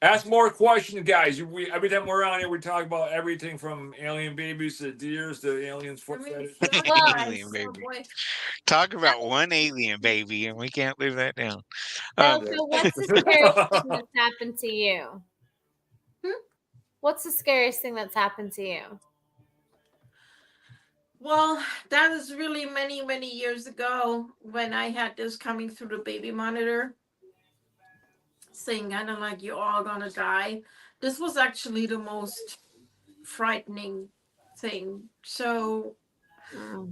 Ask more questions, guys. Every time we're around here, we talk about everything from alien babies to deers to aliens I foot mean, fetish. Alien oh baby. boy. Talk about one alien baby, and we can't live that down. Elka, what's the scariest thing Yeah. that's happened to you? Hmm? What's the scariest thing that's happened to you? Well, that is really many, many years ago when I had this coming through the baby monitor, saying kind of like you're all gonna die. This was actually the most frightening thing. So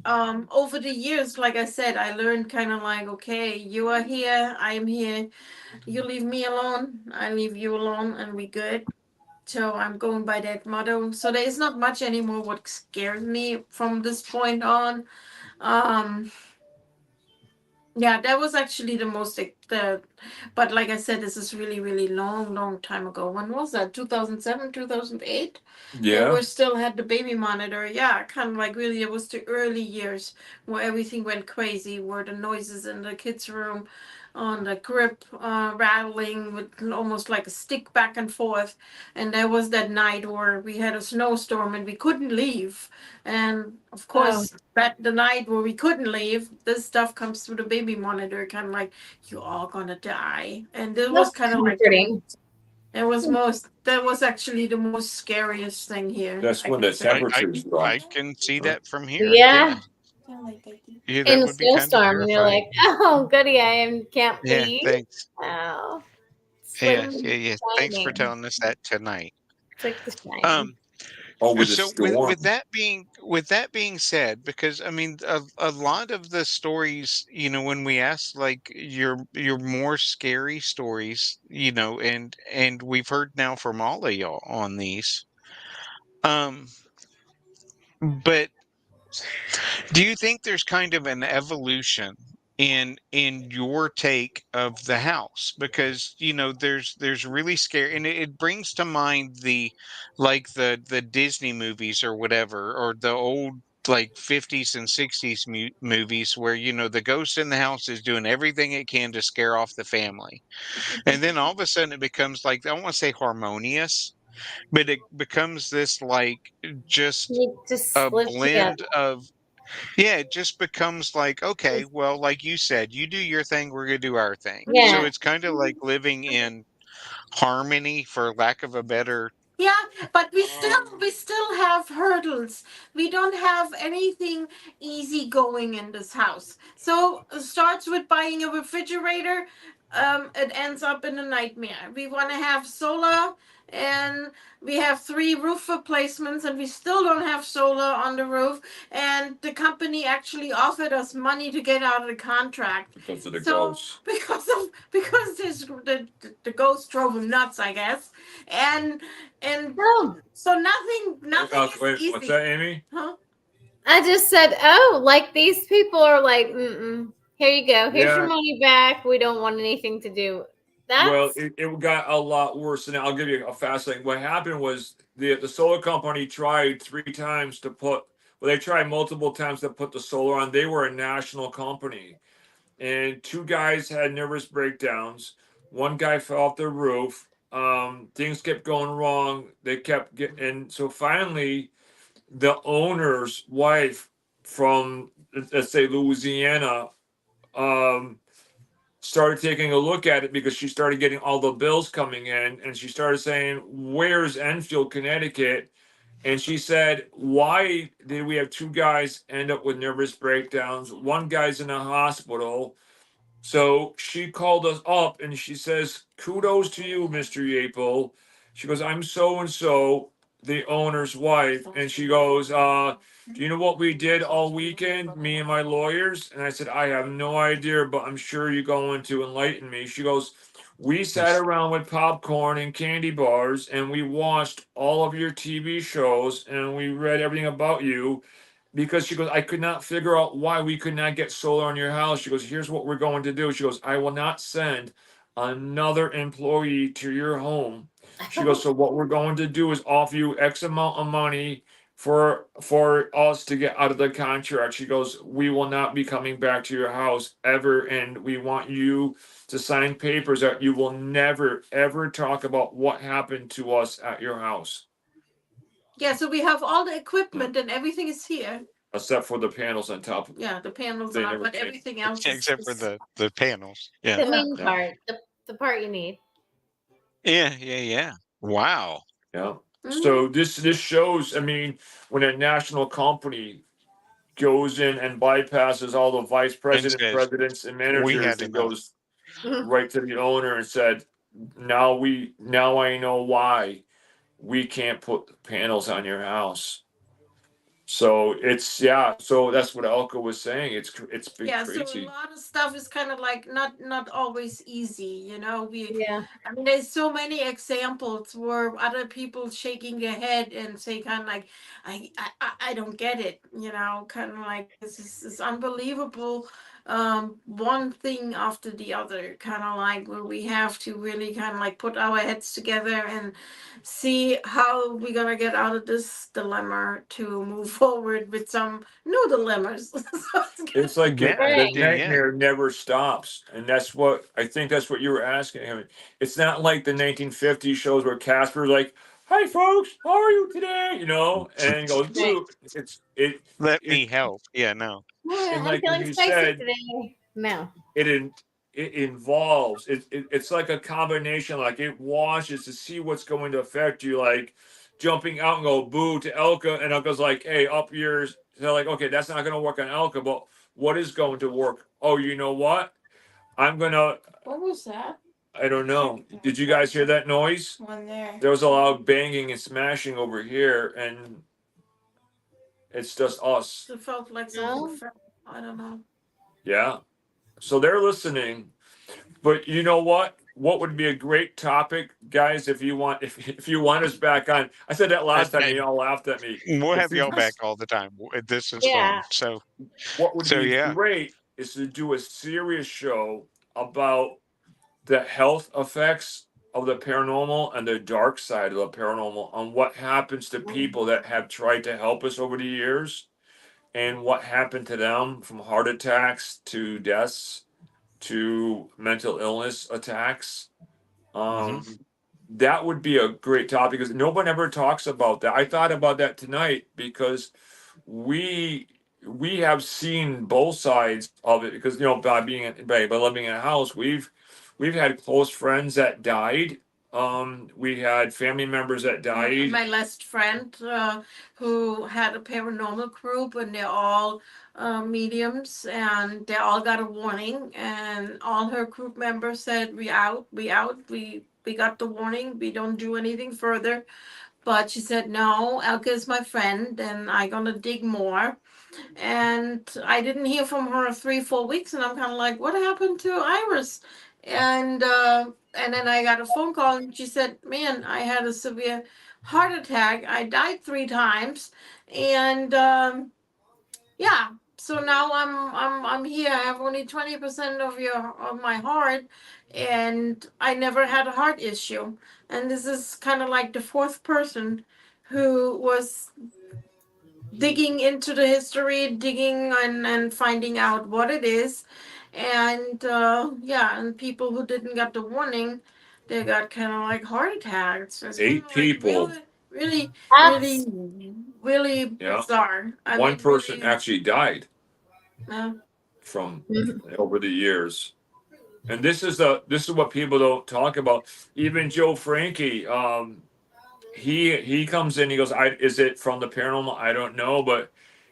over the years, like I said, I learned kind of like, okay, you are here, I am here, you leave me alone, I leave you alone, and we good. So I'm going by that motto. So there is not much anymore what scares me from this point on. um yeah, that was actually the most but like I said, this is really, really long, long time ago. When was that? 2007, 2008? When we still had the baby monitor. Yeah, kind of like really, it was the early years where everything went crazy, where the noises in the kids' room on the grip rattling with almost like a stick back and forth. And there was that night where we had a snowstorm and we couldn't leave. And of course, that the night where we couldn't leave, this stuff comes through the baby monitor, kind of like, you're all gonna die. And it was That's kind of like comforting. that was actually the most scariest thing here. That's I when can the say. temperatures drop. I can see that from here. Yeah, Yeah, in that a would be kind of snowstorm, and you're terrifying. like, oh, goody, can't Yeah, leave. thanks. Oh, Yeah, spring yeah, yeah. Thanks for shining. telling us that tonight. It's like the shine. Oh, with the So with storm. with that being said, because I mean a lot of the stories, when we ask like your more scary stories, and we've heard now from all of y'all on these. Um, but do you think there's kind of an evolution in your take of the house? Because there's really scary, and it brings to mind the Disney movies or whatever, or the old like 50s and 60s movies where the ghost in the house is doing everything it can to scare off the family, and then all of a sudden it becomes like, I don't want to say harmonious, but it becomes this like just You just a live together. blend of, yeah, it just becomes like, okay, well, like you said, you do your thing, we're gonna do our thing. So Yeah. it's kind of like living in harmony, for lack of a better. Yeah, but we still have hurdles. We don't have anything easy going in this house. So it starts with buying a refrigerator. It ends up in a nightmare. We want to have solar, and we have 3 roof replacements, and we still don't have solar on the roof. And the company actually offered us money to get out of the contract. Because of the So ghosts. because the ghost drove him nuts, I guess. And Oh, so nothing is Wait, easy. what's that, Amy? Huh? I just said, oh, like these people are like, here you go. Here's your Yeah. money back. We don't want anything to do. Well, That's it got a lot worse. And I'll give you a fast thing. What happened was the solar company tried 3 times to put. Well, they tried multiple times to put the solar on. They were a national company, and 2 guys had nervous breakdowns. One guy fell off the roof. Things kept going wrong. They kept getting, and so finally, the owner's wife from, let's say, Louisiana, um, started taking a look at it because she started getting all the bills coming in, and she started saying, "Where's Enfield, Connecticut? And she said, "Why did we have two guys end up with nervous breakdowns? One guy's in a hospital." So she called us up and she says, "Kudos to you, Mr. Yaple." She goes, "I'm so and so, the owner's wife." And she goes, "Do you know what we did all weekend, me and my lawyers?" And I said, "I have no idea, but I'm sure you're going to enlighten me." She goes, "We sat around with popcorn and candy bars and we watched all of your TV shows and we read everything about you, because," she goes, "I could not figure out why we could not get solar on your house." She goes, "Here's what we're going to do." She goes, "I will not send another employee to your home." She goes, "So what we're going to do is offer you X amount of money for us to get out of the contract." She goes, "We will not be coming back to your house ever, and we want you to sign papers that you will never ever talk about what happened to us at your house." Yeah, so we have all the equipment and everything is here. Except for the panels on top. Yeah, the panels They and all, never but came. everything else Except for is the panels. Yeah. The main Yeah. part, the part you need. Yeah, yeah, yeah. Wow. Yeah. Mhm. So this shows, I mean, when a national company goes in and bypasses all the vice And president, says, presidents, and we managers, had and enough. goes Mhm. right to the owner and said, now I know why we can't put panels on your house." So it's, yeah, so that's what Elka was saying. It's been Yeah, so a crazy. lot of stuff is kind of like not always easy, you know. Yeah. I mean, there's so many examples where other people shaking their head and say kind of like, I don't get it, you know, kind of like this is unbelievable. One thing after the other, kind of like where we have to really kind of like put our heads together and see how we're gonna get out of this dilemma to move forward with some new dilemmas. So It's like Yeah, the Right. yeah, yeah. nightmare never stops, and that's what I think. That's what you were asking him. It's not like the 1950s shows where Casper's like, "Hi, folks, how are you today?" You know, and he goes, Right. "Boo." Let It me help. Yeah, no. and I'm like when feeling you spicy said, today. No. it in it involves it's like a combination. Like it washes to see what's going to affect you. Like jumping out and go boo to Elka, and Elka's like, "Hey, up yours." They're like, "Okay, that's not going to work on Elka, but what is going to work?" "Oh, you know what? I'm gonna." what was that? I don't know. Did you guys hear that noise? One there. There was a loud banging and smashing over here, and it's just us. It felt like something No. fell. I don't know. Yeah. So they're listening. But you know what? What would be a great topic, guys, if you want if you want us back on? I said that last time and And you all laughed at me. we'll If have you y'all back all the time. This is Yeah. fun. So, what would be yeah. great is to do a serious show about the health effects of the paranormal and the dark side of the paranormal, on what happens to people that have tried to help us over the years, and what happened to them, from heart attacks to deaths to mental illness attacks. Hmm. That would be a great topic because no one ever talks about that. I thought about that tonight because we we have seen both sides of it, because by by living in a house, we've had close friends that died. We had family members that died. My last friend who had a paranormal group, and they're all mediums, and they all got a warning, and all her group members said, "We out, we out, we got the warning, we don't do anything further." But she said, "No, Elke is my friend, and I gonna dig more." And I didn't hear from her 3 4 weeks, and I'm kind of like, "What happened to Iris?" And then I got a phone call, and she said, "Man, I had a severe heart attack. I died 3 times, and yeah." So now I'm here. I have only 20% of my heart, and I never had a heart issue. And this is kind of like the fourth person who was digging into the history, digging and finding out what it is. And yeah, and people who didn't get the warning, they got kind of like heart attacks. It's kind 8 of like people. really, That's really, really Yeah. bizarre. I One mean, person really, actually died uh, from over the years. And this is what people don't talk about. Even Joe Frankie, he comes in. He goes, is it from the paranormal? I don't know, but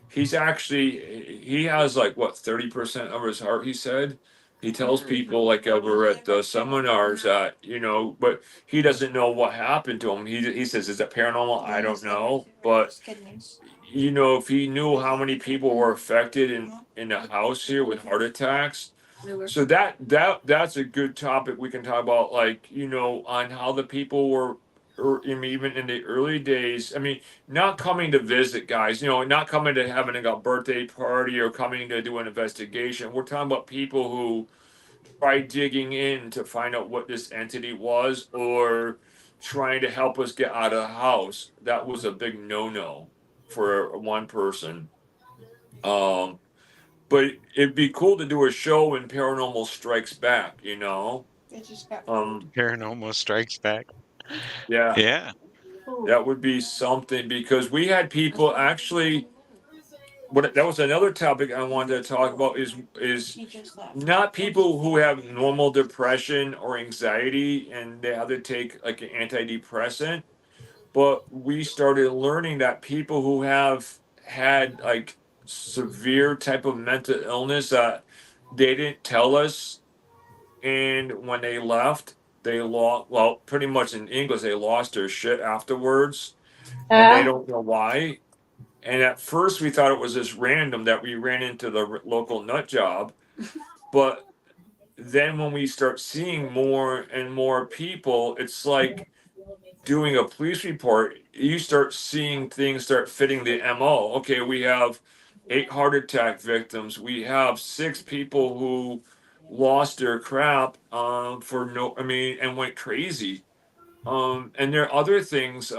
he has like what 30% of his heart. He said he tells people like over at the seminars that but he doesn't know what happened to him. He says, is it paranormal? I don't know, but if he knew how many people were affected in the house here with heart attacks. So that's a good topic we can talk about, like on how the people were, or even in the early days. I mean, not coming to visit, guys. Not coming to having a birthday party or coming to do an investigation. We're talking about people who tried digging in to find out what this entity was, or trying to help us get out of the house. That was a big no-no for one person. But it'd be cool to do a show when Paranormal Strikes Back. Paranormal Strikes Back. Yeah, Yeah. that would be something, because we had people actually. That was another topic I wanted to talk about, is not people who have normal depression or anxiety and they have to take like an antidepressant, but we started learning that people who have had like severe type of mental illness that they didn't tell us, and when they left, they lost, well, pretty much in English, they lost their shit afterwards, and they Uh, don't know why. And at first, we thought it was just random that we ran into the local nut job. But then when we start seeing more and more people, it's like doing a police report. You start seeing things start fitting the MO. Okay, we have 8 heart attack victims. We have 6 people who lost their crap for no, I mean, and went crazy. And there are other things,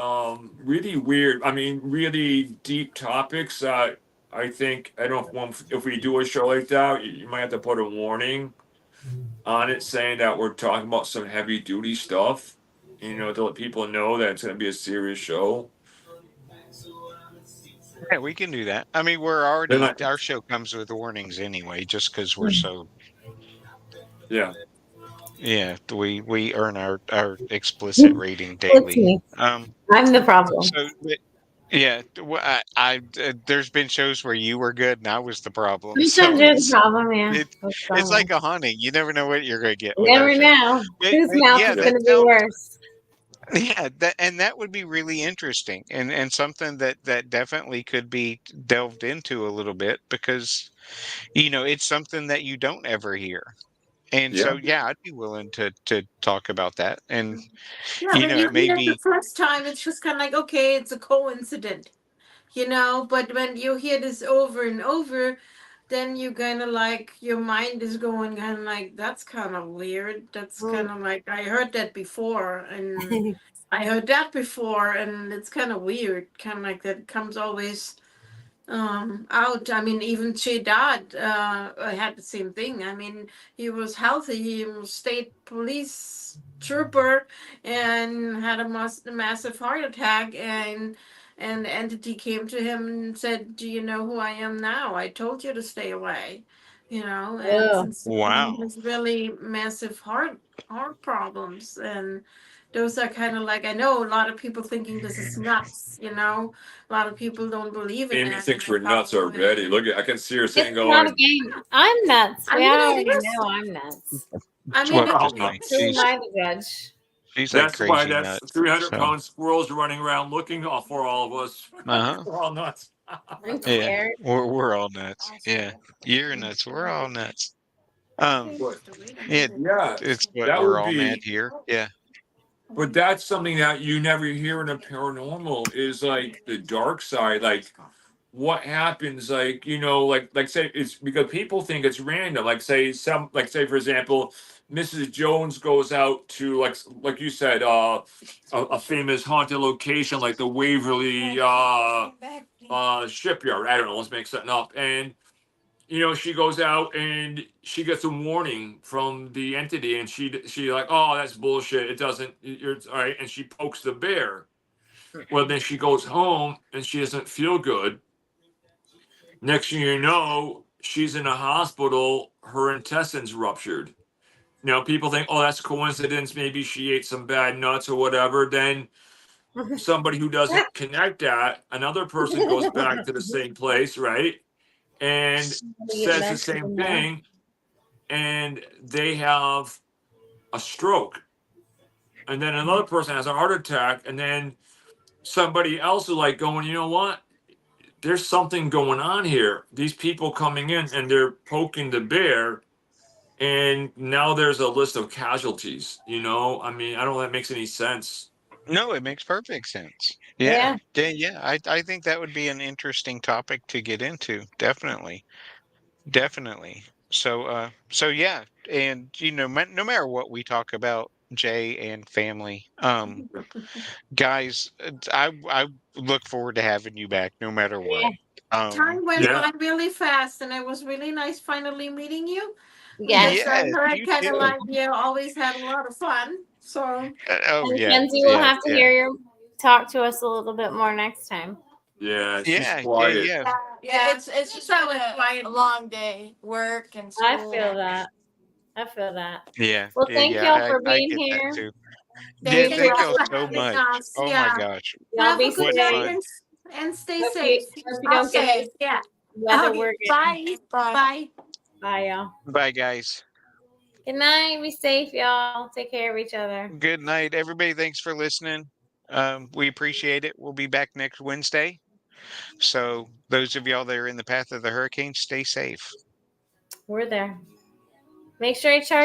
really weird. I mean, really deep topics that I think, I don't know if we do a show like that, you might have to put a warning on it saying that we're talking about some heavy duty stuff, to let people know that it's going to be a serious show. Yeah, we can do that. I mean, Then I, our show comes with warnings anyway, just because we're so, yeah. yeah, we earn our explicit rating it's daily. me. I'm the problem. So yeah, there's been shows where you were good and I was the problem. Sometimes So you're the problem, yeah. it, That's the it's problem. like a haunting. You never know what you're gonna get You with our never show. know whose But mouth yeah, is Yeah. going to be now worse. yeah, that would be really interesting, and something that definitely could be delved into a little bit, because it's something that you don't ever hear. And so Yeah. yeah, I'd be willing to talk about that. And Yeah, when you it may hear it the be, first time, it's just kind of like, okay, it's a coincidence, But when you hear this over and over, then you kind of like, your mind is going kind of like, that's kind of weird. That's kind of like, I heard that before, and I heard that before, and it's kind of weird. Kind of like that comes always out. I mean, even Che Dad had the same thing. I mean, he was healthy. He was state police trooper and had a massive heart attack, and the entity came to him and said, "Do you know who I am now? I told you to stay away." And Oh, since then, he wow. has really massive heart problems, and those are kind of like, I know a lot of people thinking this is nuts. A lot of people don't believe in Amy that. thinks we're nuts already. Look at, I can see her sitting it's not a going, game. I'm nuts. I We mean, already it is. know I'm nuts. I mean, Well, we're all just like nuts. Who am I to judge? she's like That's why crazy that's nuts. 300 So pound squirrels running around looking for all of us. uh-huh. We're all nuts. I'm Yeah, scared. we're all nuts. Yeah, you're nuts. We're all nuts. Um, But yeah, yeah, it's what that we're would all mad be, here. Yeah. but that's something that you never hear in a paranormal, is like the dark side. Like what happens, like like say, it's because people think it's random, like say for example, Mrs. Jones goes out to, like you said, a famous haunted location like the Waverly shipyard. I don't know, let's make something up. And she goes out and she gets a warning from the entity, and she like, oh, that's bullshit, it doesn't, you're all right, and she pokes the bear. Well, then she goes home and she doesn't feel good. Next thing you know, she's in a hospital, her intestines ruptured. People think, oh, that's coincidence, maybe she ate some bad nuts or whatever. Then somebody who doesn't connect that, another person goes back to the same place, right? And says the same thing, and they have a stroke. And then another person has a heart attack, and then somebody else is like going, you know what? There's something going on here. These people coming in and they're poking the bear, and now there's a list of casualties. I mean, I don't know if that makes any sense. No, it makes perfect sense. Yeah. Yeah. I think that would be an interesting topic to get into. Definitely. Definitely. So yeah, and no matter what we talk about, Jay and family, guys, I look forward to having you back no matter what. Yeah. Time went Yeah. by really fast, and it was really nice finally meeting you. Yes. Because I Yes, heard you too. Caroline, you always had a lot of fun. So Oh And yeah, Kenzie will yeah, have to yeah, hear your talk to us a little bit more next time. Yeah, she's yeah, yeah, quiet. yeah. Yeah, it's just So been it's quiet. a long day, work and I school. feel that. I feel that. Yeah, Well, yeah, thank yeah. y'all for I being get that here. too. Yeah, thank We you thank all y'all for appreciate so it. having much. us. Oh my Yeah. gosh, Y'all Have be a good what safe. night fun. and stay Hope safe. you don't get Okay. this Yeah. weather Okay. we're getting. Bye. Bye. Bye. Bye, y'all. Bye, guys. Good night. Be safe, y'all. Take care of each other. Good night, everybody. Thanks for listening. We appreciate it. We'll be back next Wednesday. So those of y'all that are in the path of the hurricane, stay safe. We're there. Make sure you charge.